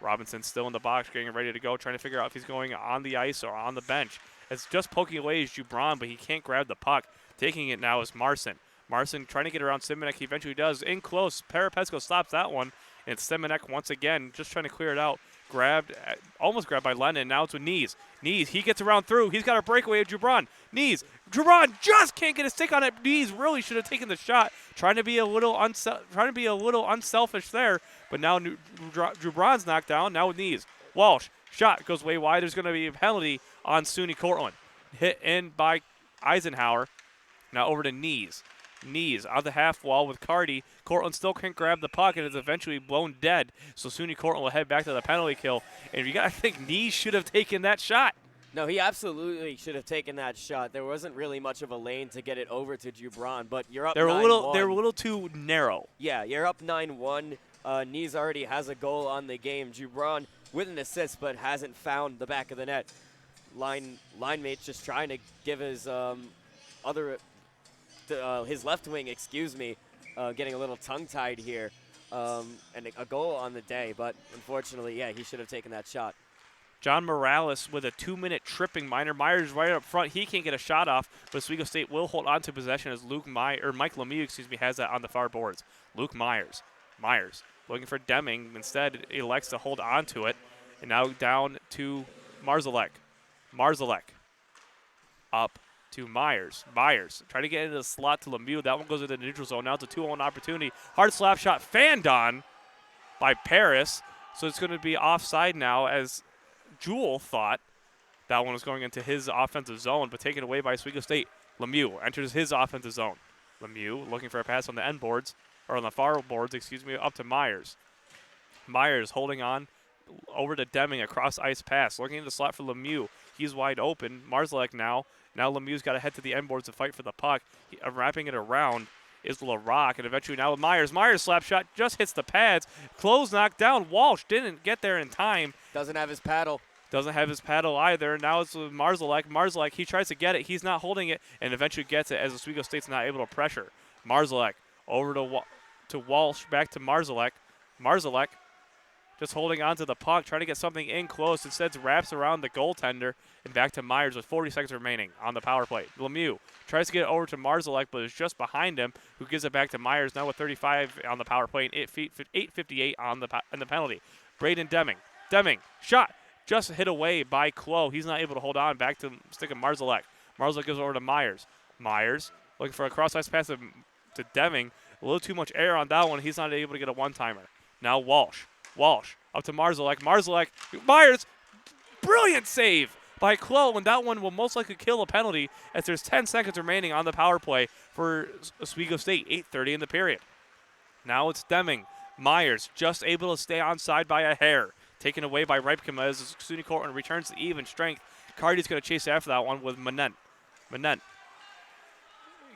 Robinson still in the box, getting ready to go, trying to figure out if he's going on the ice or on the bench. It's just poking away is Jubron, but he can't grab the puck. Taking it now is Marson. Marson trying to get around Simonek. He eventually does. In close. Parapesco stops that one. And it's Simonek once again, just trying to clear it out. Almost grabbed by Lennon. Now it's with Knees. Knees, he gets around through. He's got a breakaway of Jubron. Knees. Jubron just can't get a stick on it. Knees really should have taken the shot. Trying to be a little unselfish there. But now Jubron's knocked down. Now with Knees. Walsh. Shot goes way wide. There's going to be a penalty on SUNY Cortland. Hit in by Eisenhower. Now over to Knees. Knees on the half wall with Cardi. Cortland still can't grab the puck and is eventually blown dead. So SUNY Cortland will head back to the penalty kill. And you got to think Knees should have taken that shot. No, he absolutely should have taken that shot. There wasn't really much of a lane to get it over to Jubron, but you're up 9-1. They were a little too narrow. Yeah, you're up 9-1. Knees already has a goal on the game. Jubron with an assist, but hasn't found the back of the net. Line mate's just trying to give his his left wing, getting a little tongue-tied here, and a goal on the day. But unfortunately, yeah, he should have taken that shot. John Morales with a 2-minute tripping minor. Myers right up front. He can't get a shot off, but Oswego State will hold on to possession as Mike Lemieux, has that on the far boards. Luke Myers. Myers looking for Deming. Instead, elects to hold on to it. And now down to Marzalek. Marzalek up to Myers. Myers trying to get into the slot to Lemieux. That one goes into the neutral zone. Now it's a 2-on opportunity. Hard slap shot fanned on by Paris. So it's going to be offside now, as Jewell thought that one was going into his offensive zone, but taken away by Oswego State. Lemieux enters his offensive zone. Lemieux looking for a pass on the end boards, or on the far boards, up to Myers. Myers holding on over to Deming, across ice pass. Looking in the slot for Lemieux. He's wide open. Marzalek now. Now Lemieux's got to head to the end boards to fight for the puck. Wrapping it around is LaRock, and eventually now with Myers. Myers slap shot just hits the pads. Close knocked down. Walsh didn't get there in time. Doesn't have his paddle. Doesn't have his paddle either. Now it's with Marzalek. Marzalek, he tries to get it. He's not holding it, and eventually gets it as Oswego State's not able to pressure. Marzalek over to Walsh, back to Marzalek. Marzalek just holding on to the puck, trying to get something in close. Instead, wraps around the goaltender and back to Myers with 40 seconds remaining on the power play. Lemieux tries to get it over to Marzalek, but is just behind him, who gives it back to Myers now with 35 on the power play and 8:58 on the penalty. Braden Deming. Deming, shot, just hit away by Klo. He's not able to hold on. Back to stick of Marzalek. Marzalek goes over to Myers. Myers looking for a cross-ice pass to Deming. A little too much air on that one. He's not able to get a one-timer. Now Walsh. Walsh up to Marzalek. Marzalek. Myers. Brilliant save by Klo, and that one will most likely kill a penalty as there's 10 seconds remaining on the power play for Oswego State. 8:30 in the period. Now it's Deming. Myers just able to stay onside by a hair. taken away by Ripken as SUNY Cortland returns to even strength. Carty's going to chase after that one with Manent. Manent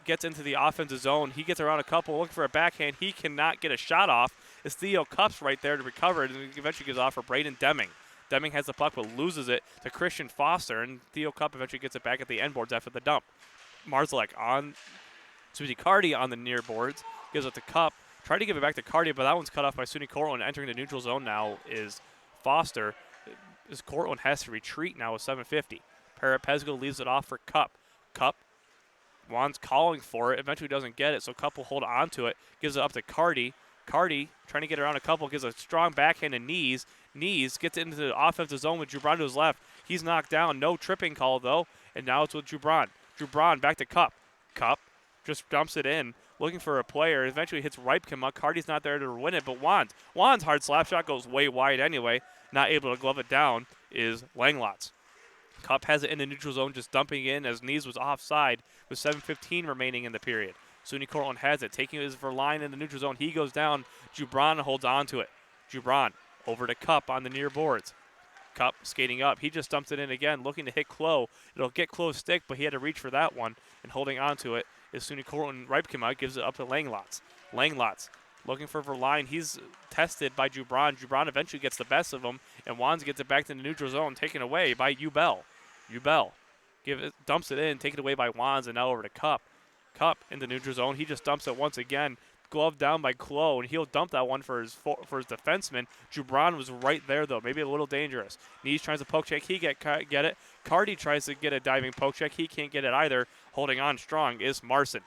gets into the offensive zone. He gets around a couple, looking for a backhand. He cannot get a shot off. It's Theo Cups right there to recover it, and eventually gives off for Braden Deming. Deming has the puck but loses it to Christian Foster, and Theo Cup eventually gets it back at the end boards after the dump. Marzalek Carty on the near boards, gives it to Cup. Tried to give it back to Carty, but that one's cut off by SUNY Cortland. Entering the neutral zone now is Foster. As Cortland has to retreat now with 7:50. Parapezgo leaves it off for Cup. Cup, Juan's calling for it, eventually doesn't get it, so Cup will hold on to it, gives it up to Carty. Carty, trying to get around a couple, gives a strong backhand to Knees. Knees gets it into the offensive zone with Jubran to his left. He's knocked down. No tripping call, though, and now it's with Jubran. Jubran back to Cup. Cup just dumps it in, looking for a player. Eventually hits Ripken. Carty's not there to win it, but Juan's hard slap shot goes way wide anyway. Not able to glove it down is Langlots. Cup has it in the neutral zone, just dumping in as Knees was offside with 7:15 remaining in the period. SUNY Cortland has it, taking his line in the neutral zone. He goes down. Jubran holds on to it. Jubran over to Cup on the near boards. Cup skating up. He just dumps it in again, looking to hit Klo. It'll get Klo's stick, but he had to reach for that one, and holding on to it is SUNY Cortland. Ripken gives it up to Langlots. Langlots looking for Verline. He's tested by Jubran. Jubran eventually gets the best of him, and Wands gets it back to the neutral zone, taken away by Ubel. Ubel dumps it in, taken away by Wands, and now over to Cup. Cup in the neutral zone. He just dumps it once again. Glove down by Klo, and he'll dump that one for his defenseman. Jubran was right there, though, maybe a little dangerous. Knees tries to poke check. He get it. Carty tries to get a diving poke check. He can't get it either. Holding on strong is Marson.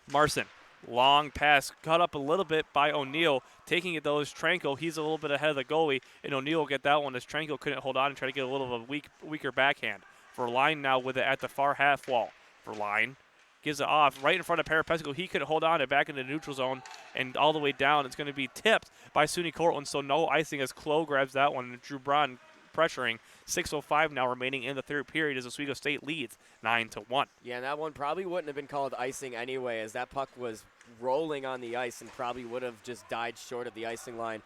Marson, long pass, cut up a little bit by O'Neill. Taking it, though, is Tranquil. He's a little bit ahead of the goalie, and O'Neill will get that one as Tranquil couldn't hold on and try to get a little of a weaker backhand. Verline now with it at the far half wall. Verline gives it off right in front of Parapesco. He couldn't hold on it back in the neutral zone and all the way down. It's going to be tipped by SUNY Cortland, so no icing as Klo grabs that one. And Jubran pressuring. 6:05 now remaining in the third period as Oswego State leads 9-1. Yeah, and that one probably wouldn't have been called icing anyway, as that puck was rolling on the ice and probably would have just died short of the icing line.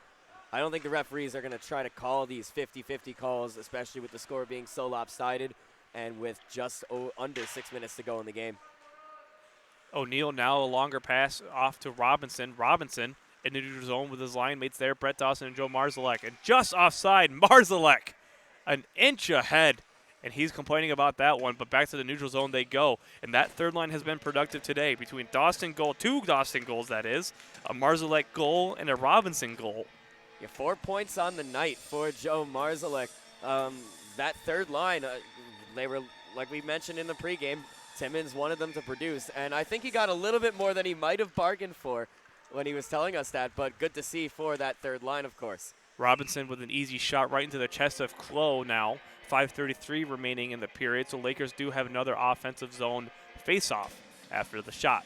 I don't think the referees are going to try to call these 50-50 calls, especially with the score being so lopsided and with just under 6 minutes to go in the game. O'Neill now a longer pass off to Robinson. Robinson in the neutral zone with his line mates there, Brett Dawson and Joe Marzalek. And just offside, Marzalek an inch ahead. And he's complaining about that one, but back to the neutral zone they go. And that third line has been productive today between Dawson goal, 2 Dawson goals that is, a Marzalek goal and a Robinson goal. Yeah, 4 points on the night for Joe Marzalek. That third line, they were, like we mentioned in the pregame, Timmins wanted them to produce, and I think he got a little bit more than he might have bargained for when he was telling us that, but good to see for that third line, of course. Robinson with an easy shot right into the chest of Klo now. 5:33 remaining in the period, so Lakers do have another offensive zone face-off after the shot.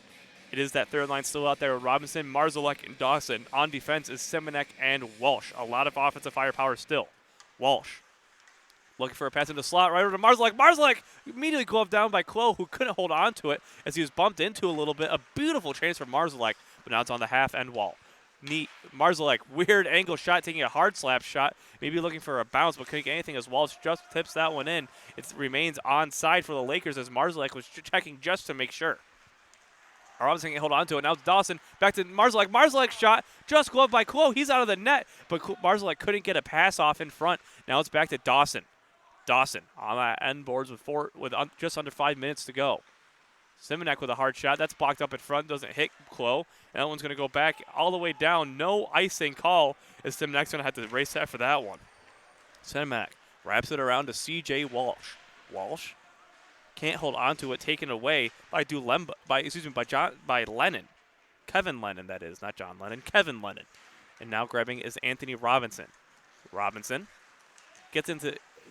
It is that third line still out there with Robinson, Marzalek, and Dawson. On defense is Simonek and Walsh. A lot of offensive firepower still. Walsh looking for a pass in the slot right over to Marzalek. Marzalek immediately gloved down by Klo, who couldn't hold on to it as he was bumped into a little bit. A beautiful chase from Marzalek, but now it's on the half-end wall. Neat. Marzalek, weird angle shot, taking a hard slap shot, maybe looking for a bounce, but couldn't get anything as Walsh just tips that one in. It remains onside for the Lakers as Marzalek was checking just to make sure. Robinson can hold on to it. Now it's Dawson back to Marzalek. Marzalek shot just gloved by Klo. He's out of the net, but Marzalek couldn't get a pass off in front. Now it's back to Dawson. Dawson on that end boards with just under 5 minutes to go. Simonek with a hard shot. That's blocked up in front. Doesn't hit Klo. That one's going to go back all the way down. No icing call as Simonek's going to have to race that for that one. Simonek wraps it around to C.J. Walsh. Walsh can't hold on to it. Taken away by by Lennon. Kevin Lennon, that is. Not John Lennon. Kevin Lennon. And now grabbing is Anthony Robinson. Robinson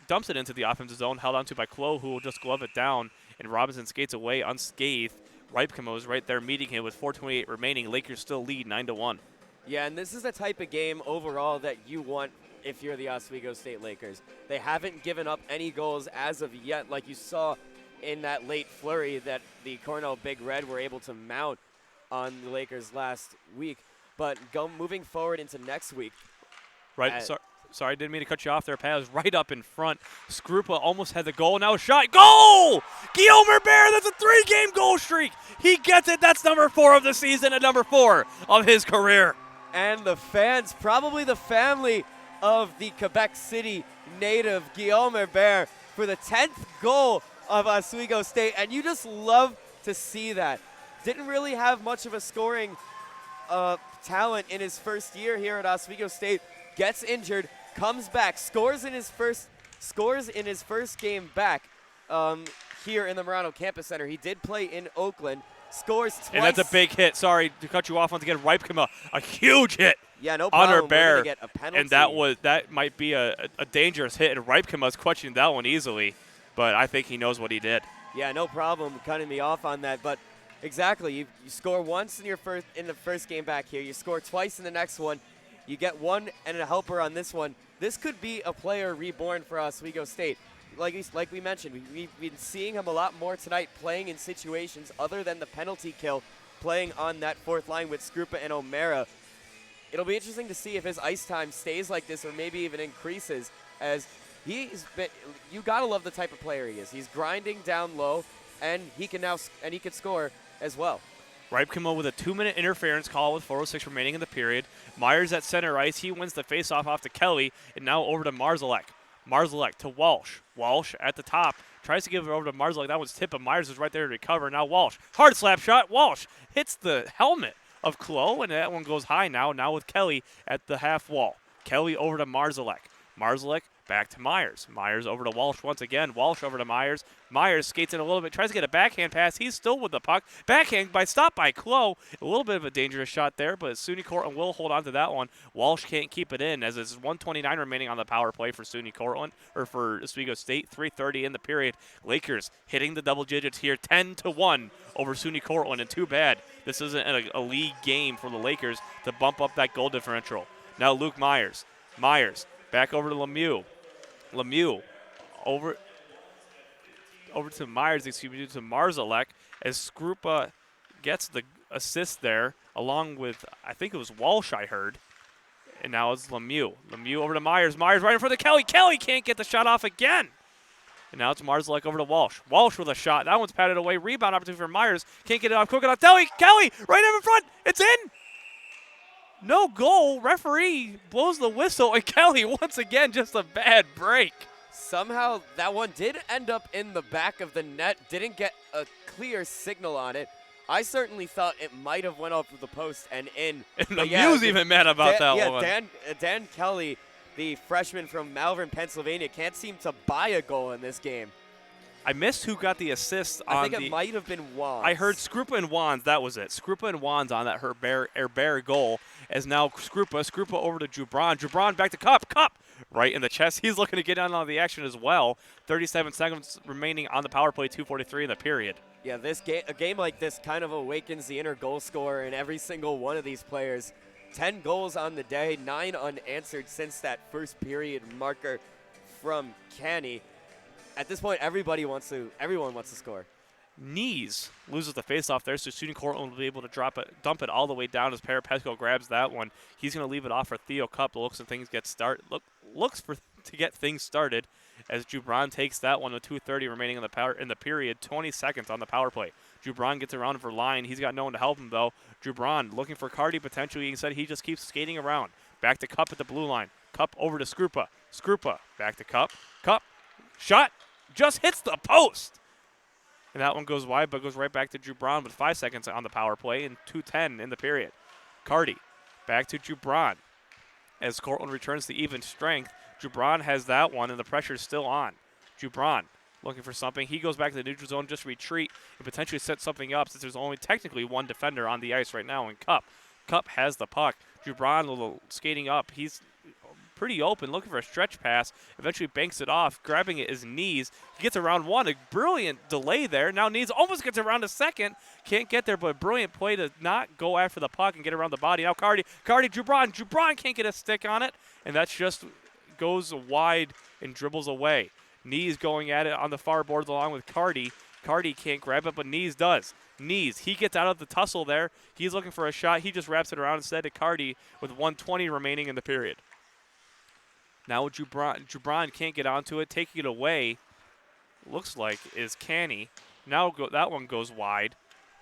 dumps it into the offensive zone, held onto by Klo, who will just glove it down, and Robinson skates away unscathed. Ripken is right there meeting him with 4:28 remaining. Lakers still lead 9-1. Yeah, and this is the type of game overall that you want if you're the Oswego State Lakers. They haven't given up any goals as of yet, like you saw in that late flurry that the Cornell Big Red were able to mount on the Lakers last week. But moving forward into next week. Right, sorry, didn't mean to cut you off there, Pat. It was right up in front. Skrupa almost had the goal. Now a shot. Goal! Guillaume Herbert, that's a 3-game goal streak. He gets it. That's number 4 of the season and number 4 of his career. And the fans, probably the family of the Quebec City native Guillaume Herbert for the 10th goal of Oswego State. And you just love to see that. Didn't really have much of a scoring talent in his first year here at Oswego State. Gets injured, comes back, scores in his first game back here in the Marano Campus Center. He did play in Oakland, scores twice. And that's a big hit. Sorry to cut you off once again. Ripkema, a huge hit. Yeah, no on problem. Herbert, Get a penalty. and that might be a dangerous hit. And Ripkema's questioning that one easily, but I think he knows what he did. Yeah, no problem cutting me off on that, but exactly. You score once in the first game back here. You score twice in the next one. You get one and a helper on this one. This could be a player reborn for Oswego State. Like we mentioned, we've been seeing him a lot more tonight playing in situations other than the penalty kill, playing on that fourth line with Skrupa and O'Mara. It'll be interesting to see if his ice time stays like this or maybe even increases, as you gotta love the type of player he is. He's grinding down low, and he can score as well. Ripkema with a 2-minute interference call with 4:06 remaining in the period. Myers at center ice. He wins the faceoff off to Kelly, and now over to Marzalek. Marzalek to Walsh. Walsh at the top. Tries to give it over to Marzalek. That one's tipped, but Myers is right there to recover. Now Walsh. Hard slap shot. Walsh hits the helmet of Clo, and that one goes high now with Kelly at the half wall. Kelly over to Marzalek. Marzalek back to Myers. Myers over to Walsh once again. Walsh over to Myers. Myers skates in a little bit, tries to get a backhand pass. He's still with the puck. Backhand stop by Clo. A little bit of a dangerous shot there, but SUNY Cortland will hold on to that one. Walsh can't keep it in, as it's 1:29 remaining on the power play for SUNY Cortland, or for Oswego State. 3:30 in the period. Lakers hitting the double digits here, 10-1 over SUNY Cortland, and too bad this isn't a league game for the Lakers to bump up that goal differential. Now Luke Myers. Myers back over to Lemieux. Lemieux over to Myers, to Marzalek, as Skrupa gets the assist there, along with, I think it was Walsh I heard. And now it's Lemieux. Lemieux over to Myers. Myers right in front of Kelly. Kelly can't get the shot off again. And now it's Marzalek over to Walsh. Walsh with a shot. That one's patted away. Rebound opportunity for Myers. Can't get it off quick enough. Kelly right in front. It's in. No goal. Referee blows the whistle, and Kelly once again just a bad break. Somehow that one did end up in the back of the net. Didn't get a clear signal on it. I certainly thought it might have went up the post and in. And Lemieux's even mad about that one. Yeah, Dan Kelly, the freshman from Malvern, Pennsylvania, can't seem to buy a goal in this game. I missed who got the assist on I think it might have been Wands. I heard Skrupa and Wands. That was it. Skrupa and Wands on that Herbert goal. As now Skrupa over to Jubran. Jubran back to Cup. Cup right in the chest. He's looking to get on the action as well. 37 seconds remaining on the power play. 2:43 in the period. Yeah, a game like this kind of awakens the inner goal scorer in every single one of these players. 10 goals on the day, 9 unanswered since that first period marker from Canny. At this point, everyone wants to score. Knees loses the faceoff there, so SUNY Cortland will be able to dump it all the way down as Parapesco grabs that one. He's going to leave it off for Theo Cup. Looks to get things started as Jubran takes that one with 2:30 remaining in the period. 20 seconds on the power play. Jubran gets around for line. He's got no one to help him though. Jubran looking for Cardi potentially. Instead, he just keeps skating around. Back to Cup at the blue line. Cup over to Skrupa. Skrupa back to Cup. Cup shot just hits the post. And that one goes wide, but goes right back to Jubran with 5 seconds on the power play and 2:10 in the period. Cardi back to Jubran. As Cortland returns to even strength, Jubran has that one, and the pressure's still on. Jubran looking for something. He goes back to the neutral zone, just retreat, and potentially set something up since there's only technically one defender on the ice right now in Cup. Cup has the puck. Jubran a little skating up. He's pretty open, looking for a stretch pass. Eventually banks it off, grabbing it his knees. He gets around one. A brilliant delay there. Now Knees almost gets around a second. Can't get there, but a brilliant play to not go after the puck and get around the body. Now Jubran. Jubran can't get a stick on it, and that's just goes wide and dribbles away. Knees going at it on the far boards along with Cardi. Cardi can't grab it, but Knees does. Knees, he gets out of the tussle there. He's looking for a shot. He just wraps it around instead to Cardi with 1:20 remaining in the period. Now Jubran can't get onto it. Taking it away, looks like, is Canny. Now that one goes wide.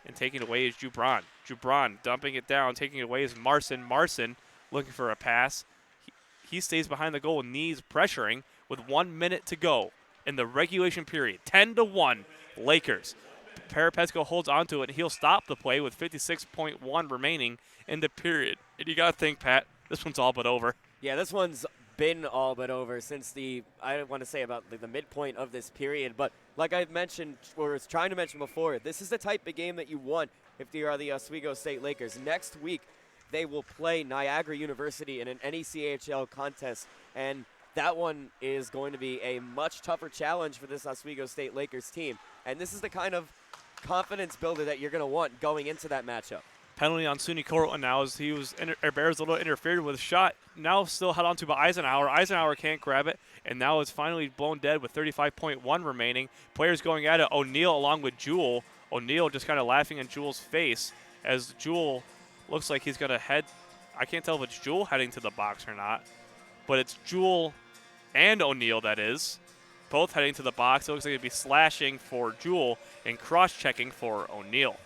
And taking it away is Jubran. Jubran dumping it down. Taking it away is Marson. Marson looking for a pass. He stays behind the goal, knees pressuring with 1 minute to go in the regulation period. 10-1, Lakers. Parapesco holds onto it, and he'll stop the play with 56.1 remaining in the period. And you got to think, Pat, this one's all but over. Yeah, this one's been all but over since I don't want to say about the midpoint of this period, but like I mentioned, or was trying to mention before, this is the type of game that you want if you are the Oswego State Lakers. Next week, they will play Niagara University in an NECHL contest, and that one is going to be a much tougher challenge for this Oswego State Lakers team. And this is the kind of confidence builder that you're going to want going into that matchup. Penalty on SUNY Cortland now as Bears a little interfered with a shot. Now still held on to by Eisenhower. Eisenhower can't grab it, and now it's finally blown dead with 35.1 remaining. Players going at it. O'Neal along with Jewell. O'Neal just kind of laughing in Jewell's face as Jewell looks like he's going to head. I can't tell if it's Jewell heading to the box or not, but it's Jewell and O'Neal, that is, both heading to the box. It looks like it'd be slashing for Jewell and cross-checking for O'Neal.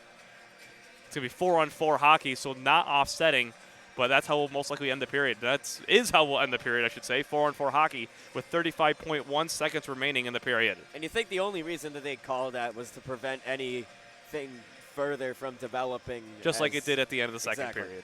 It's going to be 4-on-4 hockey, so not offsetting, but that's how we'll most likely end the period. That is how we'll end the period, I should say. 4-on-4 hockey with 35.1 seconds remaining in the period. And you think the only reason that they called that was to prevent anything further from developing. Just like it did at the end of the second period.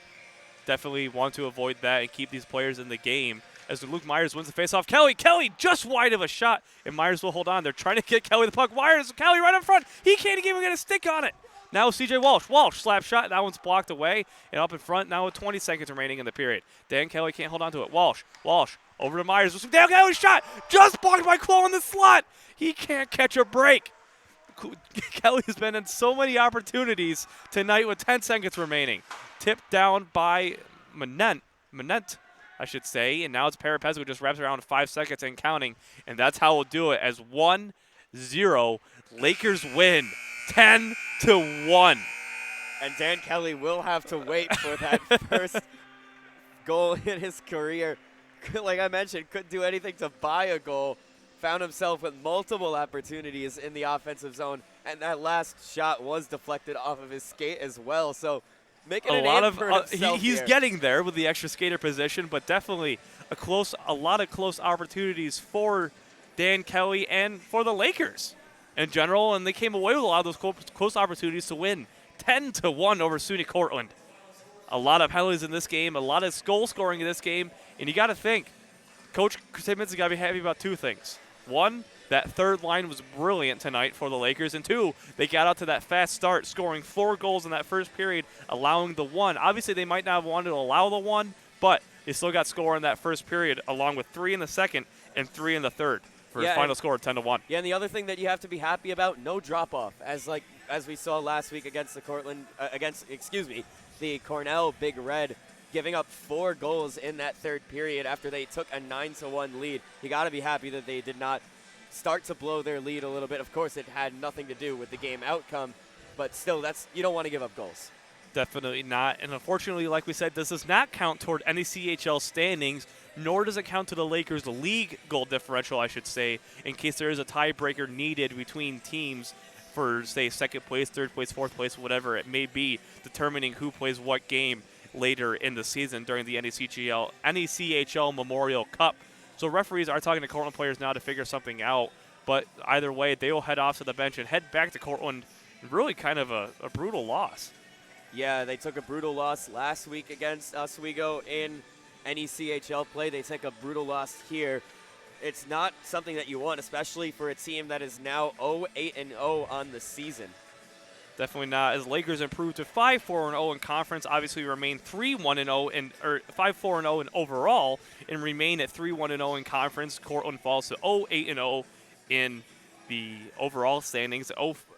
Definitely want to avoid that and keep these players in the game. As Luke Myers wins the faceoff, Kelly just wide of a shot, and Myers will hold on. They're trying to get Kelly the puck. Kelly right up front. He can't even get a stick on it. Now C.J. Walsh slap shot. That one's blocked away. And up in front now with 20 seconds remaining in the period. Dan Kelly can't hold on to it. Walsh over to Myers. Dan Kelly's shot just blocked by Cole in the slot. He can't catch a break. Kelly's been in so many opportunities tonight with 10 seconds remaining. Tipped down by Manent, I should say. And now it's Parapesco just wraps around 5 seconds and counting. And that's how we'll do it as 1-0. Lakers win 10-1. And Dan Kelly will have to wait for that first goal in his career. Like I mentioned, couldn't do anything to buy a goal. Found himself with multiple opportunities in the offensive zone. And that last shot was deflected off of his skate as well. So making a name for himself he's here. getting there with the extra skater position, but definitely a lot of close opportunities for Dan Kelly and for the Lakers in general, and they came away with a lot of those close opportunities to win 10-1 over SUNY Cortland. A lot of penalties in this game, a lot of goal scoring in this game, and you got to think, Coach Timmons has got to be happy about two things. One, that third line was brilliant tonight for the Lakers, and two, they got out to that fast start, scoring 4 goals in that first period, allowing the one. Obviously, they might not have wanted to allow the one, but they still got score in that first period, along with 3 in the second and 3 in the third. For a final score of 10-1. Yeah, and the other thing that you have to be happy about, no drop-off. As we saw last week against the the Cornell Big Red, giving up 4 goals in that third period after they took a 9-1 lead. You got to be happy that they did not start to blow their lead a little bit. Of course, it had nothing to do with the game outcome, but still, you don't want to give up goals. Definitely not. And unfortunately, like we said, this does not count toward any CHL standings, nor does it count to the Lakers' league goal differential, I should say, in case there is a tiebreaker needed between teams for, say, second place, third place, fourth place, whatever it may be, determining who plays what game later in the season during the NECHL Memorial Cup. So referees are talking to Cortland players now to figure something out, but either way, they will head off to the bench and head back to Cortland. Really kind of a brutal loss. Yeah, they took a brutal loss last week against Oswego in NECHL play. They take a brutal loss here. It's not something that you want, especially for a team that is now 0-8-0 on the season. Definitely not. As Lakers improve to 5-4-0 in conference, obviously remain 3-1-0 or 5-4-0 in overall, and remain at 3-1-0 in conference. Cortland falls to 0-8-0 in the overall standings,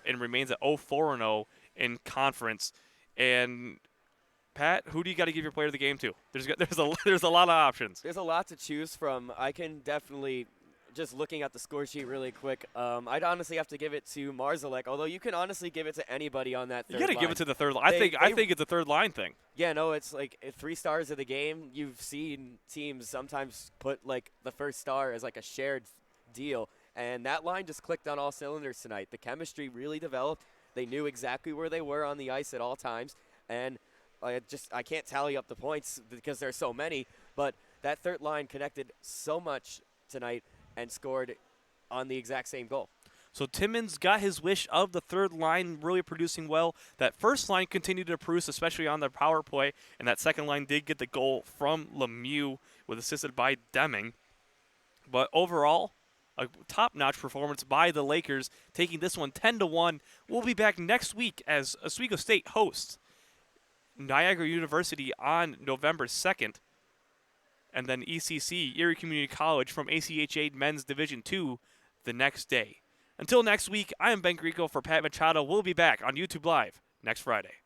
and remains at 0-4-0 in conference. And Pat, who do you got to give your player of the game to? There's a lot of options. There's a lot to choose from. I can definitely just looking at the score sheet really quick, I'd honestly have to give it to Marzalek, although you can honestly give it to anybody on that third You got to line. give it to the third line. I think it's a third line thing. Yeah, no, it's like 3 stars of the game. You've seen teams sometimes put like the first star as like a shared deal, and that line just clicked on all cylinders tonight. The chemistry really developed. They knew exactly where they were on the ice at all times, and I can't tally up the points because there's so many, but that third line connected so much tonight and scored on the exact same goal. So Timmins got his wish of the third line really producing well. That first line continued to produce, especially on the power play, and that second line did get the goal from Lemieux, with assisted by Deming. But overall, a top-notch performance by the Lakers, taking this one 10-1. We'll be back next week as Oswego State hosts Niagara University on November 2nd. And then ECC, Erie Community College, from ACHA Men's Division II the next day. Until next week, I am Ben Grieco for Pat Machado. We'll be back on YouTube Live next Friday.